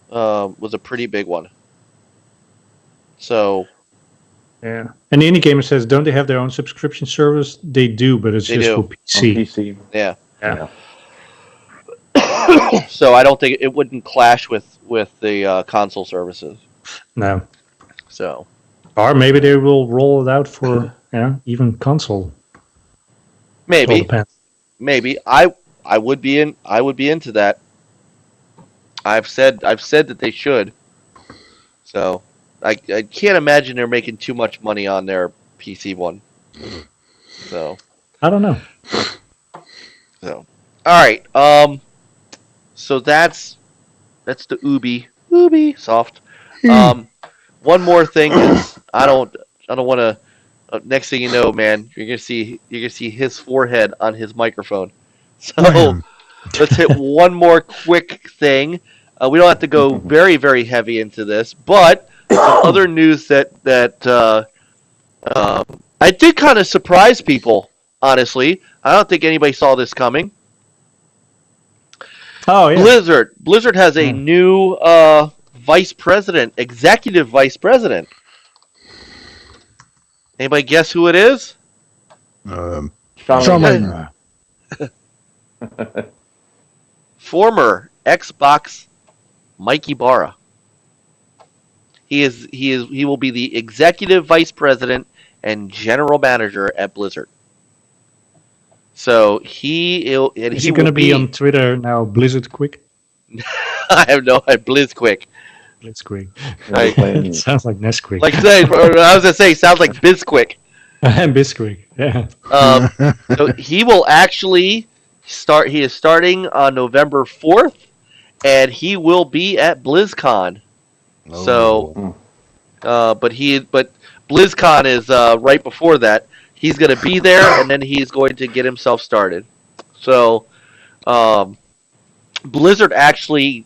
big one. So Yeah. And the Indie Gamer says, don't they have their own subscription service? They do, but it's They just do. for On PC. PC. yeah. Yeah. So I don't think it wouldn't clash with the console services. No. So Or maybe they will roll it out for even console. All maybe depends. I would be into that. I've said that they should. So I can't imagine they're making too much money on their PC one. So I don't know. all right. So that's the Ubi soft. One more thing is I don't want to. Next thing you know, man, you're gonna see his forehead on his microphone. So let's hit one more quick thing. We don't have to go very very heavy into this, but some other news that I did kind of surprise people. Honestly, I don't think anybody saw this coming. Oh, yeah. Blizzard has a new executive vice president. Anybody guess who it is? Charmaine. Former Xbox Mike Ybarra. He will be the executive vice president and general manager at Blizzard. So Is he going to be on Twitter now, Blizzard Quick? I have no idea. Blizzquick. Blitzquick. Right. Sounds like Nesquik. Like I was gonna say, sounds like Bizquick. Bisquick, yeah. So he will actually start. He is starting on November 4th, and he will be at BlizzCon. Oh. So, but BlizzCon is right before that. He's going to be there, and then he's going to get himself started. So, Blizzard actually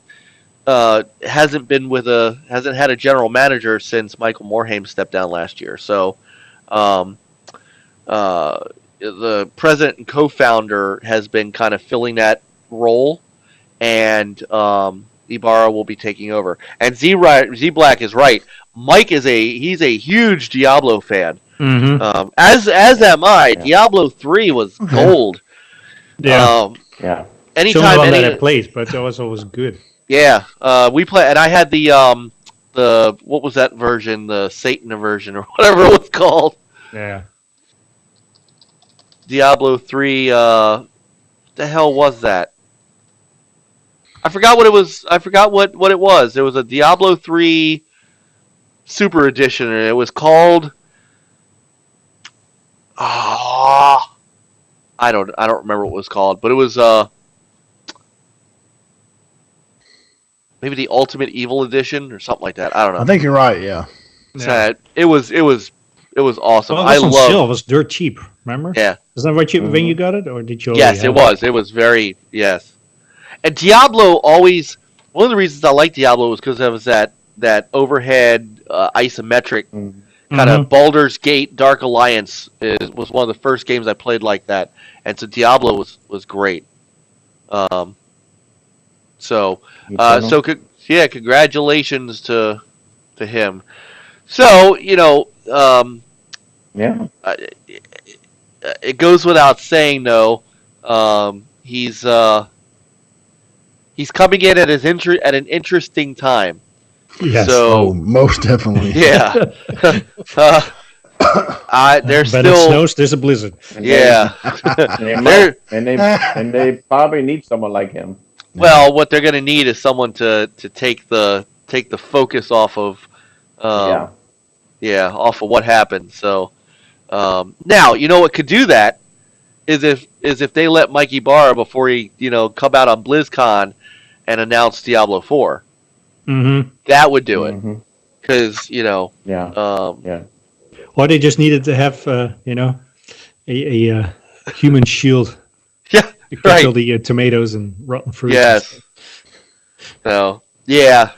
hasn't had a general manager since Michael Morhaime stepped down last year. So, the president and co-founder has been kind of filling that role, and Ybarra will be taking over. And Z Black is right. Mike he's a huge Diablo fan. Mm-hmm. As am I. Yeah. Diablo 3 was gold. Yeah. Yeah. Anytime that I played, but it was always good. Yeah. We play, and I had the what was that version? The Satan version or whatever it was called. Yeah. Diablo 3. The hell was that? I forgot what it was. I forgot what it was. There was a Diablo 3 Super Edition, and it was called. I don't remember what it was called, but it was maybe the Ultimate Evil Edition or something like that. I don't know. I think you're right. Yeah. It was awesome. Well, it was on sale. It was dirt cheap. Remember? Yeah. Is that right cheap when you got it, or did you? Yes, it was. It was very And Diablo always. One of the reasons I like Diablo was because it was that overhead isometric. Kind of Baldur's Gate Dark Alliance was one of the first games I played like that, and so Diablo was great. Congratulations to him. So it goes without saying though, he's coming in at an interesting time. Yes. So most definitely. Yeah. There's but still. It snows. There's a blizzard. Yeah. and they probably need someone like him. Well, what they're going to need is someone to take the focus off of, off of what happened. So, Now, you know what could do that is if they let Mike Ybarra before he come out on BlizzCon and announce Diablo 4. Mm-hmm. That would do it Mm-hmm. because Yeah. yeah. Or they just needed to have a human shield Yeah, to catch all right. the tomatoes and rotten fruit. Yes. So yeah,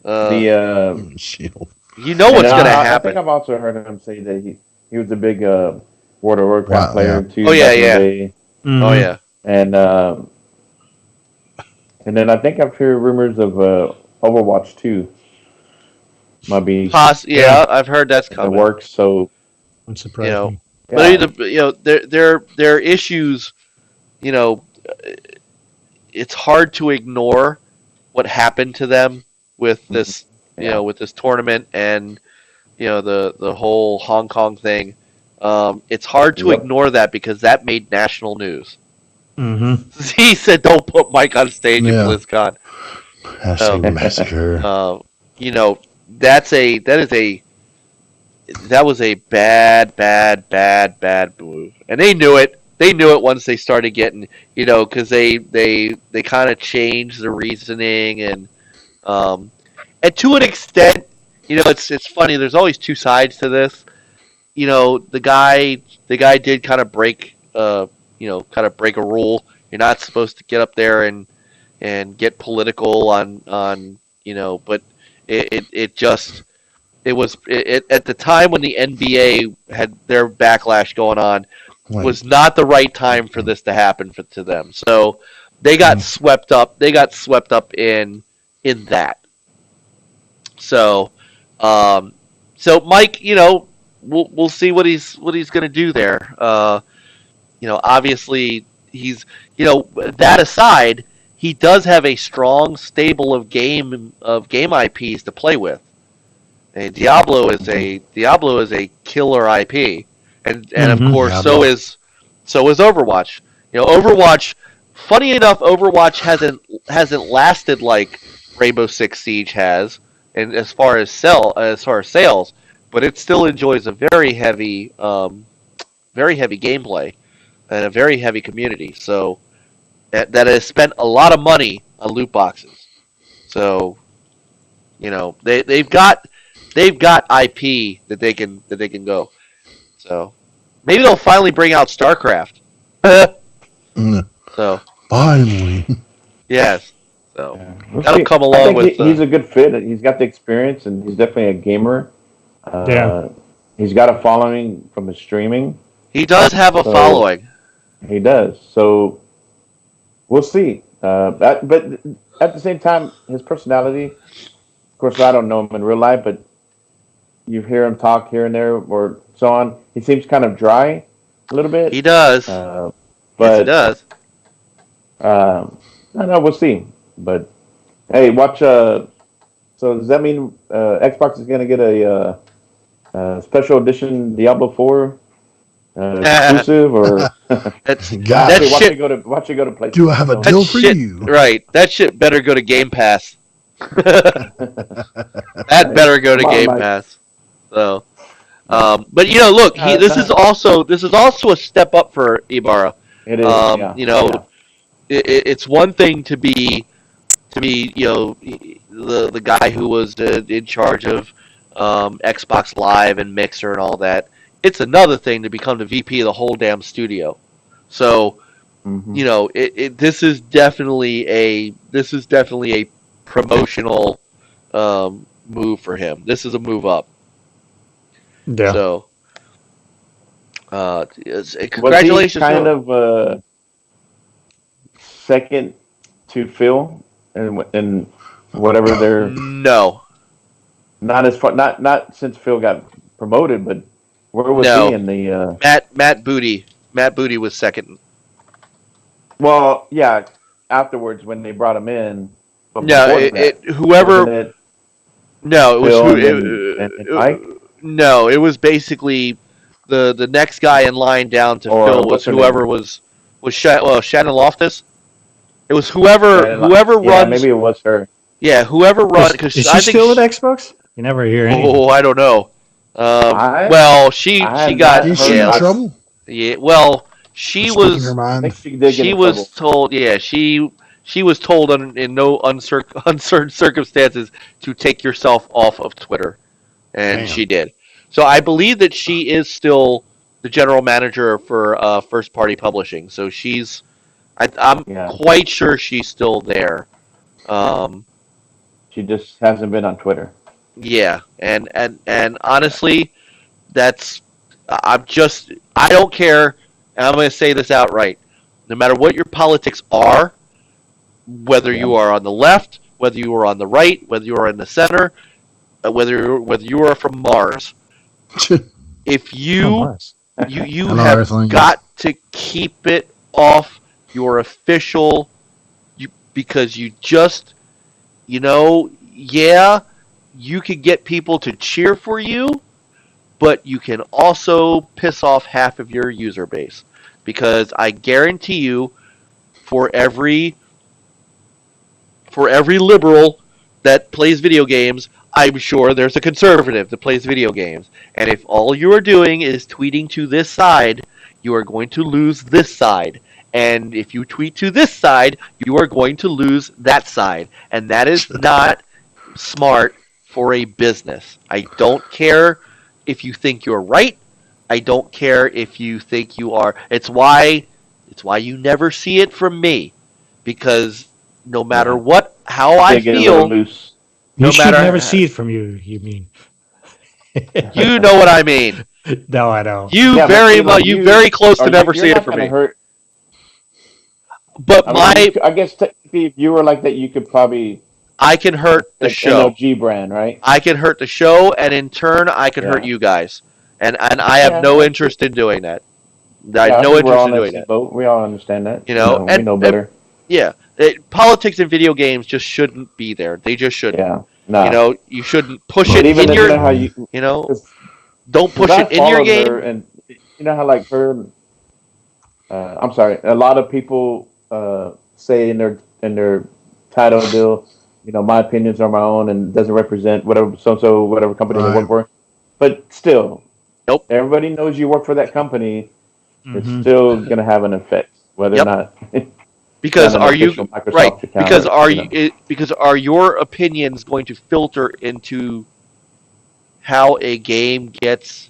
The Shield. you know and what's going to I happen. think I've also heard him say that he was a big World of Warcraft Wow, player yeah. too. Oh, yeah, back in yeah. the day. Mhm. Oh yeah. And then I think I've heard rumors of Overwatch 2 might be Yeah, I've heard that's in the coming. works. So Wouldn't You surprise know, me. yeah, but their issues. You know, it's hard to ignore what happened to them with this. yeah. With this tournament and the whole Hong Kong thing. It's hard to Yep. ignore that because that made national news. Mm-hmm. He said, "Don't put Mike on stage at Yeah. BlizzCon." Hashtag massacre. That was a bad move, and they knew it. They knew it once they started getting, because they kind of changed the reasoning and to an extent, it's funny. There's always two sides to this. The guy did kind of break kind of break a rule. You're not supposed to get up there and get political on but it was at the time when the NBA had their backlash going on was not the right time for this to happen to them. So they got swept up. They got swept up in that. So, Mike, we'll see what he's going to do there. Obviously he's that aside, he does have a strong stable of game IPs to play with. And Diablo is a killer IP, and of course Diablo. so is Overwatch. Overwatch. Funny enough, Overwatch hasn't lasted like Rainbow Six Siege has, and as far as sales, but it still enjoys a very heavy gameplay and a very heavy community. So that has spent a lot of money on loot boxes. So they've got IP that they can go. So maybe they'll finally bring out StarCraft. So Finally. yes. So We'll that'll see. come I along think with. he's a good fit. He's got the experience, and he's definitely a gamer. Yeah. He's got a following from his streaming. He does have a following. He does. So we'll see. But at the same time, his personality. Of course, I don't know him in real life, but you hear him talk here and there, or so on. He seems kind of dry, a little bit. He does. But Yes, he does. I don't know. We'll see. But hey, watch. So does that mean Xbox is going to get a special edition Diablo 4 exclusive, or That's God. that watch shit. it go to PlayStation? Do I have a That deal for shit, you? right? That shit better go to Game Pass. That better go to Come on, Game Mike. Pass. So, but look, this is also a step up for Ybarra. It is. It's one thing to be the guy who was in charge of Xbox Live and Mixer and all that. It's another thing to become the VP of the whole damn studio. So, this is definitely a promotional move for him. This is a move up. Yeah. So, Was congratulations. he kind of second to Phil and whatever they're No. not as far not since Phil got promoted, but where was No. he in the? Matt Booty. Matt Booty was second. Well, yeah, afterwards when they brought him in. But No, before it that, whoever. wasn't it No, it was Phil who. and Mike? No, it was basically the next guy in line down to Or Phil was what's her whoever name? was Shannon Loftus. It was whoever Yeah, runs. maybe it was her. Yeah, whoever runs. Because Is I she think still at Xbox? You never hear anything. Oh, I don't know. Well, she have got not Is she heard- in yeah, trouble? yeah. Well, she Speaking her was I think mind. she did get she in was trouble. told she was told in no uncertain circumstances to take yourself off of Twitter, and Damn. she did. So I believe that she is still the general manager for First Party Publishing. So I'm Yeah. quite sure she's still there. Um, She just hasn't been on Twitter. yeah, and honestly, that's I don't care, and I'm going to say this outright. No matter what your politics are, whether Yeah. you are on the left, whether you are on the right, whether you are in the center, whether you are from Mars, if Oh, you Mars. you Hello, have Earthlings. got to keep it off your official, because you just yeah, you can get people to cheer for you, but you can also piss off half of your user base, because I guarantee you, for every liberal that plays video games, I'm sure there's a conservative that plays video games. And if all you are doing is tweeting to this side, you are going to lose this side. And if you tweet to this side, you are going to lose that side. And that is not smart for a business. I don't care if you think you're right. I don't care if you think you are. It's why you never see it from me, because no matter how I They get a little feel, loose. no You should matter- never see it from you. You mean? you know what I mean. No, I don't. You Yeah, but very see, like, much, you very close to Or never you're see not it from gonna me. hurt. But I mean, I guess technically, if you were like that, you could probably I can hurt the like show. NLG brand, right? I can hurt the show, and in turn, I can hurt Yeah. you guys. And I have Yeah, no that's interest in doing that. Yeah, I I have no think we're interest all in in doing that that. boat. We all understand that. You know, we know better. Yeah, politics in video games just shouldn't be there. They just shouldn't. Yeah, no. You know, you shouldn't push But it even in if your. you know how you, Don't push I it in your followed game. her, and you know how like her. I'm sorry. A lot of people say in their title deal, my opinions are my own and doesn't represent whatever whatever company they Right. work for. But still, Nope. everybody knows you work for that company. It's Mhm. still going to have an effect, whether Yep. or not. Because on an are you official Microsoft right? account Because or, are because are your opinions going to filter into how a game gets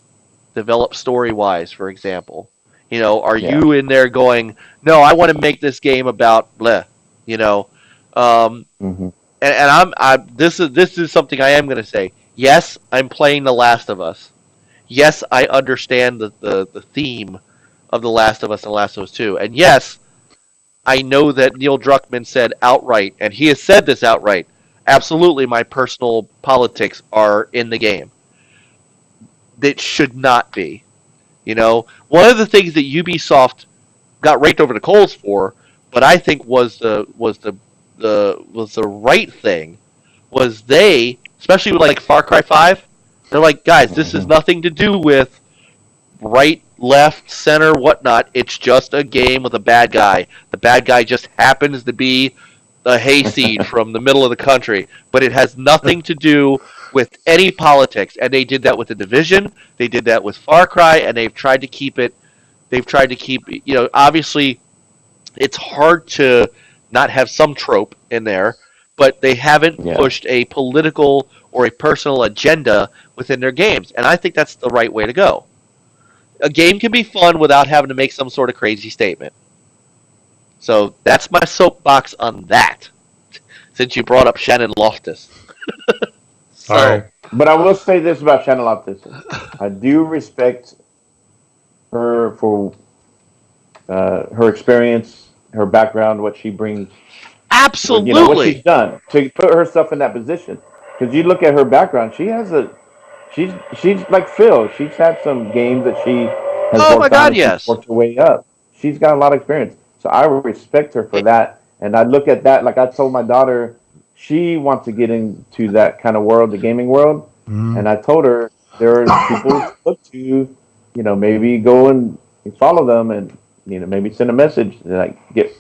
developed story wise, for example? Are Yeah. you in there going, no, I want to make this game about bleh, you know? Mhm. And this is something I am going to say. Yes, I'm playing The Last of Us. Yes, I understand the theme of The Last of Us and Last of Us 2. And yes, I know that Neil Druckmann said outright, and he has said this outright, absolutely my personal politics are in the game. That should not be. One of the things that Ubisoft got raked over the coals for, but I think was the right thing, was they, especially with like Far Cry 5, they're like, guys, this has nothing to do with right, left, center, whatnot. It's just a game with a bad guy. The bad guy just happens to be a hayseed from the middle of the country, but it has nothing to do with any politics. And they did that with The Division. They did that with Far Cry, and they've tried to keep it. They've tried to keep, obviously, it's hard to not have some trope in there, but they haven't pushed a political or a personal agenda within their games, and I think that's the right way to go. A game can be fun without having to make some sort of crazy statement. So that's my soapbox on that, since you brought up Shannon Loftus. All right. But I will say this about Shannon Loftus. I do respect her for her experience, her background, what she brings. Absolutely. What she's done to put herself in that position. Because you look at her background, she's like Phil. She's had some games that she has Oh my worked God, on and yes. she's worked her way up. She's got a lot of experience. So I respect her for that. And I look at that, like I told my daughter, she wants to get into that kind of world, the gaming world. And I told her there are people to look to, maybe go and follow them and, maybe send a message, like get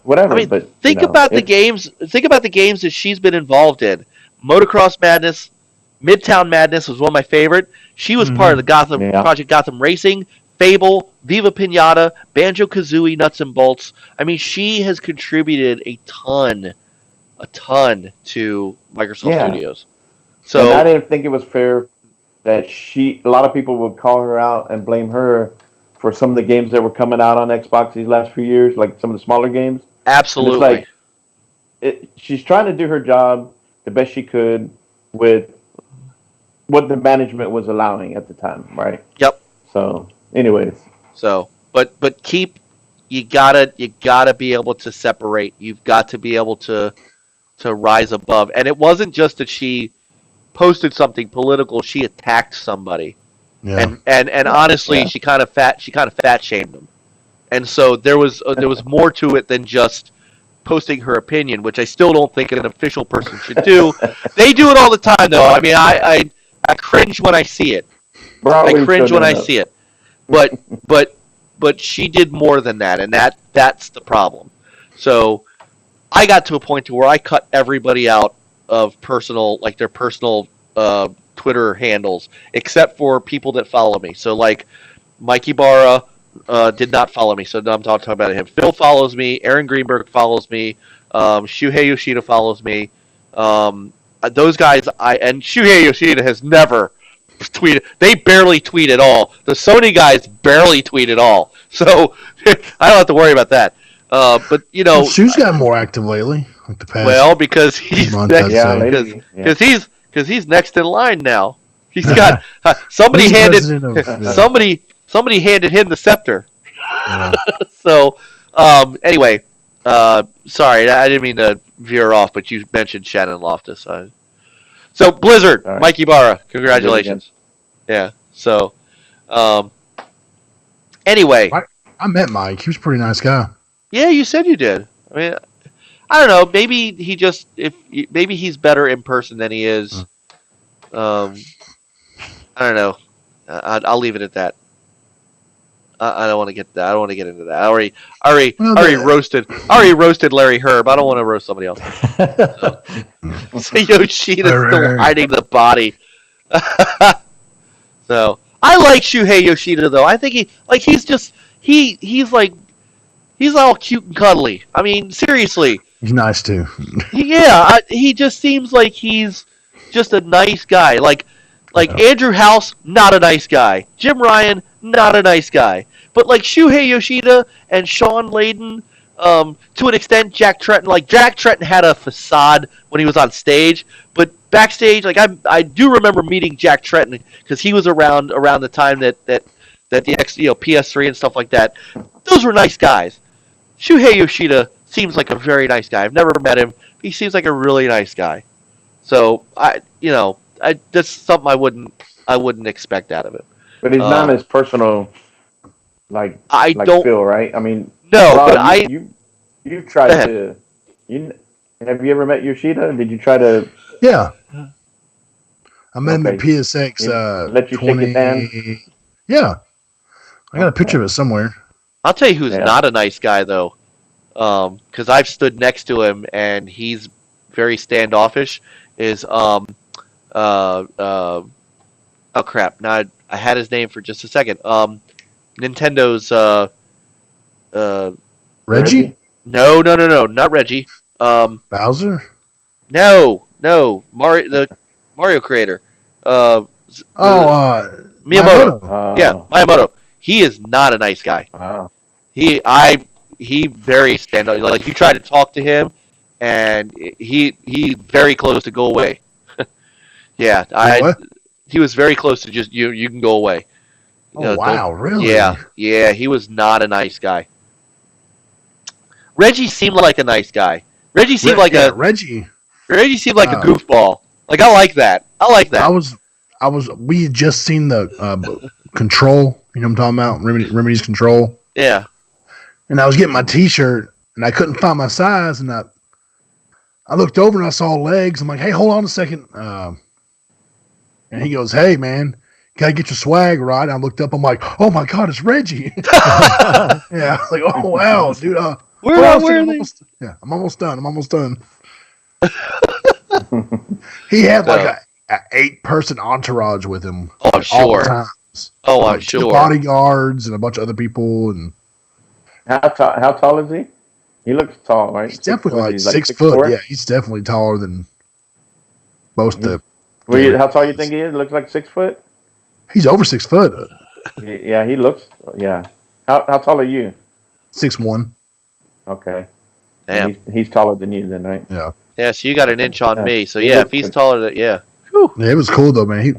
whatever. I mean, but think about the games. Think about the games that she's been involved in: Motocross Madness, Midtown Madness was one of my favorite. She was part of the Gotham Project Gotham Racing, Fable, Viva Pinata, Banjo-Kazooie, Nuts and Bolts. I mean, she has contributed a ton to Microsoft Studios. So and I didn't think it was fair that a lot of people would call her out and blame her for some of the games that were coming out on Xbox these last few years, like some of the smaller games. Absolutely. She's trying to do her job the best she could with what the management was allowing at the time, right? Yep. So, anyways. So, but you gotta be able to separate. You've got to be able to rise above. And it wasn't just that she posted something political; she attacked somebody. Yeah. And honestly, she kind of fat shamed them. And so there was more to it than just posting her opinion, which I still don't think an official person should do. They do it all the time, though. I mean, I cringe when I see it. I cringe when I see it. But she did more than that, and that's the problem. So I got to a point to where I cut everybody out of their personal Twitter handles, except for people that follow me. So like Mike Ybarra did not follow me, so I'm talking about him. Phil follows me. Aaron Greenberg follows me. Shuhei Yoshida follows me. Those guys, and Shuhei Yoshida has never tweeted. They barely tweet at all. The Sony guys barely tweet at all. So I don't have to worry about that. But Shu's gotten more active lately. Like the past. Because he's he's next in line now. He's got somebody handed him the scepter. Yeah. So anyway, sorry, I didn't mean to veer off, but you mentioned Shannon Loftus. So Blizzard, right. Mike Ybarra, congratulations. Yeah. So anyway, I met Mike. He was a pretty nice guy. Yeah, you said you did. I mean, I don't know. Maybe maybe he's better in person than he is. I don't know. I'll leave it at that. I don't want to get that. I don't want to get into that. I already roasted Larry Herb. I don't want to roast somebody else. So Yoshida's still hiding the body. So I like Shuhei Yoshida though. I think he's all cute and cuddly. I mean, seriously. He's nice too. Yeah, he just seems like he's just a nice guy. Like Andrew House, not a nice guy. Jim Ryan, not a nice guy. But like Shuhei Yoshida and Sean Layden, to an extent, Jack Tretton. Like Jack Tretton had a facade when he was on stage, but backstage, like I do remember meeting Jack Tretton because he was around the time that the PS3 and stuff like that. Those were nice guys. Shuhei Yoshida seems like a very nice guy. I've never met him. He seems like a really nice guy. So that's something I wouldn't expect out of him. But he's not as personal, like Phil, right? I mean, no. Rob, but you've tried to. Have you ever met Yoshida? Did you try to? Yeah, I met him at PSX. Let you shake his hand. Yeah, I got a picture of it somewhere. I'll tell you who's not a nice guy though, because I've stood next to him and he's very standoffish. Is oh crap! Now I had his name for just a second. Nintendo Reggie? No, not Reggie. Bowser? No, Mario, the Mario creator. Miyamoto. Miyamoto. He is not a nice guy. Wow. He very standout. Like you try to talk to him, and he very close to go away. Yeah, he was very close to just you can go away. Wow, really? Yeah, he was not a nice guy. Reggie seemed like a nice guy. Reggie seemed like a goofball. Like I like that. We had just seen the Control. You know what I'm talking about? Remedy's Control. Yeah. And I was getting my T-shirt, and I couldn't find my size, and I looked over and I saw legs. I'm like, hey, hold on a second. And he goes, hey, man, gotta get your swag right. I looked up. I'm like, oh my God, it's Reggie. Yeah. I was like, oh wow, dude. Where are they? I'm almost done. He had an 8-person entourage with him. Oh, I'm all the sure. times. Oh, I'm Like, 2 sure. bodyguards and a bunch of other people, and How tall is he? He looks tall, right? he's definitely like He's 6 foot. 6'4"? Yeah, he's definitely taller than most of. How tall you think he is? Looks like 6 foot. He's over 6 foot. Yeah, he looks. Yeah. How tall are you? 6'1". Okay. Damn. He's taller than you, then, right? Yeah. Yeah, so you got an inch on Yeah. me. So He yeah, if looks he's good. taller than Yeah, it was cool though, man. He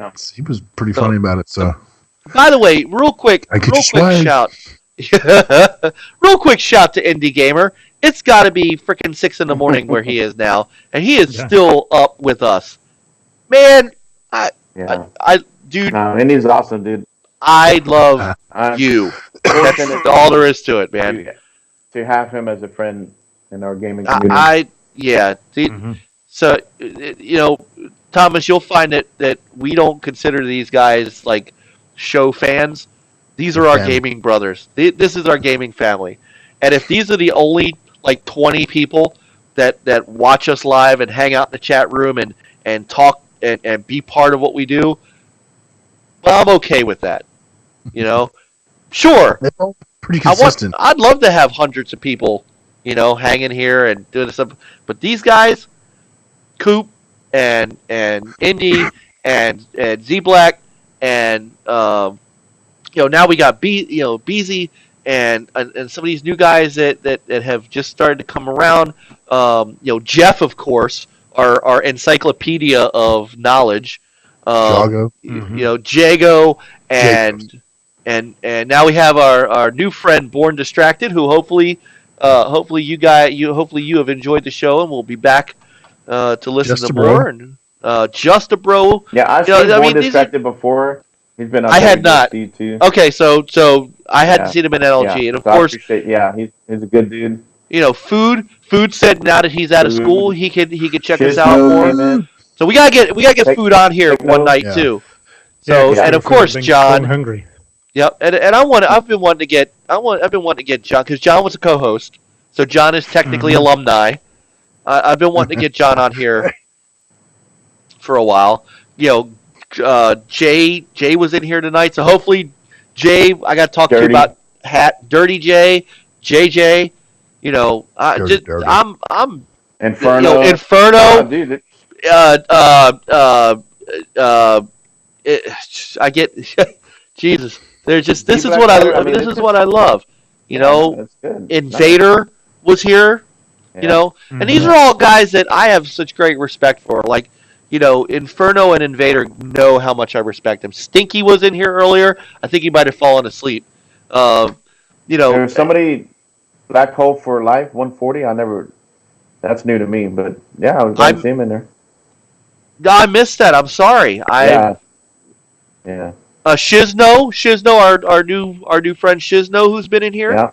was pretty So- funny about it. So By the way, real quick swag. shout. Real quick shout to Indie Gamer. It's got to be freaking 6 in the morning where he is now, and he is Yeah. still up with us. Man, Yeah. dude, And he's awesome, dude. I love I'm you. That's fortunate all there is to it, man. to have him as a friend in our gaming community. Mhm. So Thomas, you'll find that we don't consider these guys like show fans. These are our Family. gaming brothers. This is our gaming family. And if these are the only like 20 people that watch us live and hang out in the chat room and talk and be part of what we do, well, I'm okay with that. Sure. They're all pretty consistent. I'd love to have hundreds of people, hanging here and doing stuff. But these guys, Coop and Indy and Z Black and now we got Beezy and some of these new guys that have just started to come around. Jeff, of course, our encyclopedia of knowledge. Jago. Jago and now we have our new friend Born Distracted, who hopefully you have enjoyed the show and will be back to listen Just to a Bro. more. And Just a Bro. Yeah, I've seen Born Distracted before. He's been on I had not. too. Okay, so I hadn't seen him in NLG, Yeah, and of so I course, appreciate- he's a good dude. Food said now that he's out of Food. school, he could check us Shiz out knows more. him, man. So we gotta get Take- Food on here take one notes. night Yeah. too. So Yeah, and of course going John. hungry. Yep, and I've been wanting to get John because John was a co-host, so John is technically alumni. I've been wanting to get John on here for a while. Jay was in here tonight, so hopefully Jay, I got to talk to you Dirty. about Dirty J, JJ. Dirty. I'm Inferno. Inferno. Oh, dude, I get Jesus. They're just this People is what are better. I I mean, this it's is just- what I love. that's good. Invader was here. Yeah. And these are all guys that I have such great respect for. Like, Inferno and Invader know how much I respect them. Stinky was in here earlier. I think he might have fallen asleep. There's somebody Black Hole for Life 140. That's new to me, but yeah, I was glad to see him in there. I missed that. I'm sorry. Yeah. Shizno, our new friend Shizno, who's been in here. Yeah.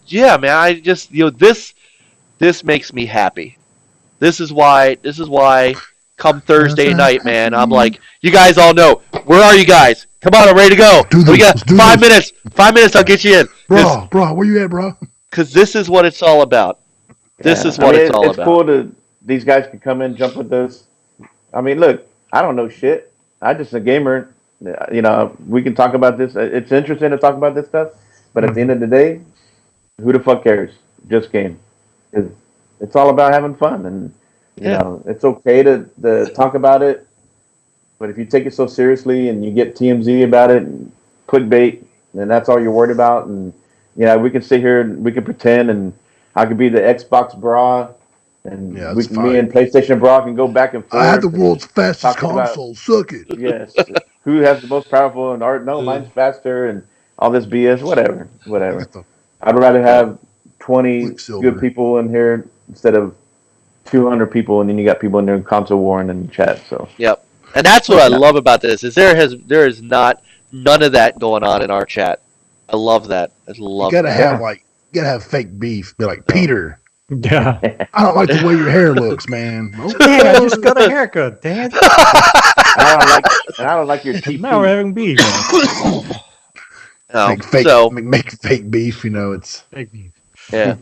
I just this makes me happy. This is why come Thursday night, man, I'm like, you guys all know, where are you guys? Come on, I'm ready to go. Do this, We got let's do 5 this. minutes. 5 minutes, I'll get you in. Bro, where you at, bro? Because this is what it's all about. This Yeah. is what it's all It's about. cool these guys can come in, jump with us. I mean, look, I don't know shit. I'm just a gamer. We can talk about this. It's interesting to talk about this stuff, but at the end of the day, who the fuck cares? Just game. It's all about having fun, and it's okay to talk about it. But if you take it so seriously and you get TMZ about it and clickbait, then that's all you're worried about. And we can sit here and we can pretend, and I could be the Xbox bra, and me and PlayStation bra can go back and forth. I have the world's fastest talk about- console. Suck it. Yes. Who has the most powerful and art? No, mine's faster and all this BS. Whatever. I'd rather have 20 Quicksilver. good people in here instead of 200 people, and then you got people in there in console warring and chat. So Yep. And that's what I love about this is there is none of that going on in our chat. I love that. I love You gotta that. have fake beef. Be like, Peter, Yeah. I don't like the way your hair looks, man. Dad, I just got a haircut, Dad. I don't like your TP. Now we're having beef. Make fake, make fake beef. It's Fake beef. Yeah.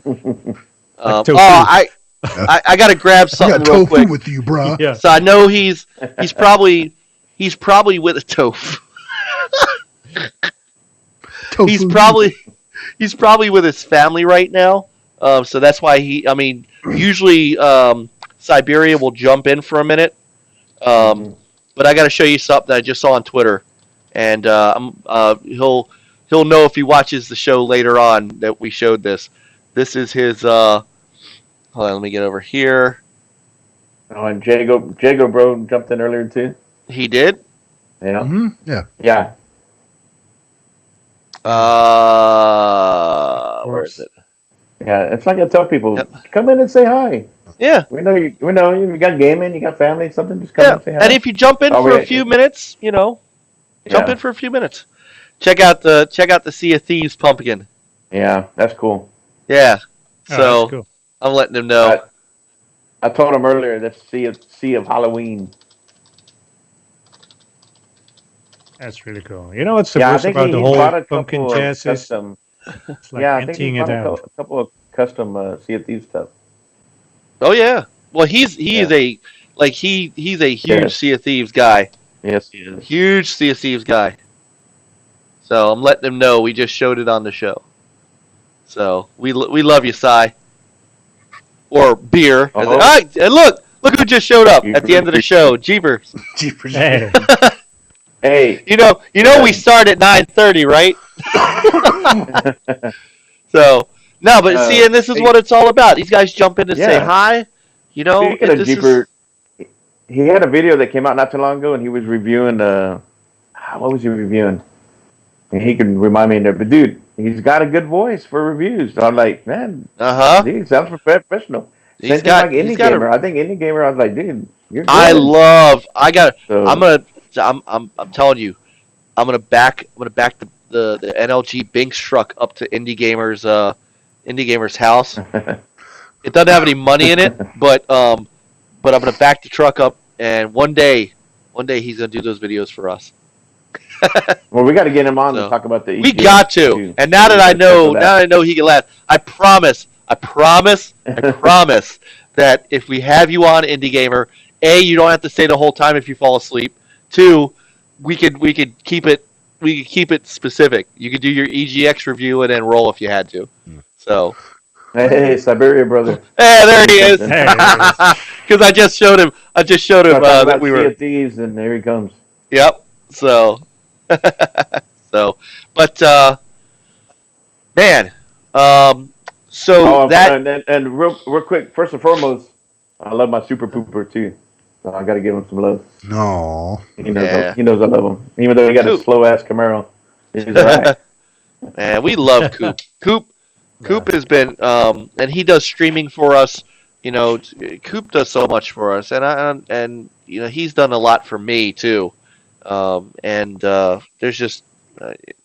Like tofu. I I got to grab I something got real tofu quick. with you, bro. Yeah. So I know he's probably with a tofu. Tofu. He's probably with his family right now. So that's why usually Siberia will jump in for a minute. But I got to show you something that I just saw on Twitter, and he'll know if he watches the show later on that we showed this. This is his. Hold on, let me get over here. Oh, and Jago bro jumped in earlier too. He did. Yeah. Mm-hmm. Yeah. Yeah. Where is it? Yeah. It's like I tell people, Yep. come in and say hi. Yeah. We know you got gaming, you got family, something. Just come in and say hi. And if you jump in for a few minutes, jump in for a few minutes. Check out the Sea of Thieves pumpkin. Yeah, that's cool. Yeah. Oh, So that's cool. I'm letting him know. I told him earlier that's Sea of Halloween. That's really cool. You know what's the Yeah, I worst think about the he whole bought a pumpkin couple of jazz is? custom. It's like Yeah, I think emptying he it bought out. a couple of custom Sea of Thieves stuff. Oh yeah. Well, he's a huge Yes. Sea of Thieves guy. Yes, he is. Huge Sea of Thieves guy. So I'm letting him know we just showed it on the show. So we love you, Cy. Or beer. Oh. And look who just showed up at the end of the show, Jeepers. Jeepers. Hey, Hey. You know we start at 9:30, right? So no, but see, and this is what it's all about. These guys jump in to say hi. Speaking of Jeeper, he had a video that came out not too long ago, and he was reviewing. What was he reviewing? And he can remind me in there, but dude, he's got a good voice for reviews. So I'm like, man, he sounds professional. Same thing like Indie Gamer. I think Indie Gamer. I was like, dude, you're good. I'm telling you, I'm gonna back the NLG Binks truck up to Indie Gamer's house. It doesn't have any money in it, but I'm gonna back the truck up, and one day he's gonna do those videos for us. Well, we got to get him on to talk about the. We got to, too. And now that I know he can laugh. I promise that if we have you on Indie Gamer, A, you don't have to stay the whole time if you fall asleep. 2, we could keep it specific. You could do your EGX review and then roll if you had to. So. Hey, Siberia brother. Hey, there he is. Because I just showed him. That we were. Sea of Thieves, and there he comes. Yep. So. Man. And real quick. First and foremost, I love my Super Pooper too. So I got to give him some love. No. He knows I love him, even though he got a slow ass Camaro. He's alright. Man, we love Coop. Coop has been, and he does streaming for us. Coop does so much for us, and he's done a lot for me too. There's just,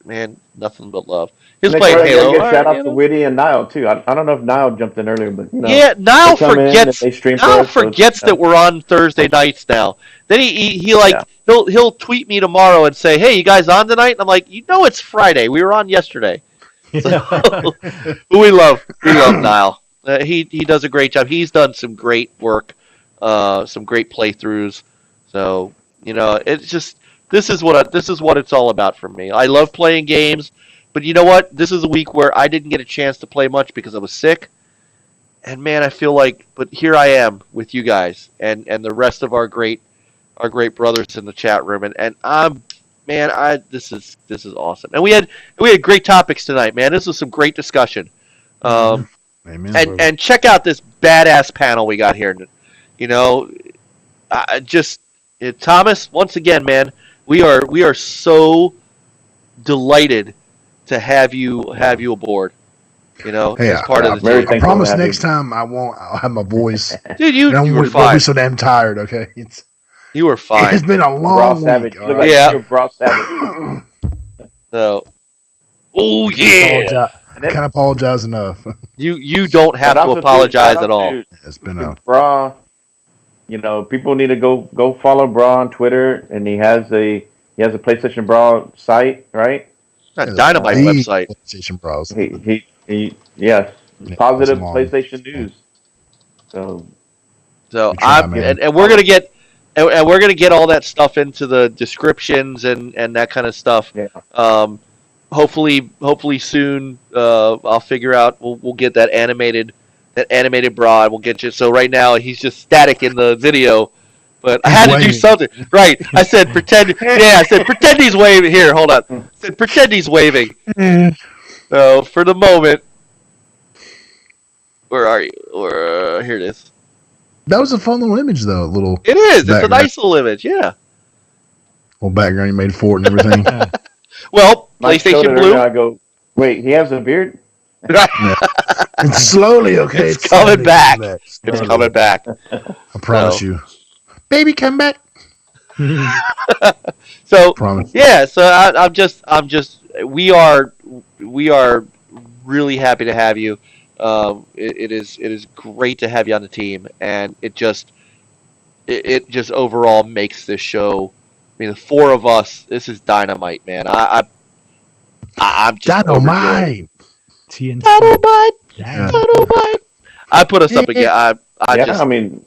man, nothing but love. He's playing Halo. Shout out to Whitty and Niall too. I don't know if Niall jumped in earlier, but Niall forgets. Niall forgets that we're on Thursday nights now. Then he'll tweet me tomorrow and say, "Hey, you guys on tonight?" And I'm like, it's Friday. We were on yesterday. So, we love Niall. He does a great job. He's done some great work, some great playthroughs. So it's just this is what it's all about for me. I love playing games, but you know what? This is a week where I didn't get a chance to play much because I was sick. And man, I feel like, but here I am with you guys and the rest of our great brothers in the chat room, and this is awesome. And we had great topics tonight, man. This was some great discussion. Amen. And check out this badass panel we got here. Thomas, once again, man, we are so delighted to have you aboard. As part of the team. I promise next time I'll have my voice. Dude, you were fine. Won't be so damn tired, okay? You were fine. It's been a long week. You're Bra Savage. So, oh yeah. I can't apologize enough. You don't have to apologize at all. It's been Bra. People need to go follow Bra on Twitter, and he has a PlayStation Bra site, right? That Dynamite website. PlayStation Bras. He yes. Positive PlayStation news. So So We try, I'm man. and we're gonna get and we're gonna get all that stuff into the descriptions and that kind of stuff. yeah, Hopefully soon. I'll figure out. We'll get that animated broad. We'll get you. So right now he's just static in the video, but I He's had to do waving. something. Right. I said pretend. Yeah. I said pretend he's waving. Here, hold on. I said pretend he's waving. So for the moment, where are you? Or here it is. That was a fun little image, though. Little It is. It's a background. nice little image. Yeah. Little background you made for it and everything. Well, Mike showed PlayStation it Blue. earlier, I go, wait, he has a beard? It's slowly, okay? It's coming slowly back. coming back. It's Slowly. coming back. I promise So. you. Baby, come back. So Promise. yeah, so I'm just we are really happy to have you. It is great to have you on the team, and it just overall makes this show. I mean, the four of us, this is dynamite, man. I'm just overjoyed. Dynamite. TNT. Dynamite. Yeah. Dynamite. I put us up again. I mean,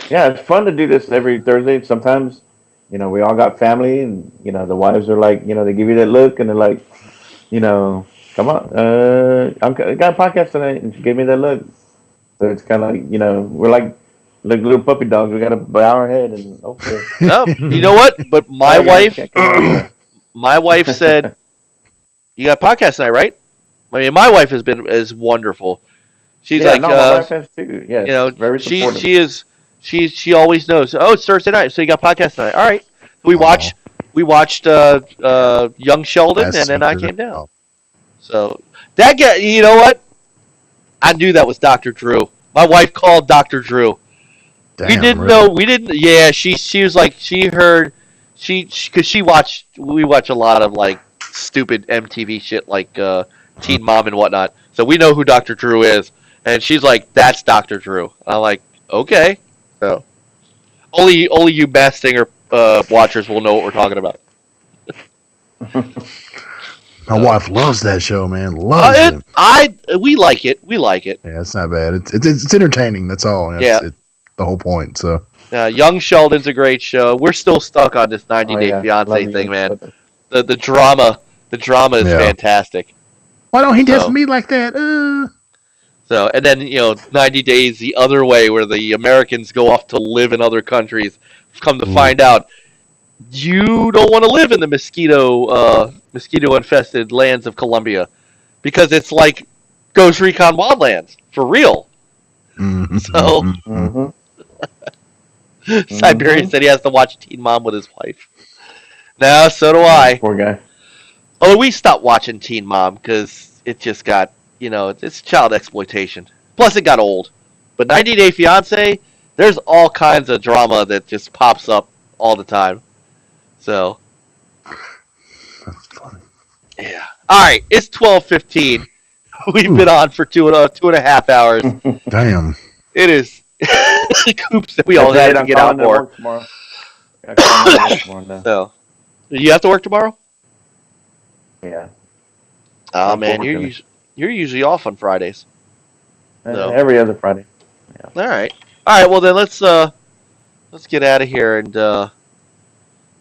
yeah, it's fun to do this every Thursday. Sometimes, we all got family, and the wives are like, they give you that look, and they're like, come on, I got a podcast tonight, and she gave me that look. So it's kind of like, we're like little puppy dogs. We got to bow our head and okay. No, you know what? But my wife said, "You got a podcast tonight, right?" I mean, my wife is wonderful. She's like, my wife has too. Yeah, very supportive. She always knows. Oh, it's Thursday night, so you got a podcast tonight. All right, we watched Young Sheldon, and then I came down. So that guy, you know what? I knew that was Dr. Drew. My wife called Dr. Drew. Damn, We didn't really? know. We didn't. Yeah, she was like she heard because we watch a lot of like stupid MTV shit like Teen Mom and whatnot. So we know who Dr. Drew is, and she's like, "That's Dr. Drew." I'm like, "Okay." So only you Masked Singer watchers will know what we're talking about. My wife loves that show, man. Loves it. We like it. We like it. Yeah, it's not bad. It's entertaining. That's all. It's the whole point. So Young Sheldon's a great show. We're still stuck on this 90 Day Fiance thing, man. The drama is fantastic. Why don't he test me like that? So, and then 90 Days the other way, where the Americans go off to live in other countries. Come to find out, you don't want to live in the mosquito infested lands of Colombia, because it's like Ghost Recon Wildlands for real. Mm-hmm. So. Siberian said he has to watch Teen Mom with his wife. No, so do I. Poor guy. Although we stopped watching Teen Mom because it just got, it's child exploitation. Plus it got old. But 90 Day Fiance, there's all kinds of drama that just pops up all the time. So. That's funny. Yeah. All right, it's 12:15. We've been on for 2.5 hours. Damn. It is. Coops that we all had to get out more. So, you have to work tomorrow? Yeah. Oh man, you're usually off on Fridays. No. Every other Friday. Yeah. All right. Well then let's get out of here and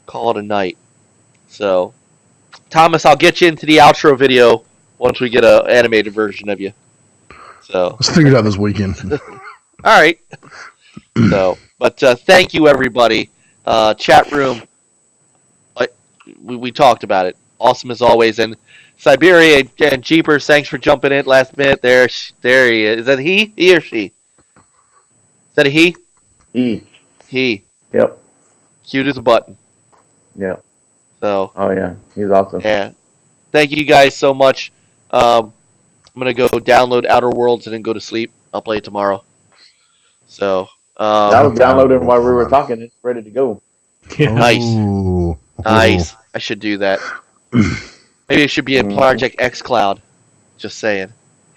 call it a night. So, Thomas, I'll get you into the outro video once we get an animated version of you. So Let's figure it out this weekend. all right. So, but thank you everybody. Chat room. We talked about it. Awesome as always. And Siberia and Jeepers, thanks for jumping in last minute. There he is. Is that he? He or she? Is that a he? He. Yep. Cute as a button. Yep. So. Oh yeah, he's awesome. Yeah. Thank you guys so much. I'm gonna go download Outer Worlds and then go to sleep. I'll play it tomorrow. So. I was downloading while we were talking. It's ready to go. Yeah. Nice. Ooh. Nice. I should do that. Maybe it should be in Project X Cloud. Just saying.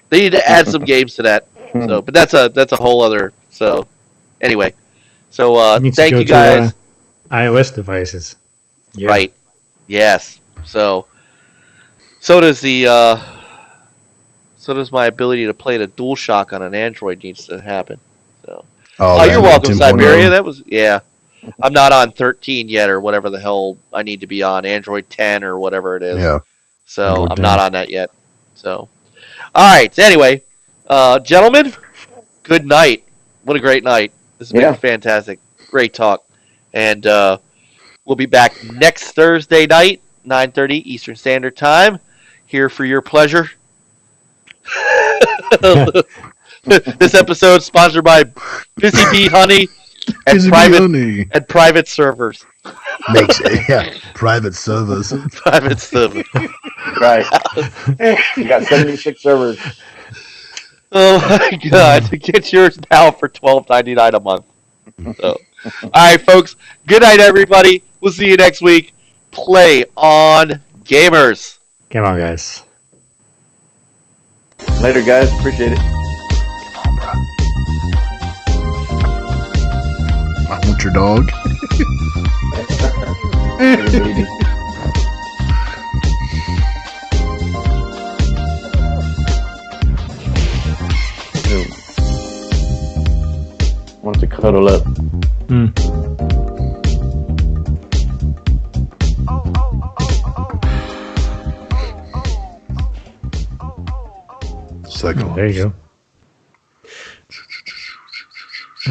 They need to add some games to that. So, but that's a whole other. So, anyway. So thank you guys. iOS devices. Yeah. Right. Yes. So does the So does my ability to play the DualShock on an Android needs to happen. So. Oh, Oh, that you're welcome, 10.0. Siberia. That was I'm not on 13 yet, or whatever the hell I need to be on. Android 10 or whatever it is. Yeah. So Android I'm 10. not on that yet. So, all right. Anyway, gentlemen, good night. What a great night. This has been fantastic. Great talk, and we'll be back next Thursday night, 9:30 Eastern Standard Time, here for your pleasure. This episode sponsored by Busy Bee Honey and Busy Bee Honey. private servers. Makes it, private servers. Private servers. Right. You got 76 servers. Oh my God! Get yours now for $12.99 a month. So, all right, folks. Good night, everybody. We'll see you next week. Play on, gamers. Come on, guys. Later, guys. Appreciate it. I want your dog. Wants to cuddle up. Second one. There you go.